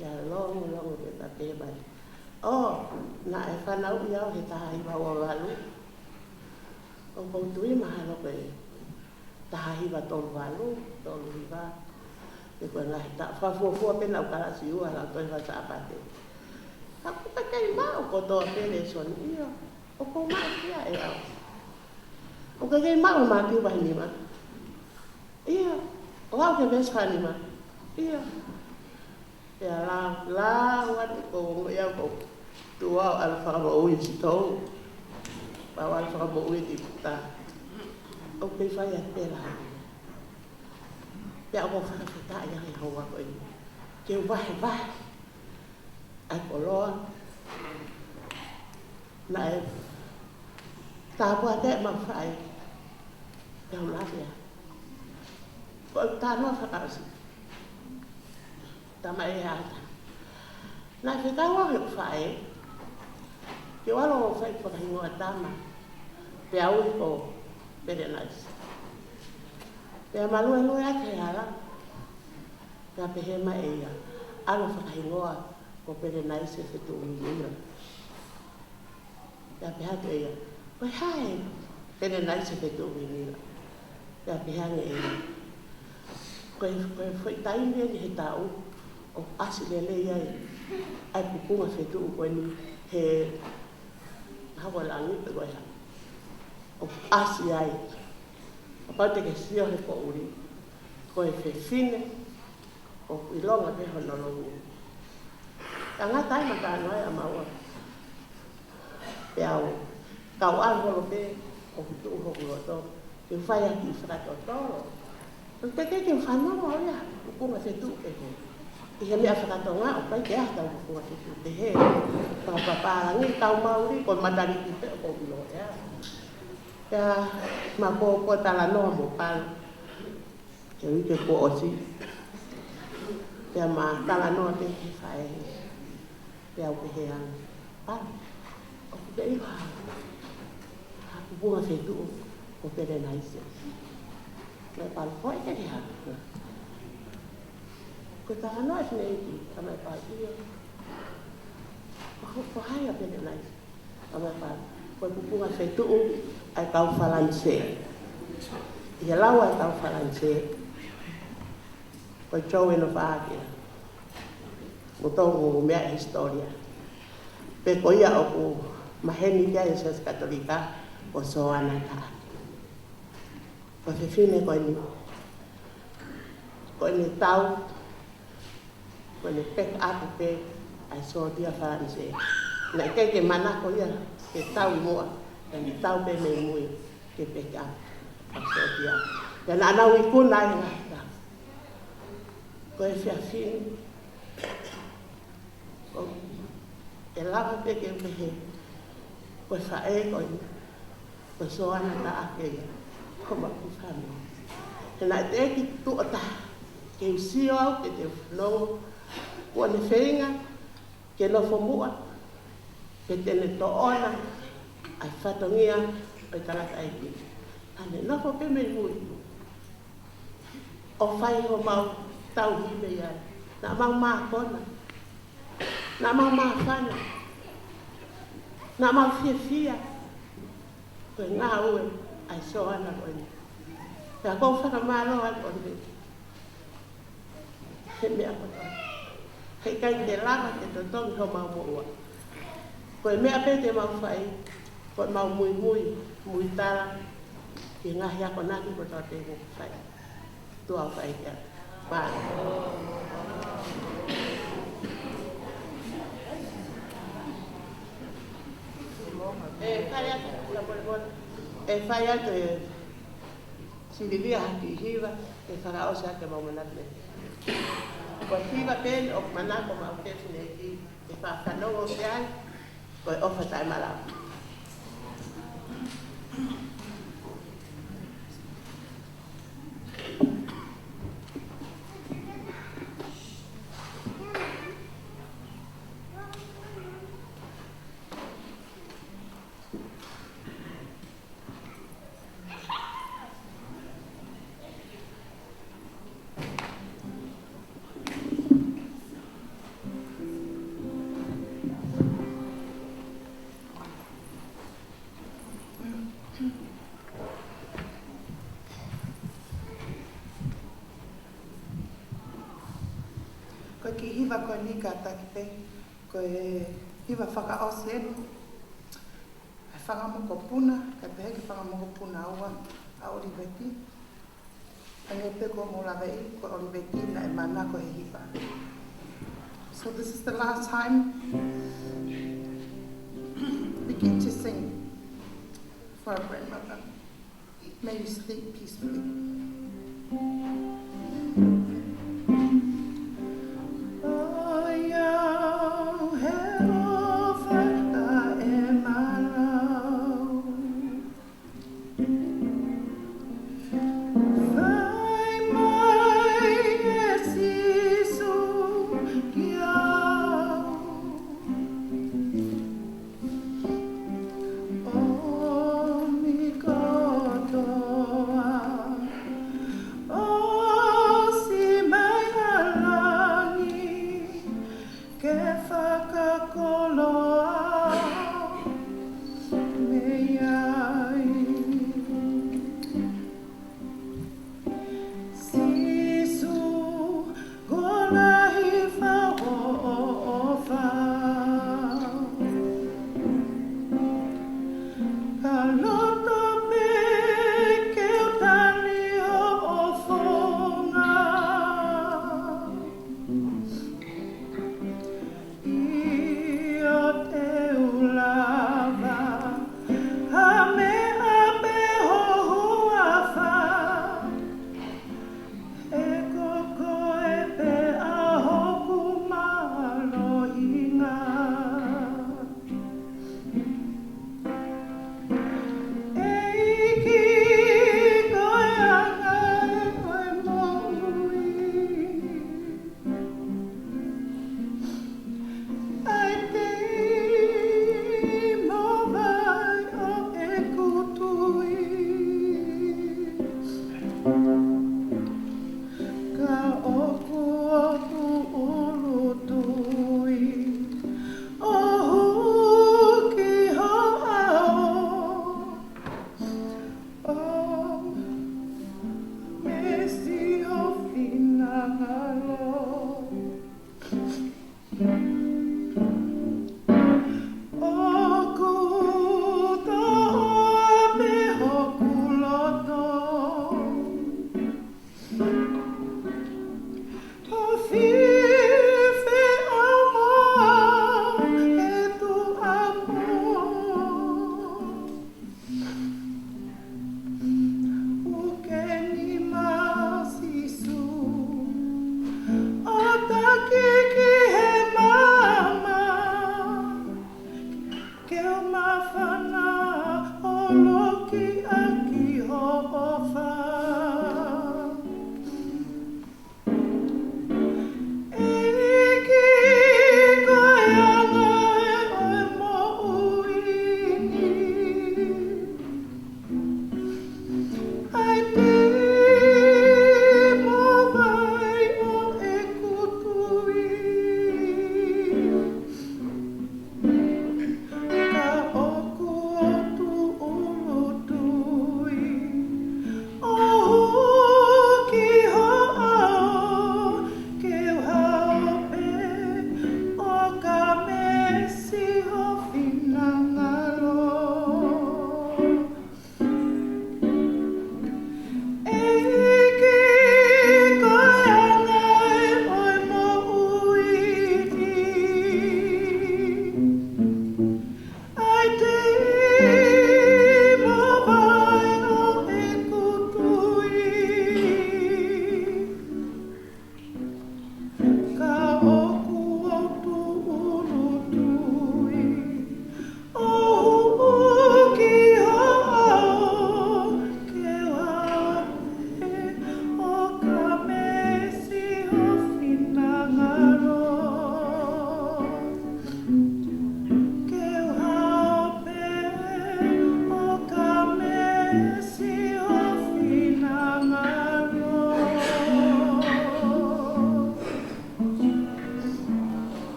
Ia longo ke ta pe mai. O, na e whanau iau he taha hiwa o walu. O koutui mahalo ke taha hiwa tolu walu, tolu hiwa. Te koe ngai ta whafuafua pena o karasi ua la toi wasa apate. Aku pakai mau kotoa pele son iyo. O ko mau kia e au. O kai mau mati uba hinima. Iyo. O au ke ves hanima. Iyo. Ya la wat ko ya ko tua al whakamoui si tau. Pau al whakamoui ti puta. O pe whai a pera. Pea o whakawhita ia i haua koe. Ke wahe wahe. Ai koloa. Na e tāpua te ma whai. Pea ulawea. Ko tānoa whakawasi. Tama e hata. Na whikawa he whae, ke walo o whai whakahingoa tama, pe au ko pere nais. Pe malua lua ake hala, pe apehema e ia, alo whakahingoa ko pere nais e whetu umiura. Pe apehatu e ia, koe hae, pere nais e whetu umiura. Pe apehange e ia, koe whaitaimia ni he tau, o asi lele iai, ai pupunga whetu koe ni he hawa langi pe koe ha. O asi ai, o pate ke sio he po uri, koe whewhine, o ilonga pe honolongu. Ka ngā tai matano ai a maua, pe au, kau aholo pe, o hutu uhoku roto, ke whai aki whakatotoro. O te keke whanoma oia, pupunga whetu pe he. I he mea whakatonga o pai te ahta o kua te te he. Whakapaparangi, tau mauri, ko matari ki te o ilo ea. Pea, ma ko tala noa mo palo. Ke wike ko osi. Pea ma tala noa te he whae. Pea o ke he ana. Palo, o ku te iwa. Haku bunga whetu o pere naise. Mai palo, hoi ke he hana. Ko taha noa sine eki, ka mai pai ia. Ko hai a pene nai, ka mai pai. Ko pupunga whetuu, ai kau whalanse. Ia lau ai kau whalanse. Ko tau eno whaakea. Mo tongu mea historia. Pe ko ia o ku maheni kia Iesas Katolika, o soana taa. Ko whiwhine ko ni. Ko ni tau, when they pick up the pay, I saw dear Faranse. Na ke mana ko ia, ke tau moa, and the tau pe me mui, ke pick up. I saw dear. Dan ana wi ku nai na. Ko e fiafin. Ko e lava pe ke he. Ko fa e ko ko so ana ta ake. Ko ma ku fa no. Na te ki tu ata. Ke sio au ke te no. Kua ne whenga, ke nofo mua, ke tene to ona, ai whatongia, ai tangata aiki. Ane nofo pe me hui. O whai ho mau tau hime iai. Na mau maa kona. Na mau maa whana. Na mau fia fia. Koe ngā ue, ai so ana koe ni. Pea kou whaka maa loa koe ni. He mea koe. Hei kai te lava te totongi ho mau mua. Koe mea pe te mau whai, koe mau mui tara, ki ngahi ako naki ko tau te whai. Tua whai kia. Paa. E whai atu e sirivia haki hiwa, e whakaose ake mau manate. Ko hiwa pen o manako ma o te sine ki e whakanongo te ai, ko e ofa tai mara. Ko ki hiwa ko ni ka takipe, ko e hiwa whakaose enu. E whakamoko puna, ka pehe ki whakamoko puna aua a Oliveti. Ange pe ko mo lawe i, ko Oliveti na e mana ko he hiwa. So this is the last time. Begin to sing for our grandmother. May you sleep peacefully.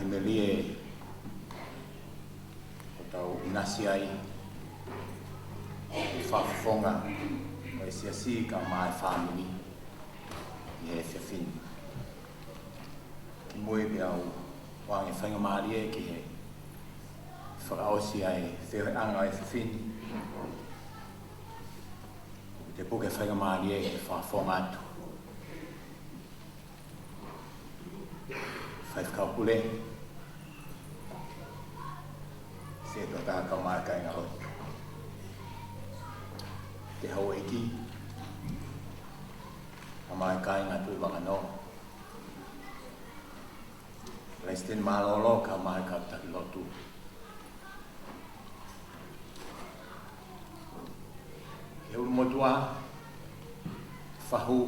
Himelie o tau nasi ai whaafonga o mai si ka mai family e he fin ki moi be au wang e whainga maari e ki he whakaosi ai whio anga e fin te puke whainga maari e he whawhonga atu whaifkau pule se to tā kau mai kai ngā hoi te hau eki a mai kai ngā tui wanga no Resten malolo ka mai ka Tuipulotu. He uru motua whahu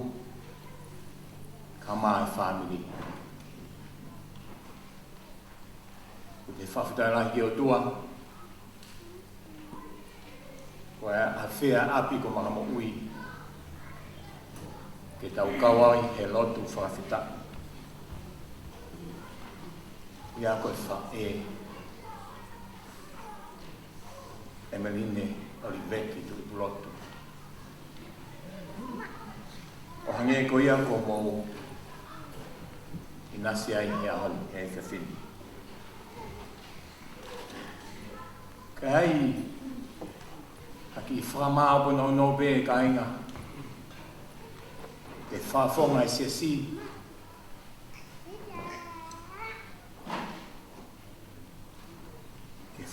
ka mai family. O te whawhitai lahi o tua. Ko e a whea api ko mga mo ui. Ke tau kawai he lotu whawhitai. Ia koe wha Epeleli Oliveti Tuipulotu. O hange ko ia ko mou i nasi ai he aholi he whiwhini. Ka ai haki i whakamā opo no be ka inga ke whawhonga i siasi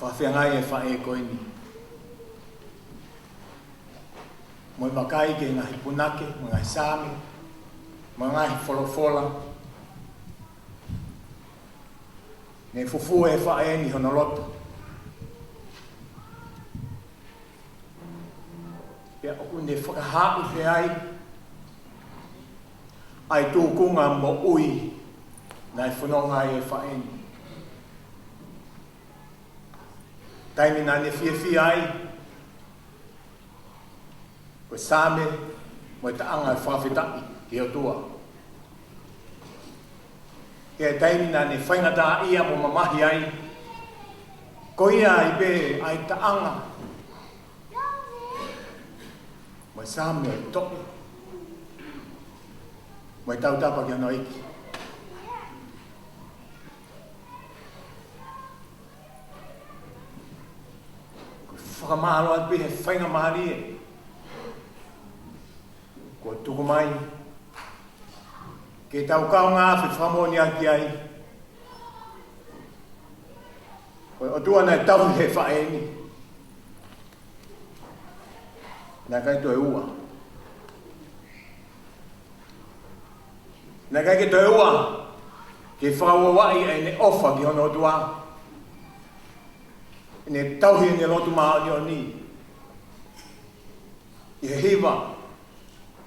whawhiangai e whae koini. Moi makai ke ngahi punake, ngahi sami, ngahi wholofola. Ne fufu e whae ni honoloto. Pea oku ne whakahapu te ai, ai tūkunga mo ui, nai whanonga e whae ni. Taimi nā ne whiawhia ai, ko sāme, mo te anga e whawhitapi, ki o tua. Kea taimi nā ne whaingata ia mo mamahi ai, ko ia i be ai ta anga. Mo sāme o topi, mo tautapa ki ano iki. Whakamahalo atu he whainga mahari e. Ko tuku mai. Ke tau kau ngā whi whamoni aki ai. Ko o tuana e tau he whaeni. Nā kai toi ua. Nā kai ke toi ua. Ke whakawawai e ne ofa ki hono tua. Ne tauhi ne lotu maa ni o ni. I he hiwa,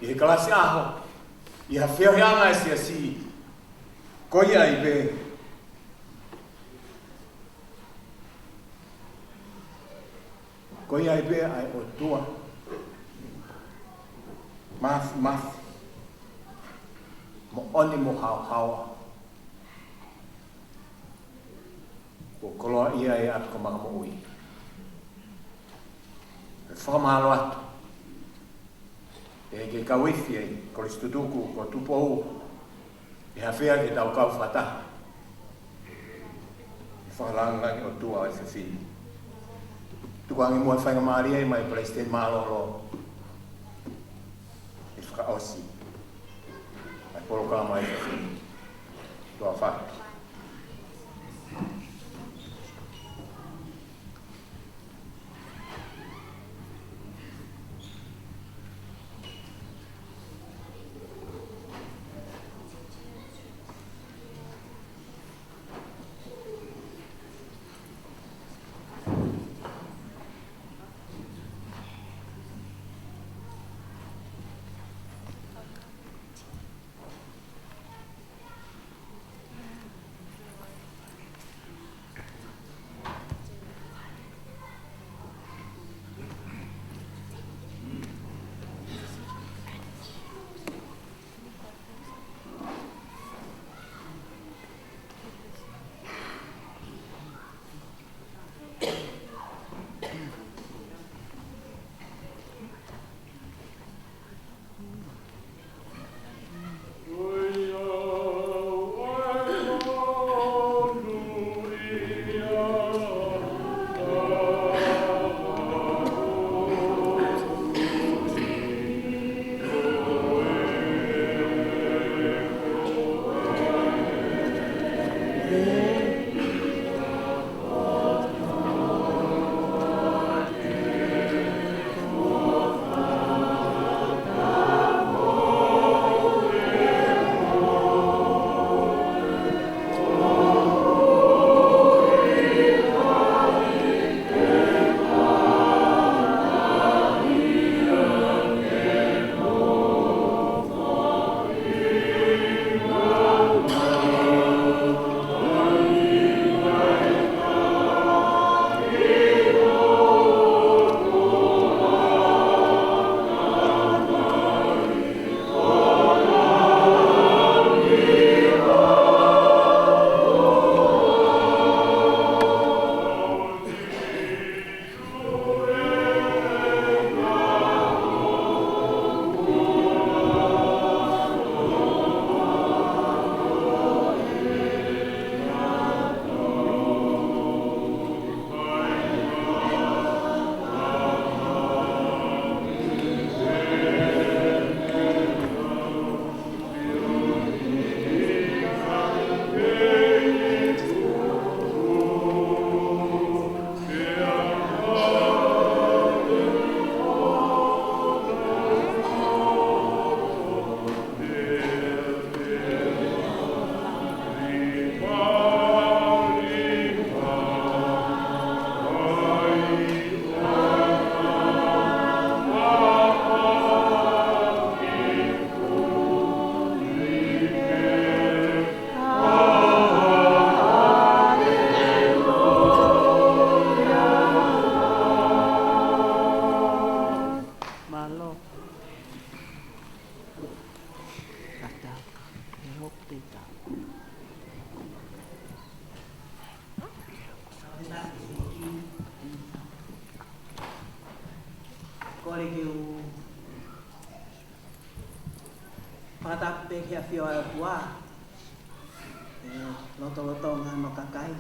i he kalasi aho, i ha whiohianga e siasi, ko ia i be. Ko ia i be ai o tua. Mafi. Mo oni mo hawa. Ko koloa ia e atu ko mga mo ui. E whakamahalo atu. E ke kawithi e koristutuku ko tupou. E hawhea ke tau kau whata. E whakalangangi o tua e whiwhini. Tukuangi mua whainga maari e mai President Malolo. E whakaosi. Ai porokama e whiwhini. Tua whaka. Kore ki u patapu pe kia whio e pua. Loto ngā no kakai.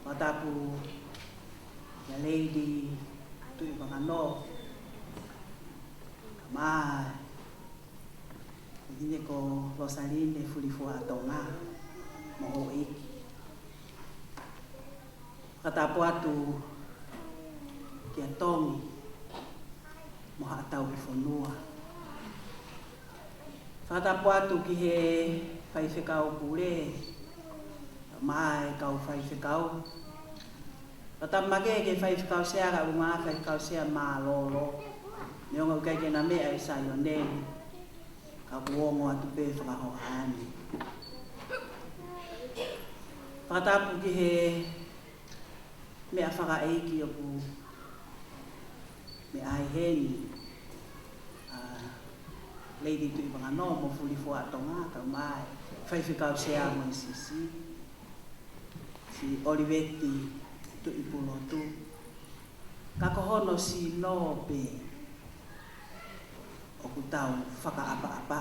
Patapu ya lady Tuipulotu. Mai. Ini ko Rosaline fulifua tonga mo iki. Patapu atu kia tongi mo hatau i whanua. Whatapu atu ki he whaiwhekau pure, mai kau whaiwhekau. Whatapu make ke whaiwhekau sea ka unga whaiwhekau sea mā lolo. Neonga ukai ke na mea i sai o neni, ka kuongo atu pe whakahohani. Whatapu ki he mea Fakaeiki o ku me ai heni lady Tuipulotu mo fulifua tonga ka mai whaiwhekau sea mo i si Oliveti Tuipulotu ka kohono si no pe o ku tau whakaapa-apa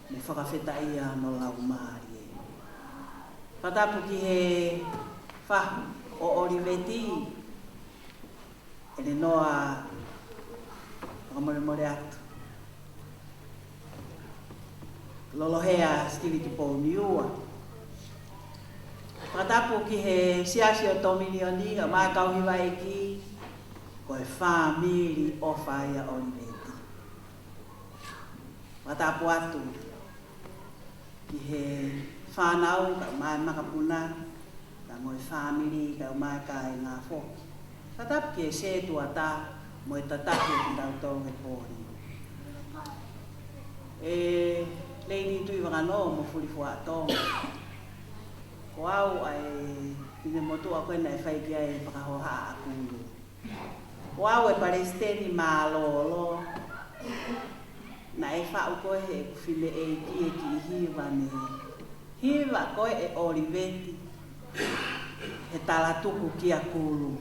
me whakawheta ia no lau maari. Whatapu ki he wha o Oliveti ele noa more atu. Lolohea stili ki Pauline. Whatapu ki he siasi o tomilioni ka mai kauhiwa eki ko e whamiri o whaia Oliveti. Whatapu atu ki he whanau ka mai makapuna ka mo e whamiri ka mai ka e ngā whoki. Whatapu ki e se tuata mo e tataki ki tau tau e pōri. Lady Tuipulotu mo fulifua tonga. Ko au ai pine motu a koe na e whaiki ai whakahoha a kulu. Ko au e Palestini mā lolo. Na e whau koe he kuwhine e ki hiwa ne. Hiwa koe e Oliveti. He talatuku ki a kulu.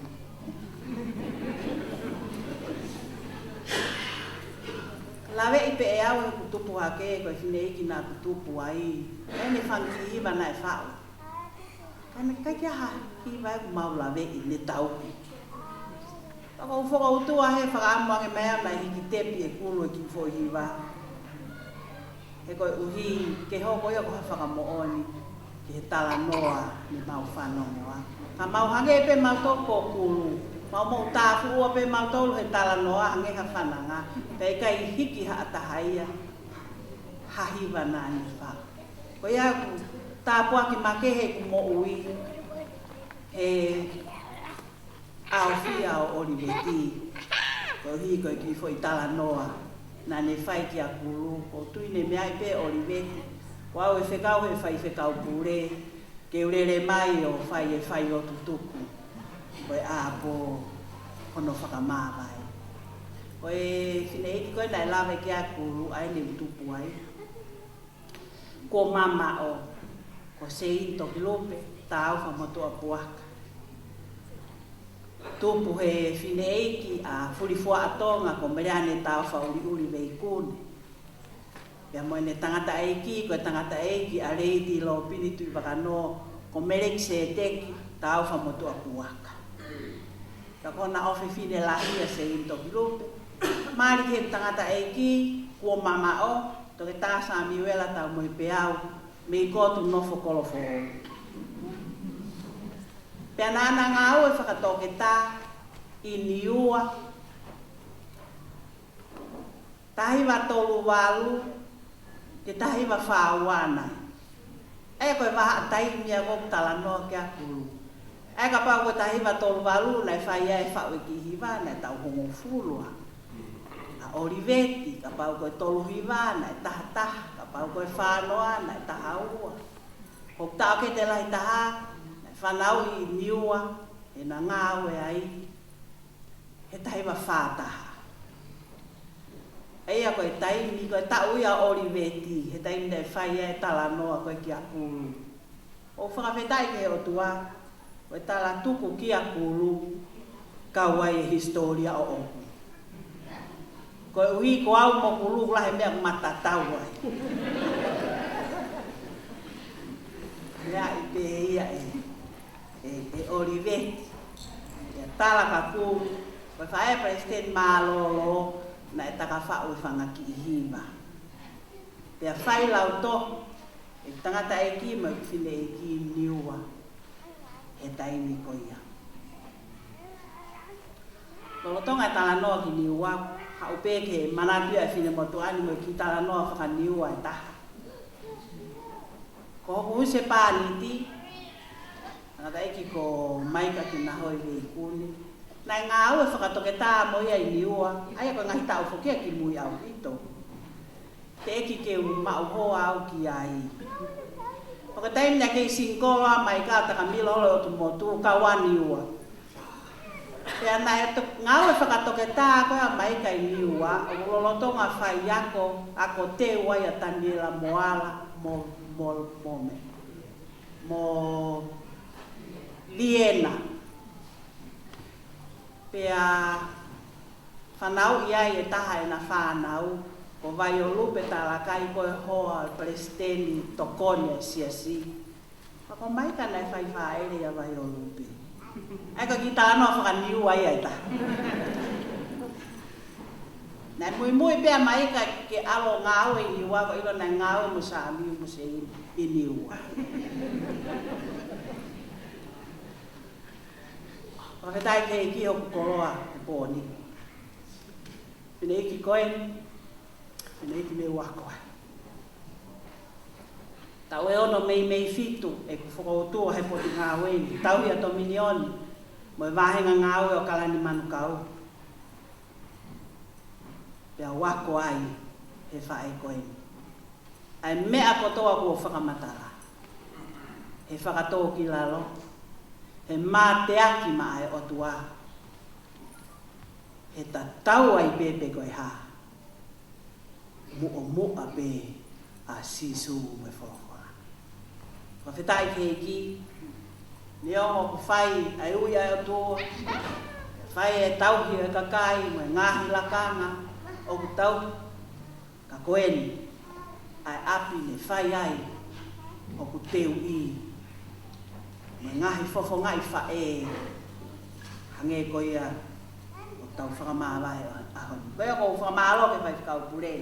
Lawe i pe e au e kutupu hake koe whine iki nā kutupu ai. E ne whanki hiwa na e whau. Kai kai kia ha hiwa e ku mau lawe i ne tauki. Pako ufoka utua he whakaamuange mea mai hiki tepi e kulu e ki fo hiwa. he koe uhi, ke hoko ia ko whakamooni, ke he tala noa ni mau whanongoa. Ka mau hange pe mau toko kulu, mau mau tāfu ua pe mau tolu he tala noa hange ha whananga, pe kai hiki ha atahaia, hahiwa nā ni wha. Ko ia ku tāpua ki makehe ku mo ui, he awhia o Oliveti, ko hi koe ki fo i tala noa, nā ne whai ki a kuru, ko tui ne mea i pe Oliveti, ko au e whekau he whai whekau pure, ke urere mai o whai o tutuku, ko e āpo hono whakamāwai. Ko e whineiti koe nai lawe ki a kuru, ai ne utupu ai. Ko mama o, ko se into ki lope, tā au whamotua puaka. Tupu he whineiki a furifua atonga ko mereane tau whauri vei kune. Pea moe ne tangata eiki, koe tangata eiki a reiti lo pini tui wakano ko mereki se teki tau whamotua puaka. Ka kona ofi whine lahia se into ki lupe. Maari ke tangata eiki, kua mama o, toke tāsa miwela tau moe peau, me kotu nofo kolofo. Pea nāna ngā au e whakatoke tā i niua. Tahiwa tolu walu, ke tahiwa whāwana. E koe waha tahi mia kop tala noa kia kuru. E ka pau koe tahiwa tolu walu, nai whaia e whau e ki hiwa, nai tau hongo furua. A Oliveti, ka pau koe tolu hiwa, nai taha taha, ka pau koe whānoa, nai taha ua. Kop tau ke te lai taha, whanau i niua, e na ngāwe ai, he tahiwa whātaha. Eia koe taimi, koe tau ia Oliveti, he taimi nei whaia e tala noa koe ki a kuru. O whakawhetai ke o tua, koe tala tuku ki a kuru, kawai e historia o oku. Koe ui ko au mo kuru, lahe mea matatau ai. Mea i pe ia e Oliveti, e tala ka kū, koe whae president mālolo, na e taka whau e whangaki i hiwa. Pea whai lau to, e tangata e ki ma whine e ki niua, e taimi ko ia. Lolo tonga e tala noa ki niua, hau peke manapia e whine motu ani mo ki tala noa whaka niua e taha. Ko hoku use pāniti, nada eki ko maika ki na hoi vei kuni. Nai ngā au e whakatoke tā mo ia i niua, ai koe ngahi tau whokia ki mui au hito. Te eki ke mau hoa au ki ai. Oka taimi na kei sinkoa mai ka taka milo holo o tu motu ka wani ua. Pea nai ngā au e whakatoke tā koe a maika i niua, o lolotonga whai ako te wai a taniela moala mo Liena. Pea whanau iai e taha e na whanau, ko vai o lupe tala kai koe hoa presteni tokone siasi. Ako mai ka nai whai whaere a vai o lupe. Eko ki tala noa whakaniu ai ai taha. Nai mui pea mai ka ke alo ngāo e niua, ko ilo nai ngāo mo saami mo se i niua. Whakatai ke ki o kukoroa e pōni. Pine iki koe, pine iki me wakoa. Tau e ono mei fitu e ku whakautua he poti ngā weni. Tau hia to minioni, mo e wahenga ngā ue o kalani manukau. Pea wako ai he whae koe. Ai mea kotoa kua whakamatara. He whakatō ki lalo. He mā te aki maa e otua. He ta tau ai pepe koe ha. Mua pe a sisu me wholokoa. Ka whetai ke ki. Leongo ku whai ai ui ai otua. Whai e tauhi e kakai mo e ngahi lakanga. O ku tau ka koeni. Ai api ne whai ai. O ku teu i. Me ngahi fofo ngai whae, hange ko ia o tau whakamāwai ahon. Koe ko whakamālo ke whai whakau pure.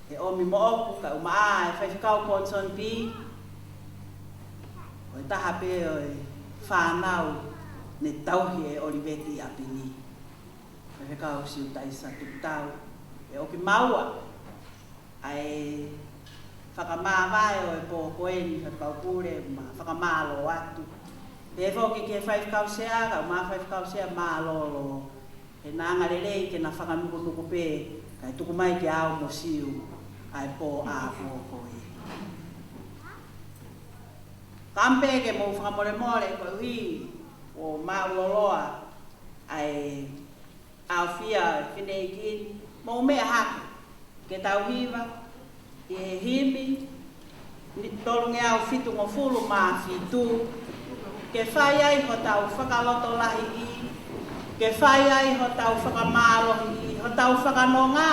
e omi mo oku ka umaa e whaiwhikau ponson pi. O e taha pe o e whanau ne tauhi e Oliveti a pini. Whaiwhikau siu taisa tukitau. E oki maua ai whakamāwai o e pō koeni whakau pūre ma whakamālo atu. Pe e whoki ke whaiwhikau sea ka umaa whaiwhikau sea mālolo. E nanga lelei ke na whakanuku pē kai tuku mai ke au mo siu ai pō a pō koe. Kampe ke mo whakamore more koe hui o mauloloa ai au fia Fakaeiki mo mea haki ke tau hiva e himi tolunge au fitu ngo fulu ma fitu ke whai ai ho tau whakaloto lahi i ke whai ai ho tau whakamaro i ho tau whakanonga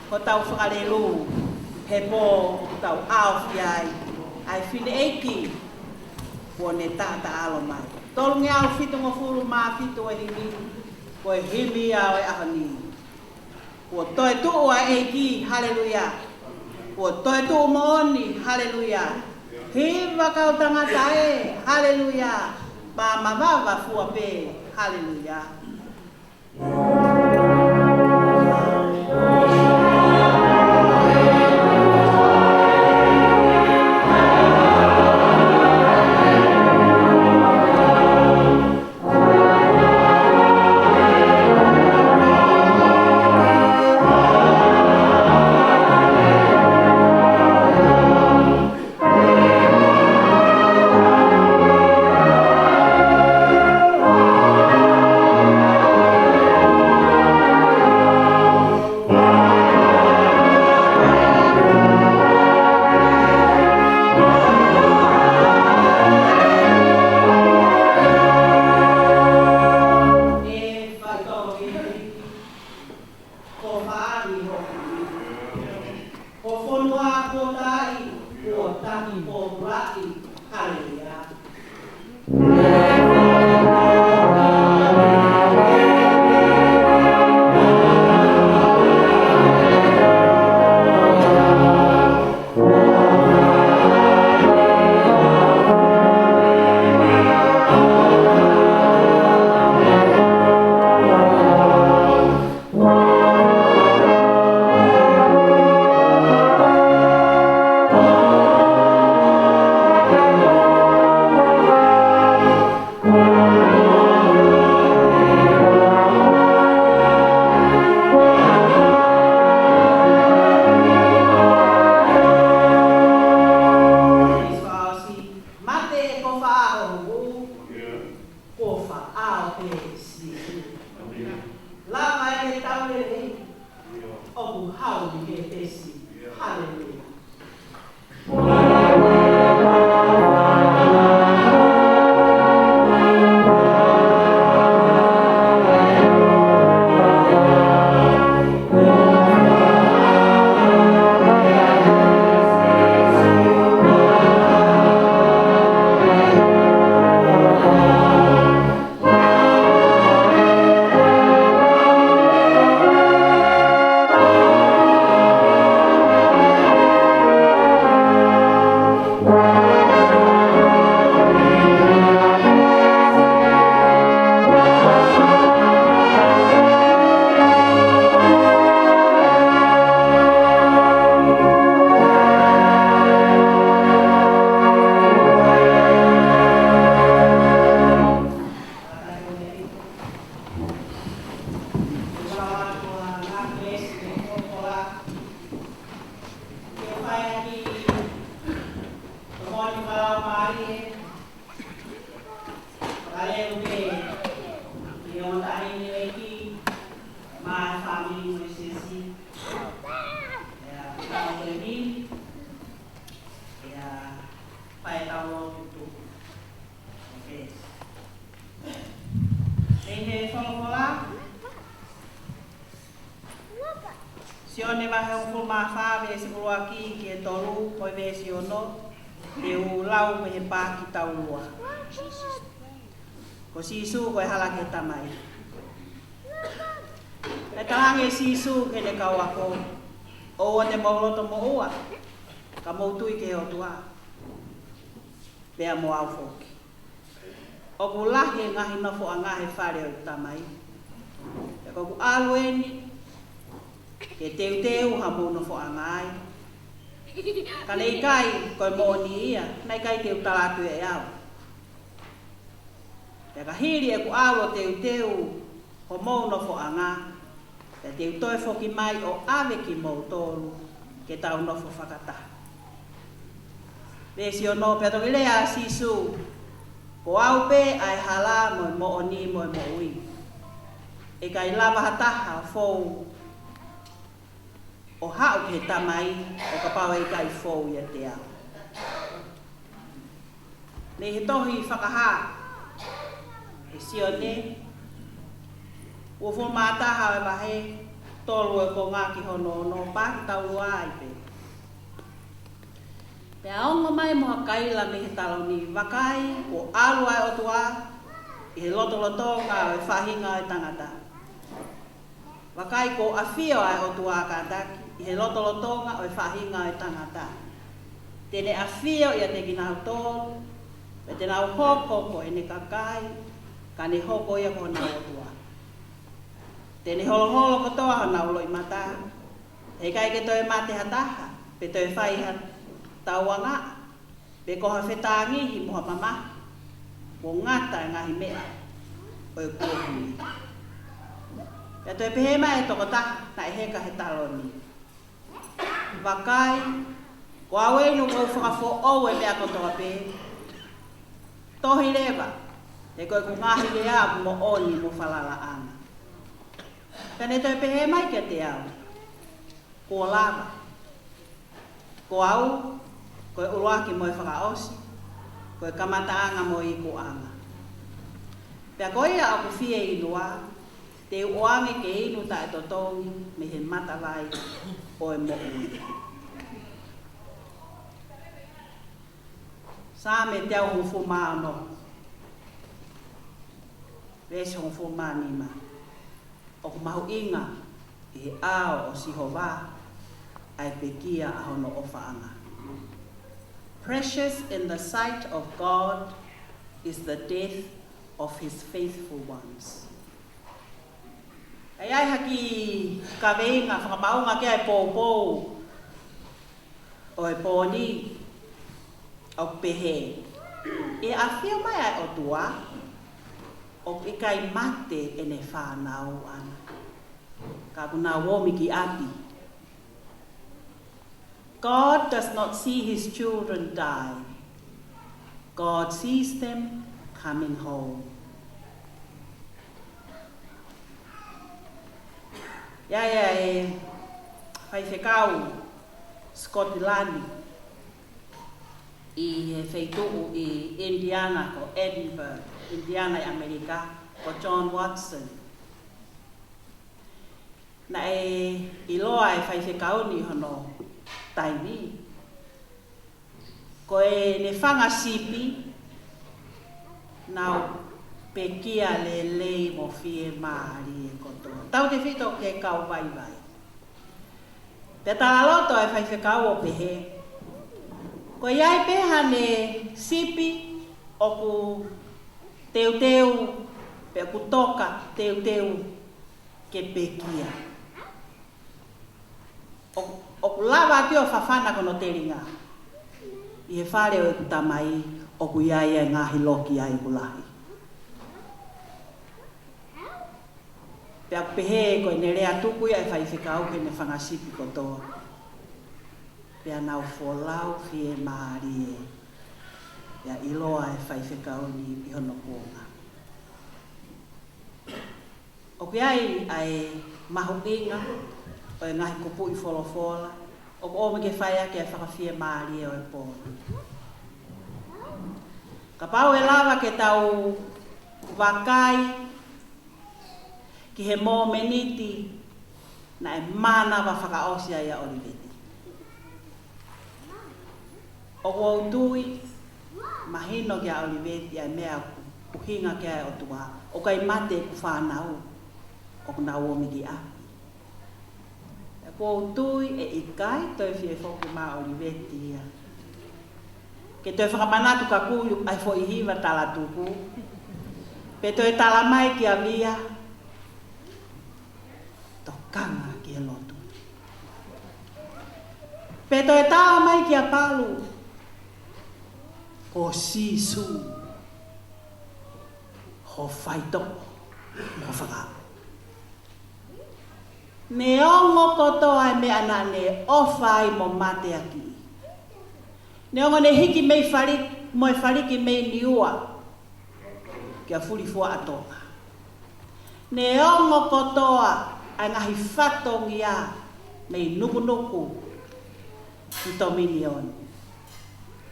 ho tau whakarelu he pō tau au fia ai Fakaeiki po ne tata alo mai tolunge au fitu ngo fulu ma fitu e himi ko e himi au e ahani ko toi tu a eiki haleluya ko toi tu moni haleluya hiva kau tangata e haleluya ba mavava fua pe haleluya. Sione mahe uful maha ve simulua ki ke tolu hoi ve siono te u lau me he pāki taulua. Ko sisu koe halake tamai. E tahange sisu ke ne kau ako O te mauloto mo ua, ka mautui ke o tua. Pea mo au foki. O ku lahi ngahi nofo a ngahi whare o tamai. E ku alueni, ke teu ha mo nofo a ngai. Ka nei kai koe mo ni ia, nei kai teu talatu e au. Pea ka hiri e ku alo teu ho mo nofo a ngā. Pea teu toi foki mai o ave ki mo tolu, ke tau nofo whakataha. Pesi o no pea toki lea sisu, ko au pe ai hala mo oni mo ui. E kai lava hataha fou o hau ke tamai o ka pau e kai fou ia te au. Ne he tohi whakaha, e si o ne, ua fo mātaha e wahe, tolu e ko ngā ki hono no pāki tau lua ai pe. Pea ongo mai moha kaila me he talo ni wakai o alu ai o tua i he loto ngā o e whahinga o tangata. Wakai ko awhio ai o tua kātaki i he loto ngā o e whahinga o tangata. Tene awhio ia te kinau tōru, me te nau hoko ko e ne kakai, ka ne hoko ia ko nau o tua. Tene holo kotoa ho nau loi mata, he kai ke toi mate hataha, pe toi whaihat tauanga, pe koha whetangihi moha mama, o ngata e ngahi mea, o e kuohuni. Pea toi pehema e toko taha, na e heka he taloni. Wakai, ko awenu kou whakafo ou e mea kotoa pe, tohi lewa, e koe ku ngahi lea mo oni mo whalala ana. Pea ne toi pehema i ke te au, ko lava, ko au, koe uruaki mo e whakaosi, koe kamataanga mo i ko anga. Pea koe ia aku fie inua, te uange ke inu ta e totongi me he matawai o e mo ui. Sā me te au hufu maa no, resi hufu maa nima, o ku mahu inga i he ao o sihova, ai pekia a hono o whaanga. Precious in the sight of God is the death of his faithful ones. Ai haki ka veinga whakamaunga ke ai pōpō o e pōni o pehe. E awhia mai ai o tua o i kai mate e ne whānau ana. Ka kuna womi ki api. God does not see his children die. God sees them coming home. Ia e whai whekau Skotilani i he wheituu i Indiana ko Edinburgh, Indiana i Amerika, ko John Watson. Na e i loa e whai whekau ni hono taimi. Ko e ne whanga sipi, nau pekia le lei mo fie maari e kotoa. Tau te whito ke kau vai vai. Pe tala loto e whai whekau o pehe. Ko iai peha ne sipi o ku teu, pe ku toka teu ke pekia. O ku lava ki o whawhana kono te ringa. I he whare o e ku tamai o ku iai e ngahi loki ai ku lahi. Pea pehe koe ne rea tuku ia e whai whekau ke ne whangasipi kotoa. Pea nau wholau fie maari e. Pea iloa e whai whekau ni i hono kuonga. O ki ai ai mahu inga o e ngahi kupu i wholofola. O ko ome ke whai ake e whakawhie maari e o e pōna. Ka pau e lava ke tau wakai ki he mō meniti na e mana wa whakaosia ia Oliveti. O ko tui mahino ki a Oliveti ai mea uhinga ki a o tua. O kai mate ku whanau o ku nau o miki a. Pōtui e ikai toi fie foki mā Oliveti ia. Ke toi whakamanatu ka kūlu ai fo ihiwa tala tuku. Pe toi tala mai ki a via. Tokanga ki a lotu. Pe toi tala mai ki a palu. Ko sisu. Ho whaito. Mo whakao. Ne ongo kotoa e me ana ne ofai mo mate aki. Ne ongo ne hiki mei whariki mei niua. Kia furi fua atonga. Ne ongo kotoa a ngahi whatongi a mei nuku ki tominion.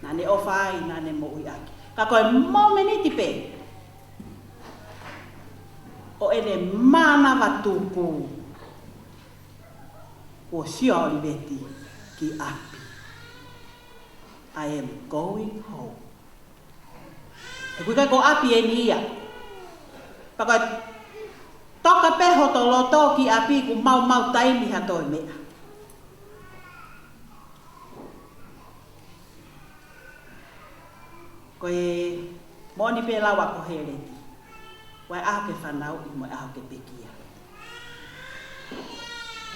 Na ne ofai na ne mo ui aki. Ka koe momeniti pe. O ene mana watuku. O sia Oliveti ki api. I am going home. E kuika ko api e ni ia. Paka toka peho to loto ki api ku mau taimi hato e mea. Koe moni pe lawa ko hereti. Wai aho ke whanau i mo aho ke pekia.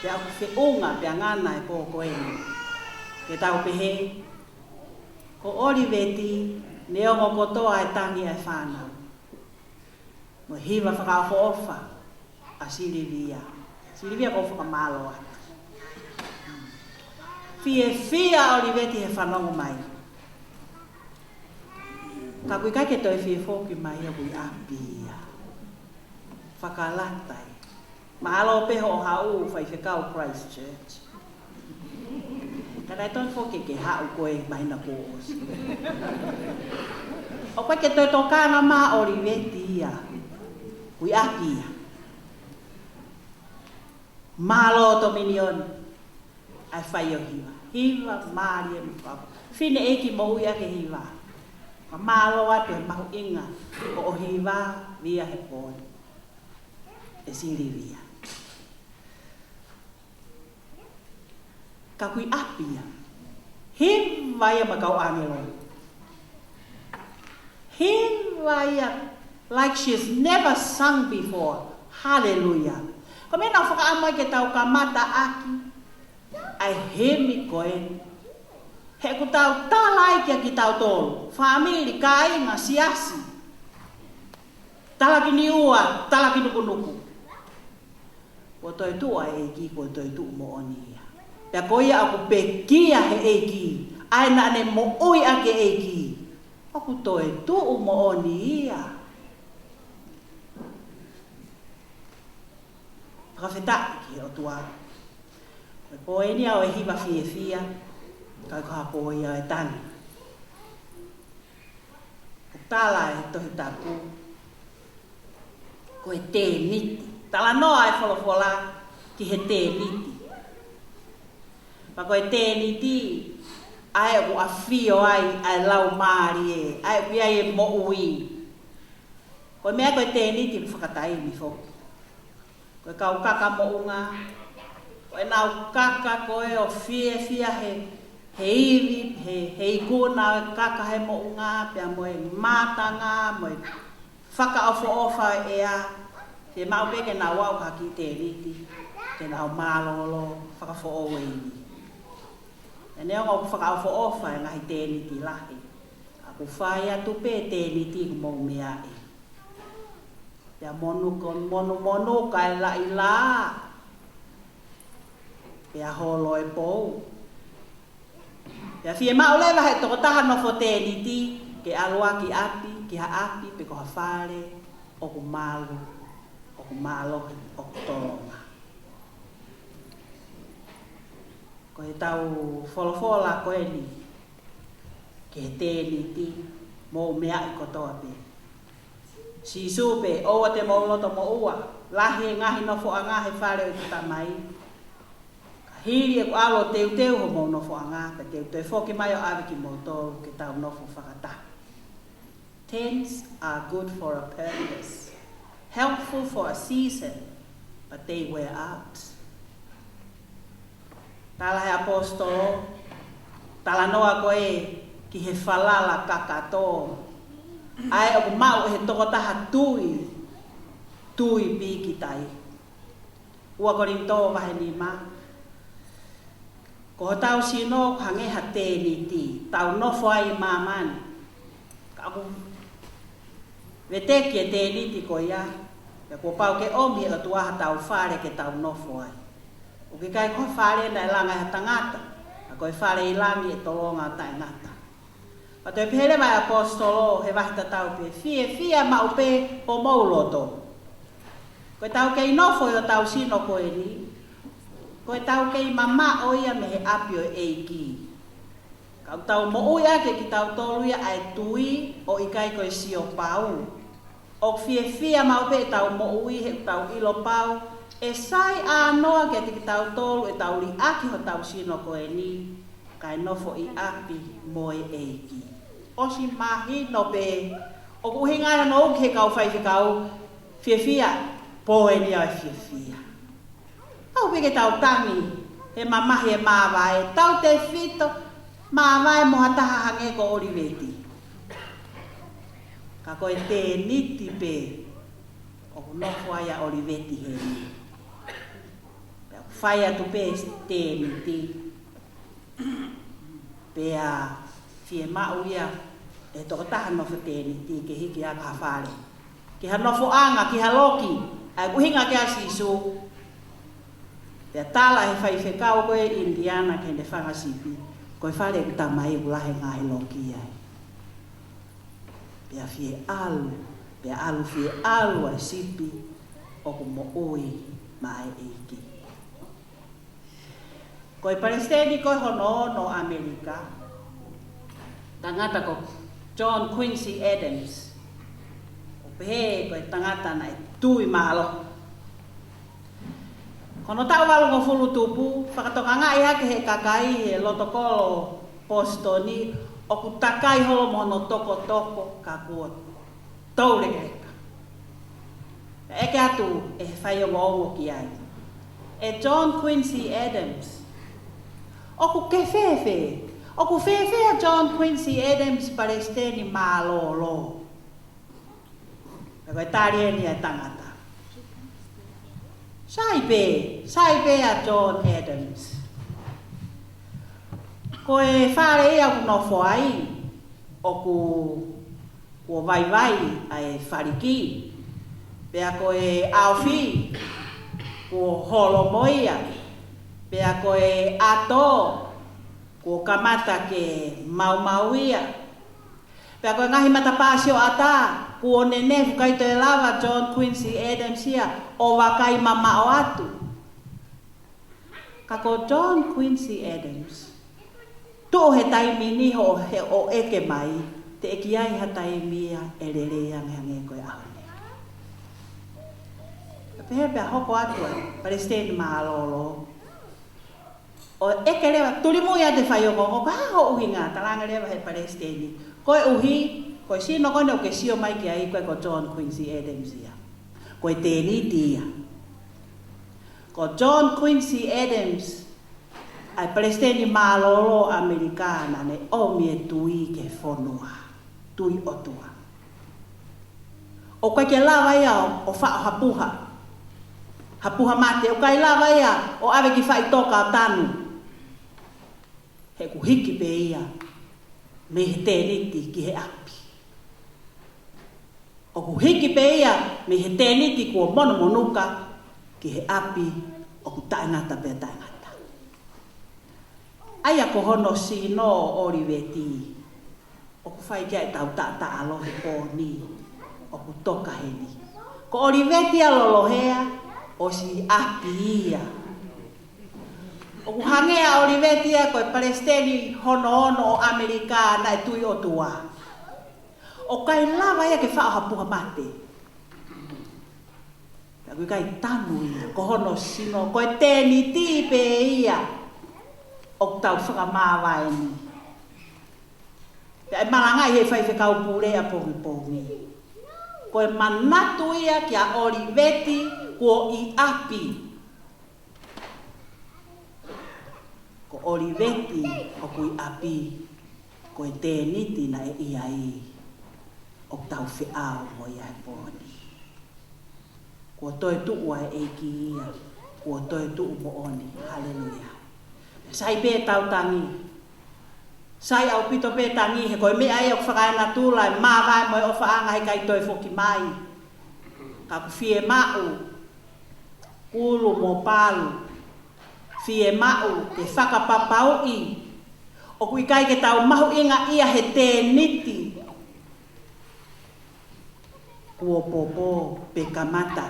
Te aku whiunga pe ngana e kō koeni. Ke tau pehe. Ko Oliveti, ne ongo kotoa e tangi e whanau. Mo hiwa whakao ofa a Silivia. Silivia ko whakamalo atu. Fia Oliveti he whanau mai. Ka kui kai ke toi fie fōki mai a kui apia. Whakalatai. Mahalo peho o hau whai whekau Christchurch. Karai toi fōke ke hau koe mahina kōos. O koe ke toi tokana mā Oliveti ia. Ui apia. Mahalo to minion. Ai whai o hiwa. Hiwa maari e mwhapa. Whine eki mo ui ake hiwa. Ka mahalo atu e mahu inga. O hiwa via he pōni. E Silivia. Ka kui apia. Hiwaya makau angelo. Hiwaya like she's never sung before. Hallelujah. Ka mena whakaamai ke tau ka mata aki. Ai hemi koe. He ku tau talai kia ki tau tolu. Famili kai nga siasi. Talaki niua, talaki nuku. Ko toi tua eki, ko toi tu mo oni. Ya koia aku pekia he eki. Aina ne mo ui ake eki. Aku toi tu mo oni ia. Kawheta ki o tua. Ko e ni au e hiwa fia. Kai koha po ia e tani. Ko tala e tohi tapu. Ko e te niti. Tala noa e wholofola ki he te niti. Pako e tēni ti, ai o a whio ai lau maari e, ai o ai e mo ui. Koe mea koe tēni ti whakatai mi fo. Koe kau kaka mo unga, koe nau kaka koe o fia he iwi, he ikuna kaka he mo unga, pia mo e mātanga, mo e whakaofo e a, te mau peke nā wau haki tēni ti, te nau mālolo, whakafo o weini. E nea ngā whakaofo ofa e ngahi tēni ti lahi. Aku whai atu pē tēni ti ku mou mea e. Pea monu ka e la i la. Pea holo e pou. Pea fie mao lewa he toko taha nofo tēni ti ke alua ki api, ki ha api, pe ko ha whare, o ku malu, o ku malohi, o ku tolonga. Ko e tau wholofola koe ni, ke tēni ti, mō mea i kotoa pe. Si supe, oua te mō loto mō ua, lahi e ngahi nofo a ngahi whare o tuta mai. Ka hiri e ku alo teu ho mō nofo a ngahi, pe teu whoki mai o awiki mō tōru ke tau nofo whakata. Tents are good for a purpose, helpful for a season, but they wear out. Tala he apostolo, tala noa koe ki he falala kakato. Ai o mau he toko taha tui piki tai. Ua korinto vahe ni ma. Ko tau sino hange ha tēni ti, tau nofo ai mamani. Ka aku vete ki tēni ti ko ia. Ya ko pau ke omi e tuaha tau whare ke tau nofo ai. O ke kai ko whare na langa ha tangata. A koe whare i langi e tolonga tai ngata. Pa te pere mai apostolo he wahita tau pe fia mau pe o mauloto. Koe tau kei nofo i o tau sino koe ni. Koe tau kei mama o ia me he apio e eiki. Kau tau mo uia ke ki tau toluia ai tui o ikai koe sio pau. O fia mau pe tau mo ui he tau ilo pau. E sai anoa ke ki tau tolu e tau li aki ho tau sino koe ni. Kai nofo i api mo e eiki. O si mahi no pe. O kuhinga no ke kau fai ke kau fia po e ni ai fia. Au peke tau tangi, he mamahi e mawai, tau te fito, mawai moha taha hange ko Oliveti. Ka koe te niti pe, o nofo aia Oliveti he ni. Whai atu pe te niti. Pea fie mau ia, e toko taha nofo te niti, ke hiki a ka whare. Ki ha nofo anga, ki ha loki, ai kuhinga ke a sisu. Pea tala he whai whekau koe Indiana ke ne whangasipi. Koe whare ki tamai ulahe ngahe loki ai. Pea fie alu fie alu ai sipi. Oku mo oi mai eiki. Koe Palestini koe hono no Amerika. Tangata ko John Quincy Adams. O pehe koe tangata na tui malo. Kono tau walu ko fulu tupu, whakatokanga ia ke he kakai he lotokolo postoni, o ku takai holo mono toko ka kua taure keka. Eke atu e whai o ngōngo ki ai. E John Quincy Adams. O ku ke whewhe. O ku whewhe a John Quincy Adams Palestini mālolo. E koe tāri eni ai tangata. Sai pe a John Adams. Koe whare ia ku nofo ai, o ku vai ai whariki. Pea koe awhi, ku holo moia. Pea koe ato, ku kamata ke mau ia. Pea koe ngahi matapasio ata, ku o nene fukai te lava John Quincy Adams ia, o wakai mama o atu. Kako John Quincy Adams, tu he taimi ni ho he o eke mai, te eki ai ha taimi ia e rere hange koe ahone. Pehe pea hoko atu ai, Palestini mahalolo. O eke rewa, tulimu ia te whai o kongo, ka ho uhi ngā, talanga rewa he Palestini. Koe uhi, koe sino kone o ke sio mai ki ai koe ko John Quincy Adams ia. Koe tēni tia. Ko John Quincy Adams ai Palestini malolo Amerikana ne omi e tui ke whonua. Tui otua. O koe ke lawa ia o wha hapuha. Hapuha mate. O kai lawa ia o ave ki whai toka tanu. He ku hiki pe ia. Me he tēniti ki he api. O ku hiki pe ia, me he tēniti kua mono monuka ki he api o ku taingata pe taingata. Aia ko hono sino Oliveti. O ku whai kia e tau ta alohe o ni. O ku toka he ni. Ko Oliveti alolohea o si api ia. O ku hangea Oliveti ia koe Palestini hono o Amerika na e tui o tua. O kai lava ia ke whaahapuha mate. Ka koe kai tanu ia, ko hono sino, koe tēni tīpe ia. O tau whakamāwai ni. Ka e marangai he whaiwhekau pūrea pongi. Koe manatu ia ki a Oliveti ko i api. ko Oliveti o kui api ko e tēniti na e iai o tau whiau mo iai pōni. Kua toi tuu ai eiki ia, kua toi tuu mo oni, haleluia. Sai pē tau tangi, sai au pito pē tangi, he koe mea e o whakaina tūlai, mā vai mo e o whaanga he kai toi whoki mai. Ka ku fie mau, kulu mo palu, fie mau, te whakapapau i, o kui kai ke tau mahu inga ia he tēniti. Kua popo pe kamata,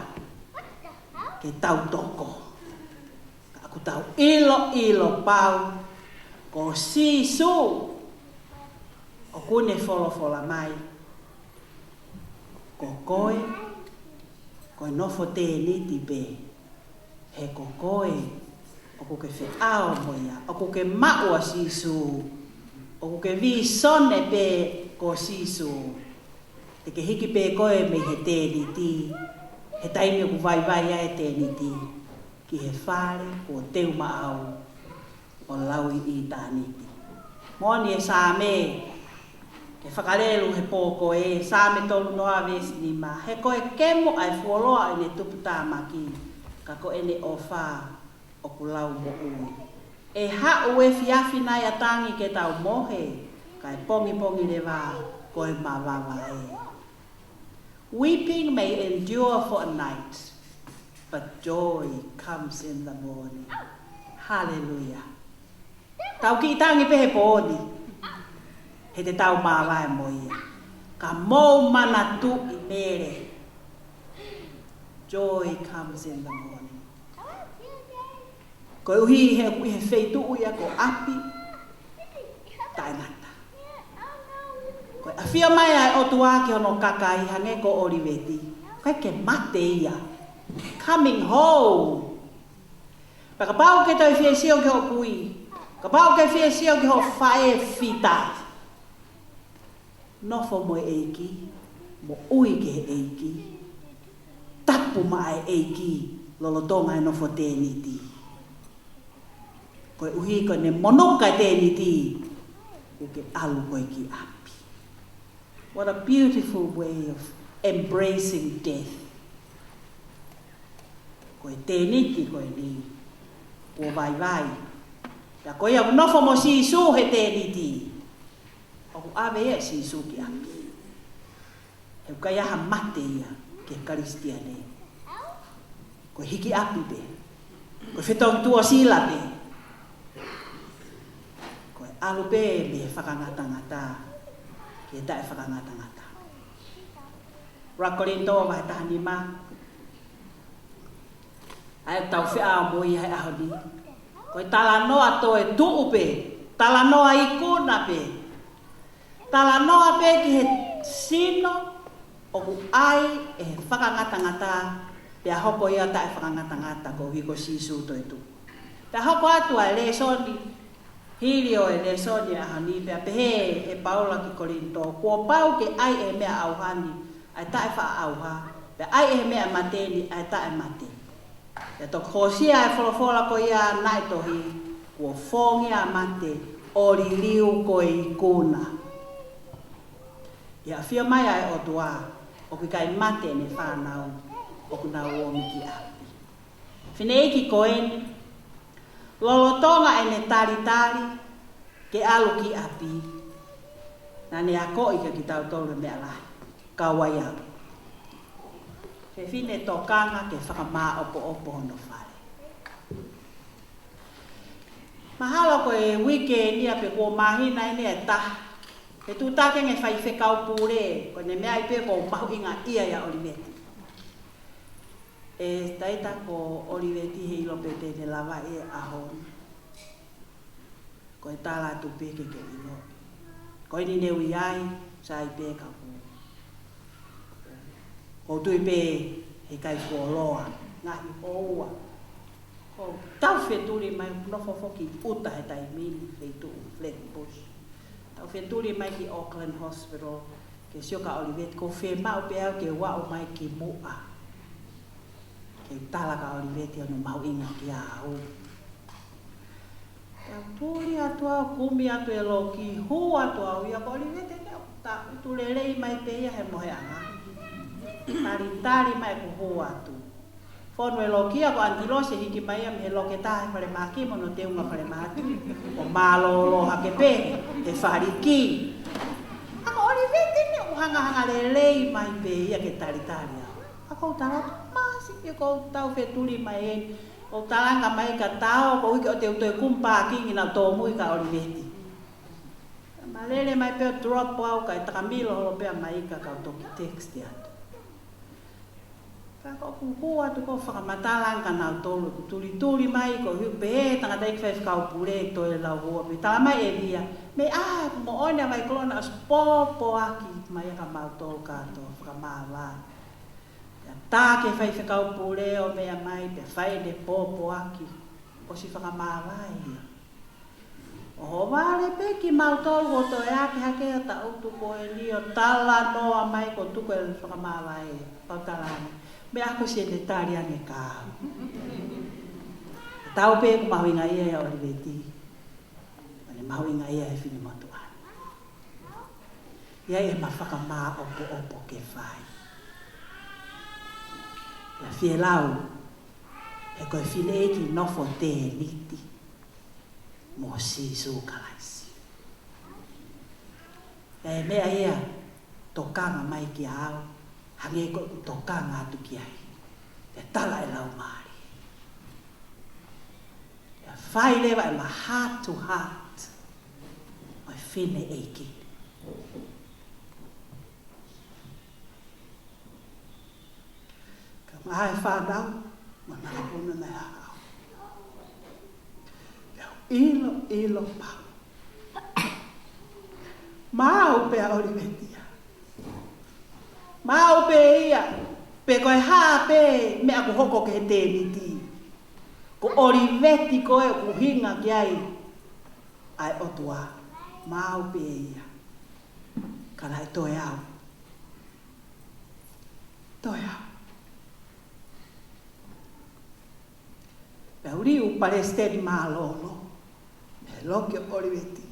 ke tau toko. Ka ku tau ilo pau, ko sisu, o kune folofola mai. Ko koe, koe nofo tēniti pe, he ko koe, o ko ke whiao moia, o ko ke maua sisu, o ko ke vi sone pe ko sisu, te ke hiki pe koe me he tēniti, he taimi o ku vai e tēniti, ki he whare o teu maau, o laui i tāniti. Moni e sāme, ke whakarelu he pōko e, sāme tolu noa vesi ni ma, he koe kemo ai fuoloa i ne tupu tāmaki, ka ko ene o whā, o ku lau mo ui. E hau e fiafina ia tangi ke tau mohe, kai pongi le wā, koe mawawa e. Weeping may endure for a night, but joy comes in the morning. Hallelujah. Tau ki tangi pe he pōni, he te tau mawai mo ia. Ka mou mana tu i mere. Joy comes in the morning. Ko uhi he wheitu uia ko api, tainata. Ko awhia mai ai o tuā ki ono kakai hange ko Oliveti. Koe ke mate ia. Coming home. Paka pau ke tau whia sio ki ho pui. Ka pau ke whia sio ki ho whae whita. Nofo mo eiki, mo ui ke eiki. Tapu mai eiki, lolotonga e nofo tēniti. Koe uhi ko ne monoka tēniti, uke alu koe ki api. What a beautiful way of embracing death. Koe tēniti koe ni, ko vai. Ja koe au nofo mo sisu he tēniti. O ave e sisu ki api. He kai aha mate ia ke karistiane. Koe hiki api pe. Koe whetong tua sila pe. Koe alu pe me whakangatangata. Ke tae whakangatangata. Rakorinto vai tahani ma. Ai tau whea moi hai ahoni. Koe tala noa toe tuu pe. Tala noa ikuna pe. Tala noa pe ki he sino o ku ai e whakangatangata pe a hoko ia tae whakangatangata ko hiko sisu toi tu. Pe a hoko atu ai le soni, hirio e le soni a hani pe a pehe e paula ki korinto. Kua pau ke ai e mea auhani, ai tae wha auha, pe ai e mea mateni, ai tae mate. Pe tok hosia e wholofola ko ia nai tohi, kua whongi a mate, ori liu ko i kuna. Ia whia mai ai o tua, o ki kai mate ne whanau, o ku nau o miki api. Whineiki koeni, lolotonga e ne tari, ke alu ki api. Nā ne a koi ka ki tau tolu mea lai, ka wai au. He whine tokanga ke whakamā opo hono whare. Mahalo ko e weekend ia pe kua mahina ine e taha. He tu take nge whai whekau pūre, ko ne mea i pe ko mahu inga ia ia Oliveti. E taita ko Oliveti he ilo pete ne lava e ahon. Ko e tāla tu peke ke ilo. Ko ini neu iai, sa i pe ka ku. Ko tui pe he kai fuoloa, ngahi hoa. Ko tau wheturi mai nofo foki uta he taimini, heitu Flatbush. Tau wheturi mai ki Auckland Hospital, ke sioka Oliveti, ko whe mau pe au ke wao mai ki mua. Ke tala ka Oliveti anu mau inga ki au. Ya puli atua kumi atu e loki hu atua ia ko Oliveti ne ta tulelei mai pe ia he mohe anga. Tari mai ko hu atu. Fono e loki ko antilose hiki mai am he loke ta pare maki mono te unga pare maki. O malo ha ke pe e fariki. Ako Oliveti ne hanga lelei mai pe ia ke tari. Ako tara masi ko tau fetuli mai o talanga mai ka tau ko ike o te utoi kumpa kingi na tō mui ka Oliveti. Malele mai peo drop au ka i takamilo holo pea mai ka o toki text atu. Ka ko kuku atu ko whakamatalanga na tōlu tuli mai ko hiu pe tangata ik whai whakau pure to e lau hua pe tala mai e lia. Me mo one mai kolona as popo aki mai ka mau tōlu kato whakamawai. Tā ke whai whakau pure o mea mai pe whai le pōpō aki o si whakamāwai. O ho wale pe ki mautolu o to e ake hake o ta utu ko e li o tala noa mai ko tuko e whakamāwai o talane. Me ako si e le tari ane kā. Tau pe ku mahuinga ia e Oliveti. Ane mahuinga ia e whini motuan. Ia e ma whakamā opo ke whai. La fielau e koe Fakaeiki nofo te liti mo si su kalaisi. E mea ia tokanga mai ki au, hange ko tokanga atu ki ai. E tala e lau maari. E whai lewa e ma heart to heart o Fakaeiki. Ai whanau, mana kapuna nei hao. Ilo pau. Mau pe a Oliveti. Mau pe ia, pe koe haa pe me aku hoko ke te niti. Ko Oliveti koe ku hinga ki ai otua. Mau pe ia. Karai toe au. Toe au. Pe uriu palesteri malolo. Me loki Oliveti.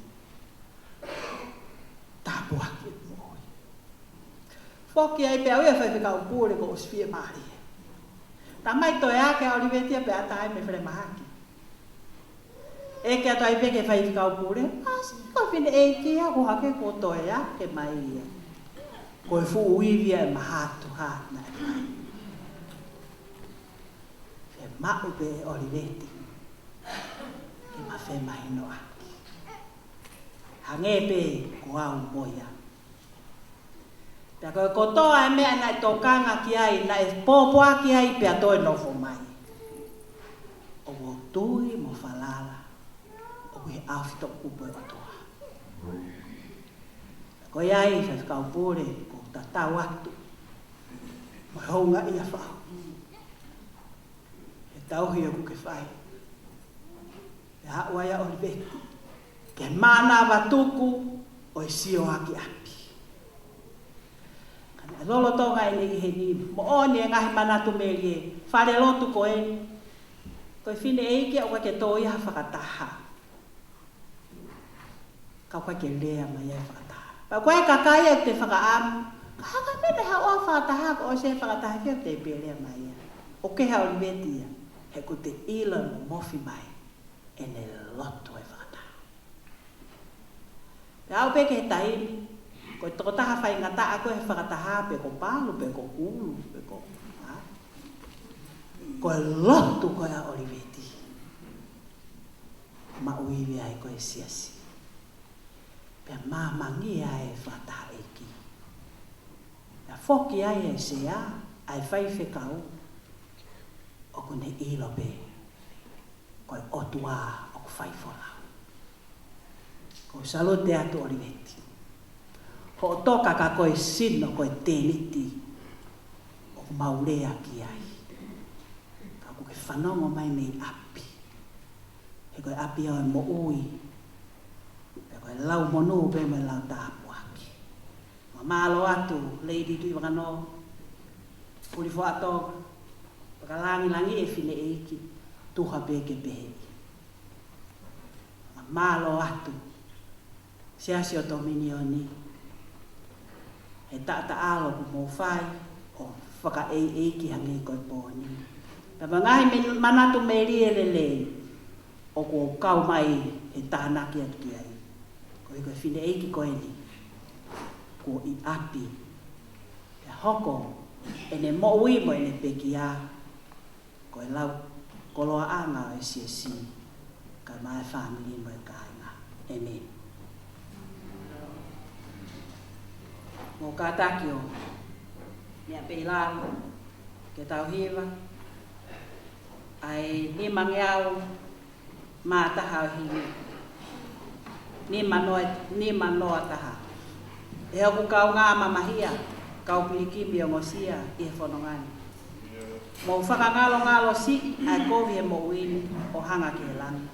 Tapu aki moi. Foki ai pe au ia whai whikau pūre ko osfie maari. Ta mai toi ake Oliveti pe atai me whare mahaki. Eke ato ai pe ke whai whikau pūre. Asi ko Fakaeiki a ko hake ko toi ake mai ia. Ko e fu uivia e mahatu hana e mai. Mau pe Oliveti ki ma whe mai no aki. Hange pe ko au moia. Pea koe kotoa e mea nai tokanga ki ai, nai pōpua ki ai pea toi nofo mai. O wo tui mo whalala, o he awhito kupo e watoa. Koe ai whai whakaupure ko tatau atu, mo honga ia whau. Tauhi aku ke whai. E haua ia Oliveti. Ke mana watuku o e sio aki api. Kana lolo tonga e negi he ni. Mo oni e ngahi manatu meri e. Whare lotu ko e. Koe Fakaeiki au ke tō iha whakataha. Kau ke lea mai e whakataha. Pa koe kakai e te whakaamu. Ka haka mene hao whakataha ko o se whakataha kia te pelea mai e. O ke ha Oliveti ia. He ko te ila mo mofi mai e ne loto e whakataha. Pe au pe ke he taimi, ko i toko taha whai ngata a koe he whakataha pe ko palu, pe ko ulu, pe ko... Ko e loto koe a Oliveti. Ma uiwi ai koe siasi. Pe mamangi ai e Fakaeiki. Pe foki ai e sea, ai whai whekau. O kone ilo pe, koe otua o ku whaifola. Ko salute atu Oliveti. Ho toka ka koe sino koe teniti o ku maurea ki ai. Ka koe whanongo mai mei api. He koe api au e mo ui. He koe lau monu pe me lau tāpu aki. Ma malo atu, Lady Tuipulotu, Pulifo ato, Kalangi langi e Fakaeiki tuha pe ke pehe. malo atu. Siasi o tominioni. He ta alo ku mo fai o Fakaeiki hangi koe pōni. Papa ngahi manatu meri elele o ko kau mai he tānaki atu ki ai. Koe koe whine eiki koe ni. Ko I api. He hoko ene mo ui mo ene peki a. Koe lau koloa anga o SSC. Ka mai family mo e kāinga. Amen. Mo kātaki o Nia Epeleli ke tau hiwa. Ai ni mangiau mātaha o hini. Ni manoa taha. E hoku kau ngā mamahia, kau pilikimi o ngosia I he whanongani. Mo whakangalo si, ai kovi e mo uini o hanga ki he langa.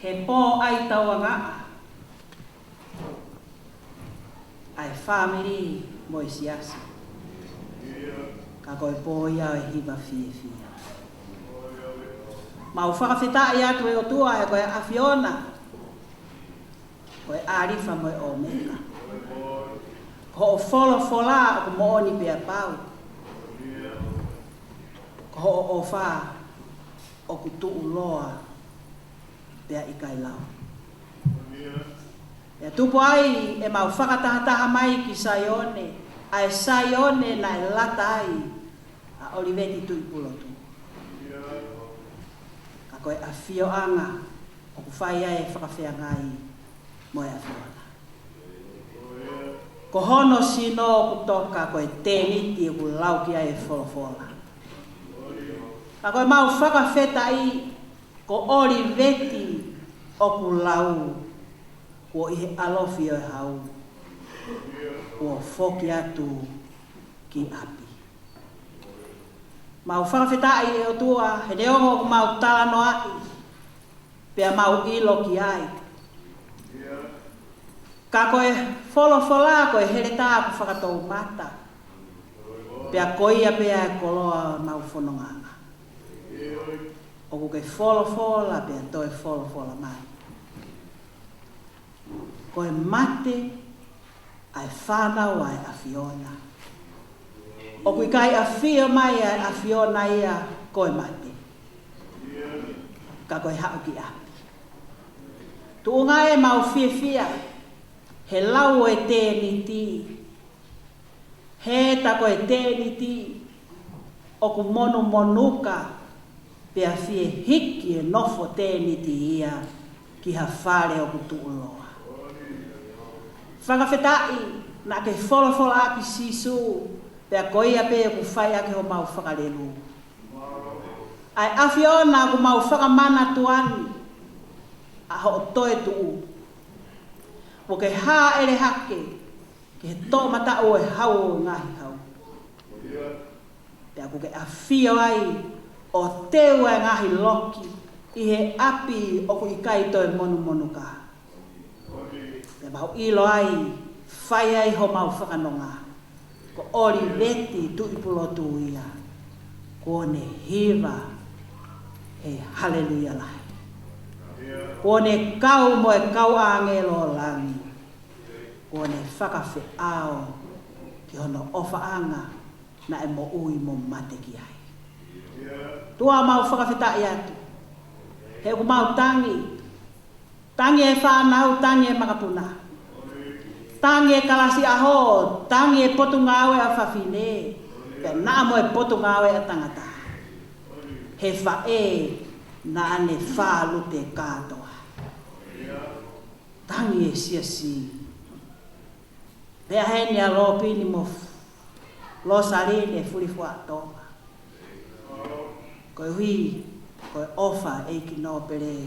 He pō ai tauanga ai family mo I siasa. Ka koe pō ia e hiva fie. Ma u whakawhita I atu e o tua e koe awhiona. Koe arifa mo e omega. Ko o fola o ko mooni pia pau. Ko o wha o ku tuu loa pia I kai lau. Ya tupu ai e mau whakatahataha mai ki Saione. Ai Saione na e lata ai a Oliveti Tuipulotu. Ka koe a fio anga o ku whai ai whakawhia ngai moe a whiona. Ko hono sino ku toka koe tēniti ku lauki ai e wholofola. Ka koe mau whakawheta i ko Oliveti o ku lau. Ko ihe alofi o hau, ko foki atu ki api. Mau whakawhetai e o tua, he neongo ko mau talano ai, pia mau ilo ki ai. Ka koe wholofola koe hereta ku whakatou mata, pia koia pia e koloa mau whanonganga. O ku ke wholofola pia toi wholofola mai. Koe mate ai whanau ai a whiona. O kui kai a whio mai ai a whiona ia koe mate. Ka koe hao ki api. Tuunga e mau whia, he lau e tēniti. He ta koe tēniti o ku monu monuka pia whie hiki e nofo tēniti ia ki ha whare o ku tuuloa. Whakawhetai na ke wholofola aki sisu pia koia pe ku whai ake ho mau whakarelu. Ai awhiona ku mau whakamana tuani a ho toe tuu. Mo ke hā ere hake ke tō mata o e hau ngahi hau. Pia ku ke awhio ai o teu e ngahi loki i he api o ku ikai toi monu monu ka. E mau ilo ai, whai ai ho mau whakanonga. Ko Oliveti Tuipulotu ia. Ko ne hiva, he haleluia lai. Ko ne kau mo e kau angelo langi. Ko ne whakawhi ao ki hono ofa anga na e mo ui mo mate ki ai. Tua mau whakawhitai atu. He ku mau tangi. Tangi e whanau, tangi e makapuna. Tangi e kalasi aho, tangi e potunga awe a whawhine. Pea nāmo e potunga awe a tangata. He whae na ane whālute kātoa. Tangi e siasi. Pea heni a lopini mo lo sarine furifua toa. Koe hui, koe ofa eiki no pere.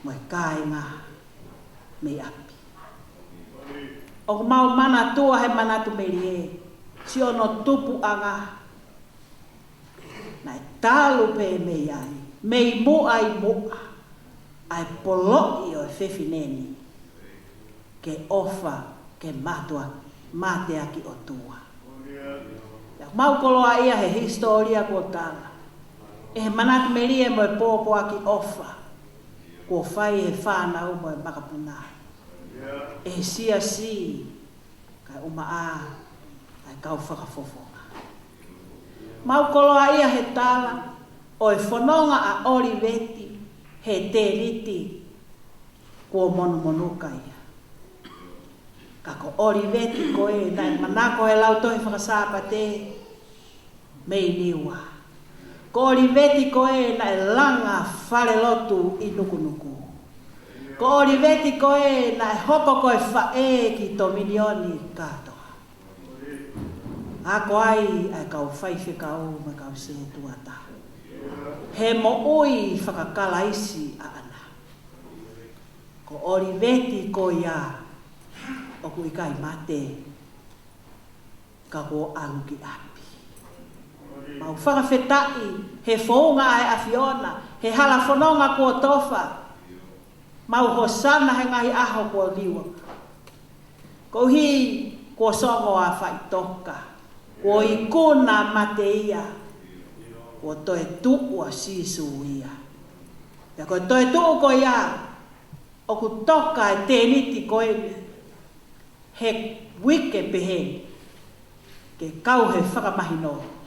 Mo e kāinga me api. O mau mana tua he manatu merie. Si ono tupu anga. Nai talu pe me ai. Mei mua i mua. Ai poloi o e whewhineni. Ke ofa, ke matua, matea ki o tua. Mau koloa ia he historia ko tala. E he manatu merie mo e pōpoa ki ofa. Ko whai e whānau mo e makapuna. E sia si, kai uma a, kai kau whakafofonga. Mau koloa ia he tala, o e whanonga a Oliveti, he tēriti, ko monu monuka ia. Ka ko Oliveti ko e, nai manako he lau tohi whakasāpa te, mei niwa. Ko Oliveti ko e na e langa whare lotu i nukunuku. Ko Oliveti ko e na e hoko ko e whae ki to milioni katoa. Ako ai ai kau whaiwhi kau me kau se tuata. He mo ui whakakalaisi a ana. Ko Oliveti ko ia o ku ikai mate ka ko aluki api. Mau whakawhetai, he whaunga ai a Fiona, he hala whanonga kua tofa. Mau hosana he ngahi aho kua liwa. Ko hi kua songo a whaitoka, kua ikuna mate ia, kua toe tuua sisu ia. Ja kua toe tuu ko ia, o ku toka e tēniti ko e, he wike pehe, ke kau he whakamahino.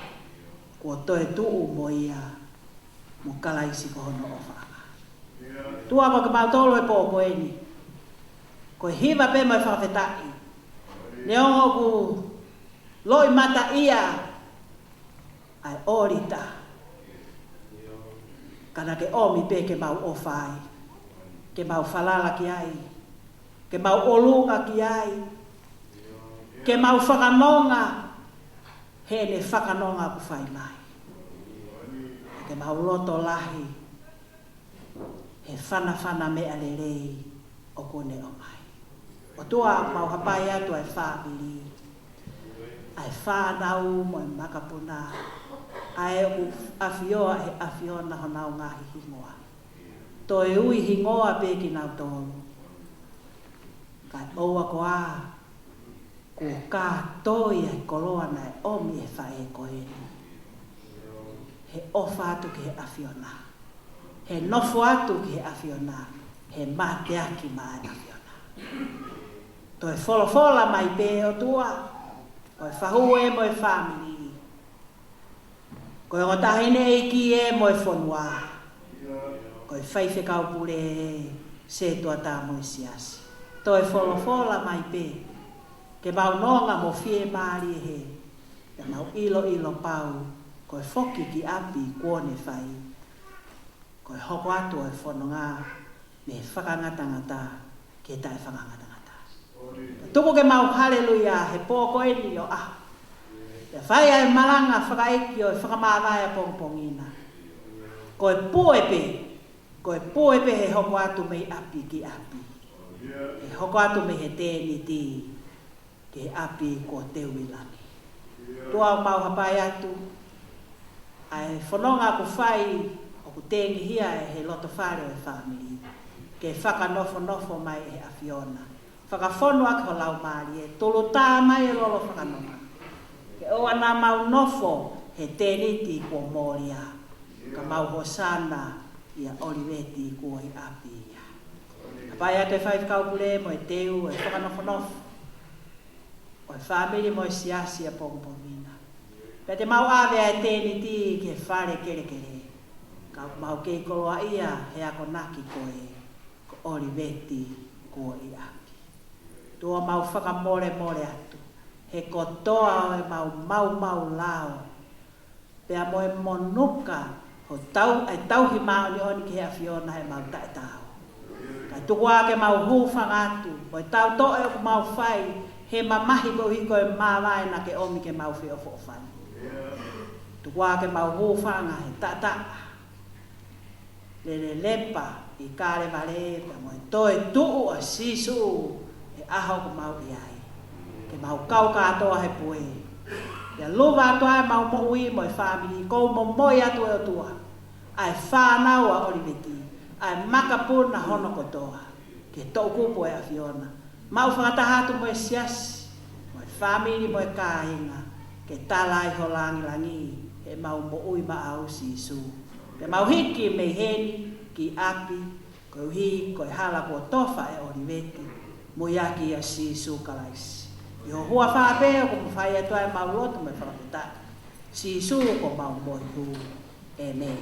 Ko toe tuu mo ia mo kalaisi ko hono o whaanga. Tua ko ke mautolo e pōko eni. Ko hiva pe mai whawhetai. Ne ongo ku loi mata ia ai orita. Kana ke omi pe ke mau ofai. Ke mau falala ki ai. Ke mau olunga ki ai. Ke mau whakanonga. He ne whakanonga ku whai mai. Ke mau loto lahi. He whana me alelei o kone o mai. O tua mau hapai atu ai whaabili. Ai whanau mo e makapuna. Ai u afioa e afiona honau ngahi hingoa. Toi ui hingoa pe ki nau tolu. Kai oua ko a. Ko ka toi ai koloa na e omi e whae koeni. He ofa atu ki he afiona. He nofo atu ki he afiona. He mate aki mai afiona. Toi folofola mai pe o tua. Koi whahue mo e family. Koi ngotahine eiki e mo e whonua. Koi whaife kaupure se tua tā mo e siasi. Toi folofola mai pe. Ke mau nonga mo fie maari he. Ke mau ilo pau. Koi foki ki api kuone whai. Koi hoko atu e whononga. Me whakangatangata. Ke tae whakangatangata. Tuku ke mau haleluya he pōko eni o ah. Te whai ai malanga Fakaeiki o e whakamāwai pongpongina. Koe pōepe he hoko atu mei api ki api. He hoko atu mei he tēni ti. Ke api ko te uilani. Tua mau hapai atu. Ai whanonga ku whai o ku tēngi hia e he loto whare o e whamiri. Ke whakanofo mai e afiona. Whakafono aki ho lau maari e tolo tā mai e lolo whakanonga. Ke oa nā mau nofo he tēniti kua moria. Ka mau hosana ia Oliveti kua i api ia. Apai ate whai kaupule mo e teu e whakanofo. O e whamiri mo e siasi a pongpongina. Pea te mau awe e tēniti ke whare kere. Ka mau kei koloa ia he ako naki koe ko Oliveti kua i api. Tua mau whakamore atu. He kotoa o e mau lao. Pea mo e monuka ho tauhi mao ni oni ki he afiona he mau tae tau. Kai tuku ake mau hūwhanga atu. Mo e tau toe o ku mau whai. He mamahi ko hiko e mawai na ke omi ke mau whio whofani. Tuku ake mau hūwhanga he tata. Lele lepa i kāre vale. Pea mo e toe tuu a sisu. Aho ko mau iai. Ke mau kau katoa he pue. Ia luwa atoa e mau moui mo e family. Kou mo moi atu e o tua. Ai whanau a Oliveti. Ai makapuna hono kotoa. Ke tau kupu e afiona. Mau whakatahatu mo e siasi. Mo e family mo e kāinga. Ke talai ho langi. E mau moui ma au sisu. Ke mau hiki me heni ki api. Ko hi ko hala ko tofa e Oliveti. Moiaki a sisu kalaisi. Yo hua whaapea ko mwhai atua e mau lotu me whakapeta. Sisu ko mau moi hu. Amen.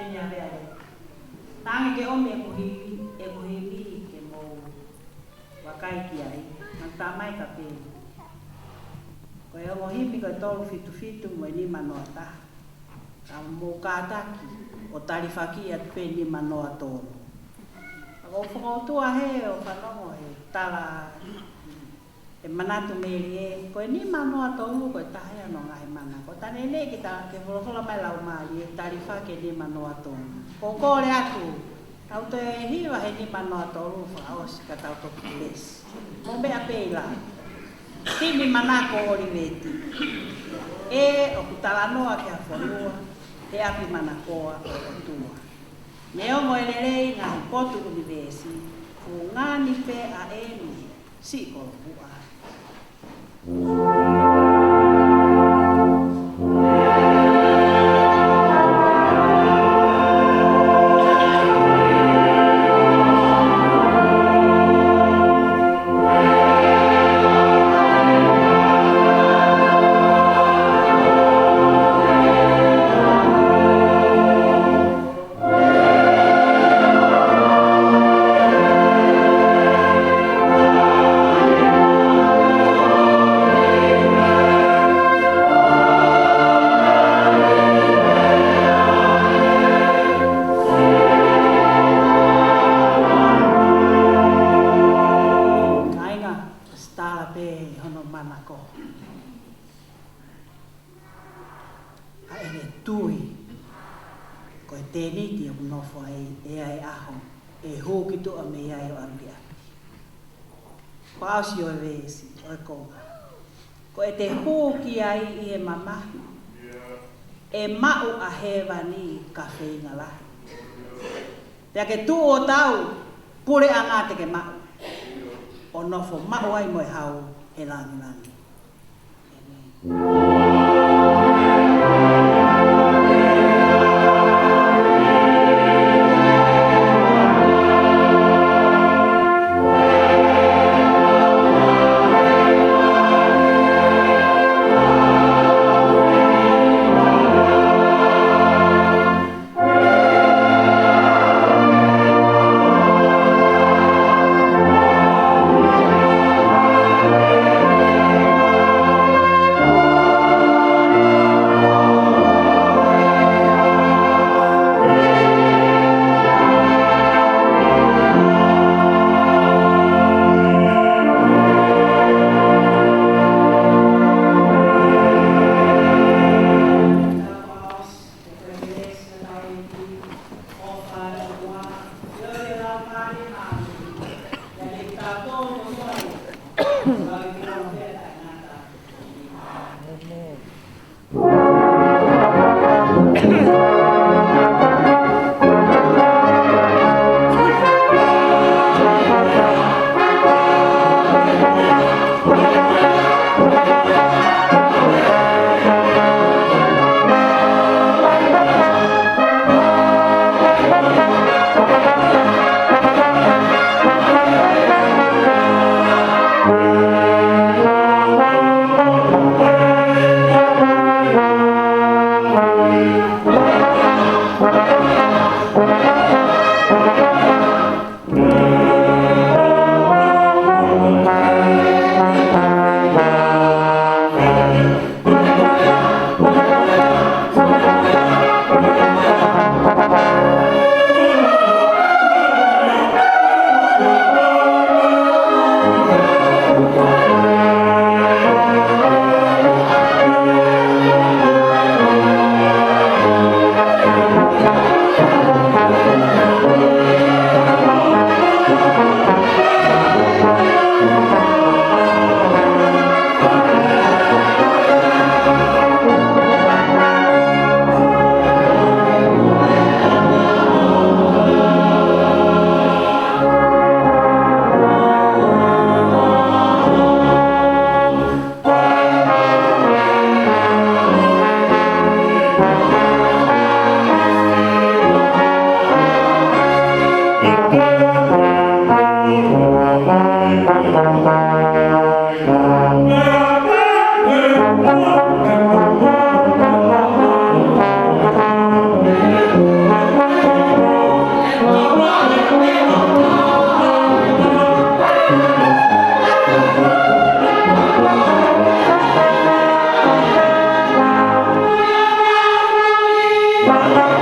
Tenia vea e. Tangi ke ome e kuhiwi ke mo Fakaeiki ai. Manta mai ka pe. Ko e o himi ko tolu fitu mo ni manota. Ka mo kataki o tarifaki at pe ni manoto. Ako whakautua he o whanongo he tala e manatu meri e koe ni manoa tolu koe tahe anō ngahe mana. Ko tane ne ki ta ke holohola mai lau maari e tarifa ke ni manoa tolu. Ko kore atu, tau te hiwa he ni manoa tolu whaosi ka tau toki les. Mo mea peila, timi manako Oliveti. E o kutala noa ke a whanua, e api manakoa o tua. Me ongo e lerei ngā hipotu Olivesi, o ngāni pe a eni, si kolo pua. Pausio e vesi, o e konga. Ko e te hūki ai I e mamahi. E mau a hewa ni ka whenga lahi. Pea ke tū o tau, pure a ngā te ke mau. O nofo mau ai mo e hau he langi langi. Thank you. Thank you.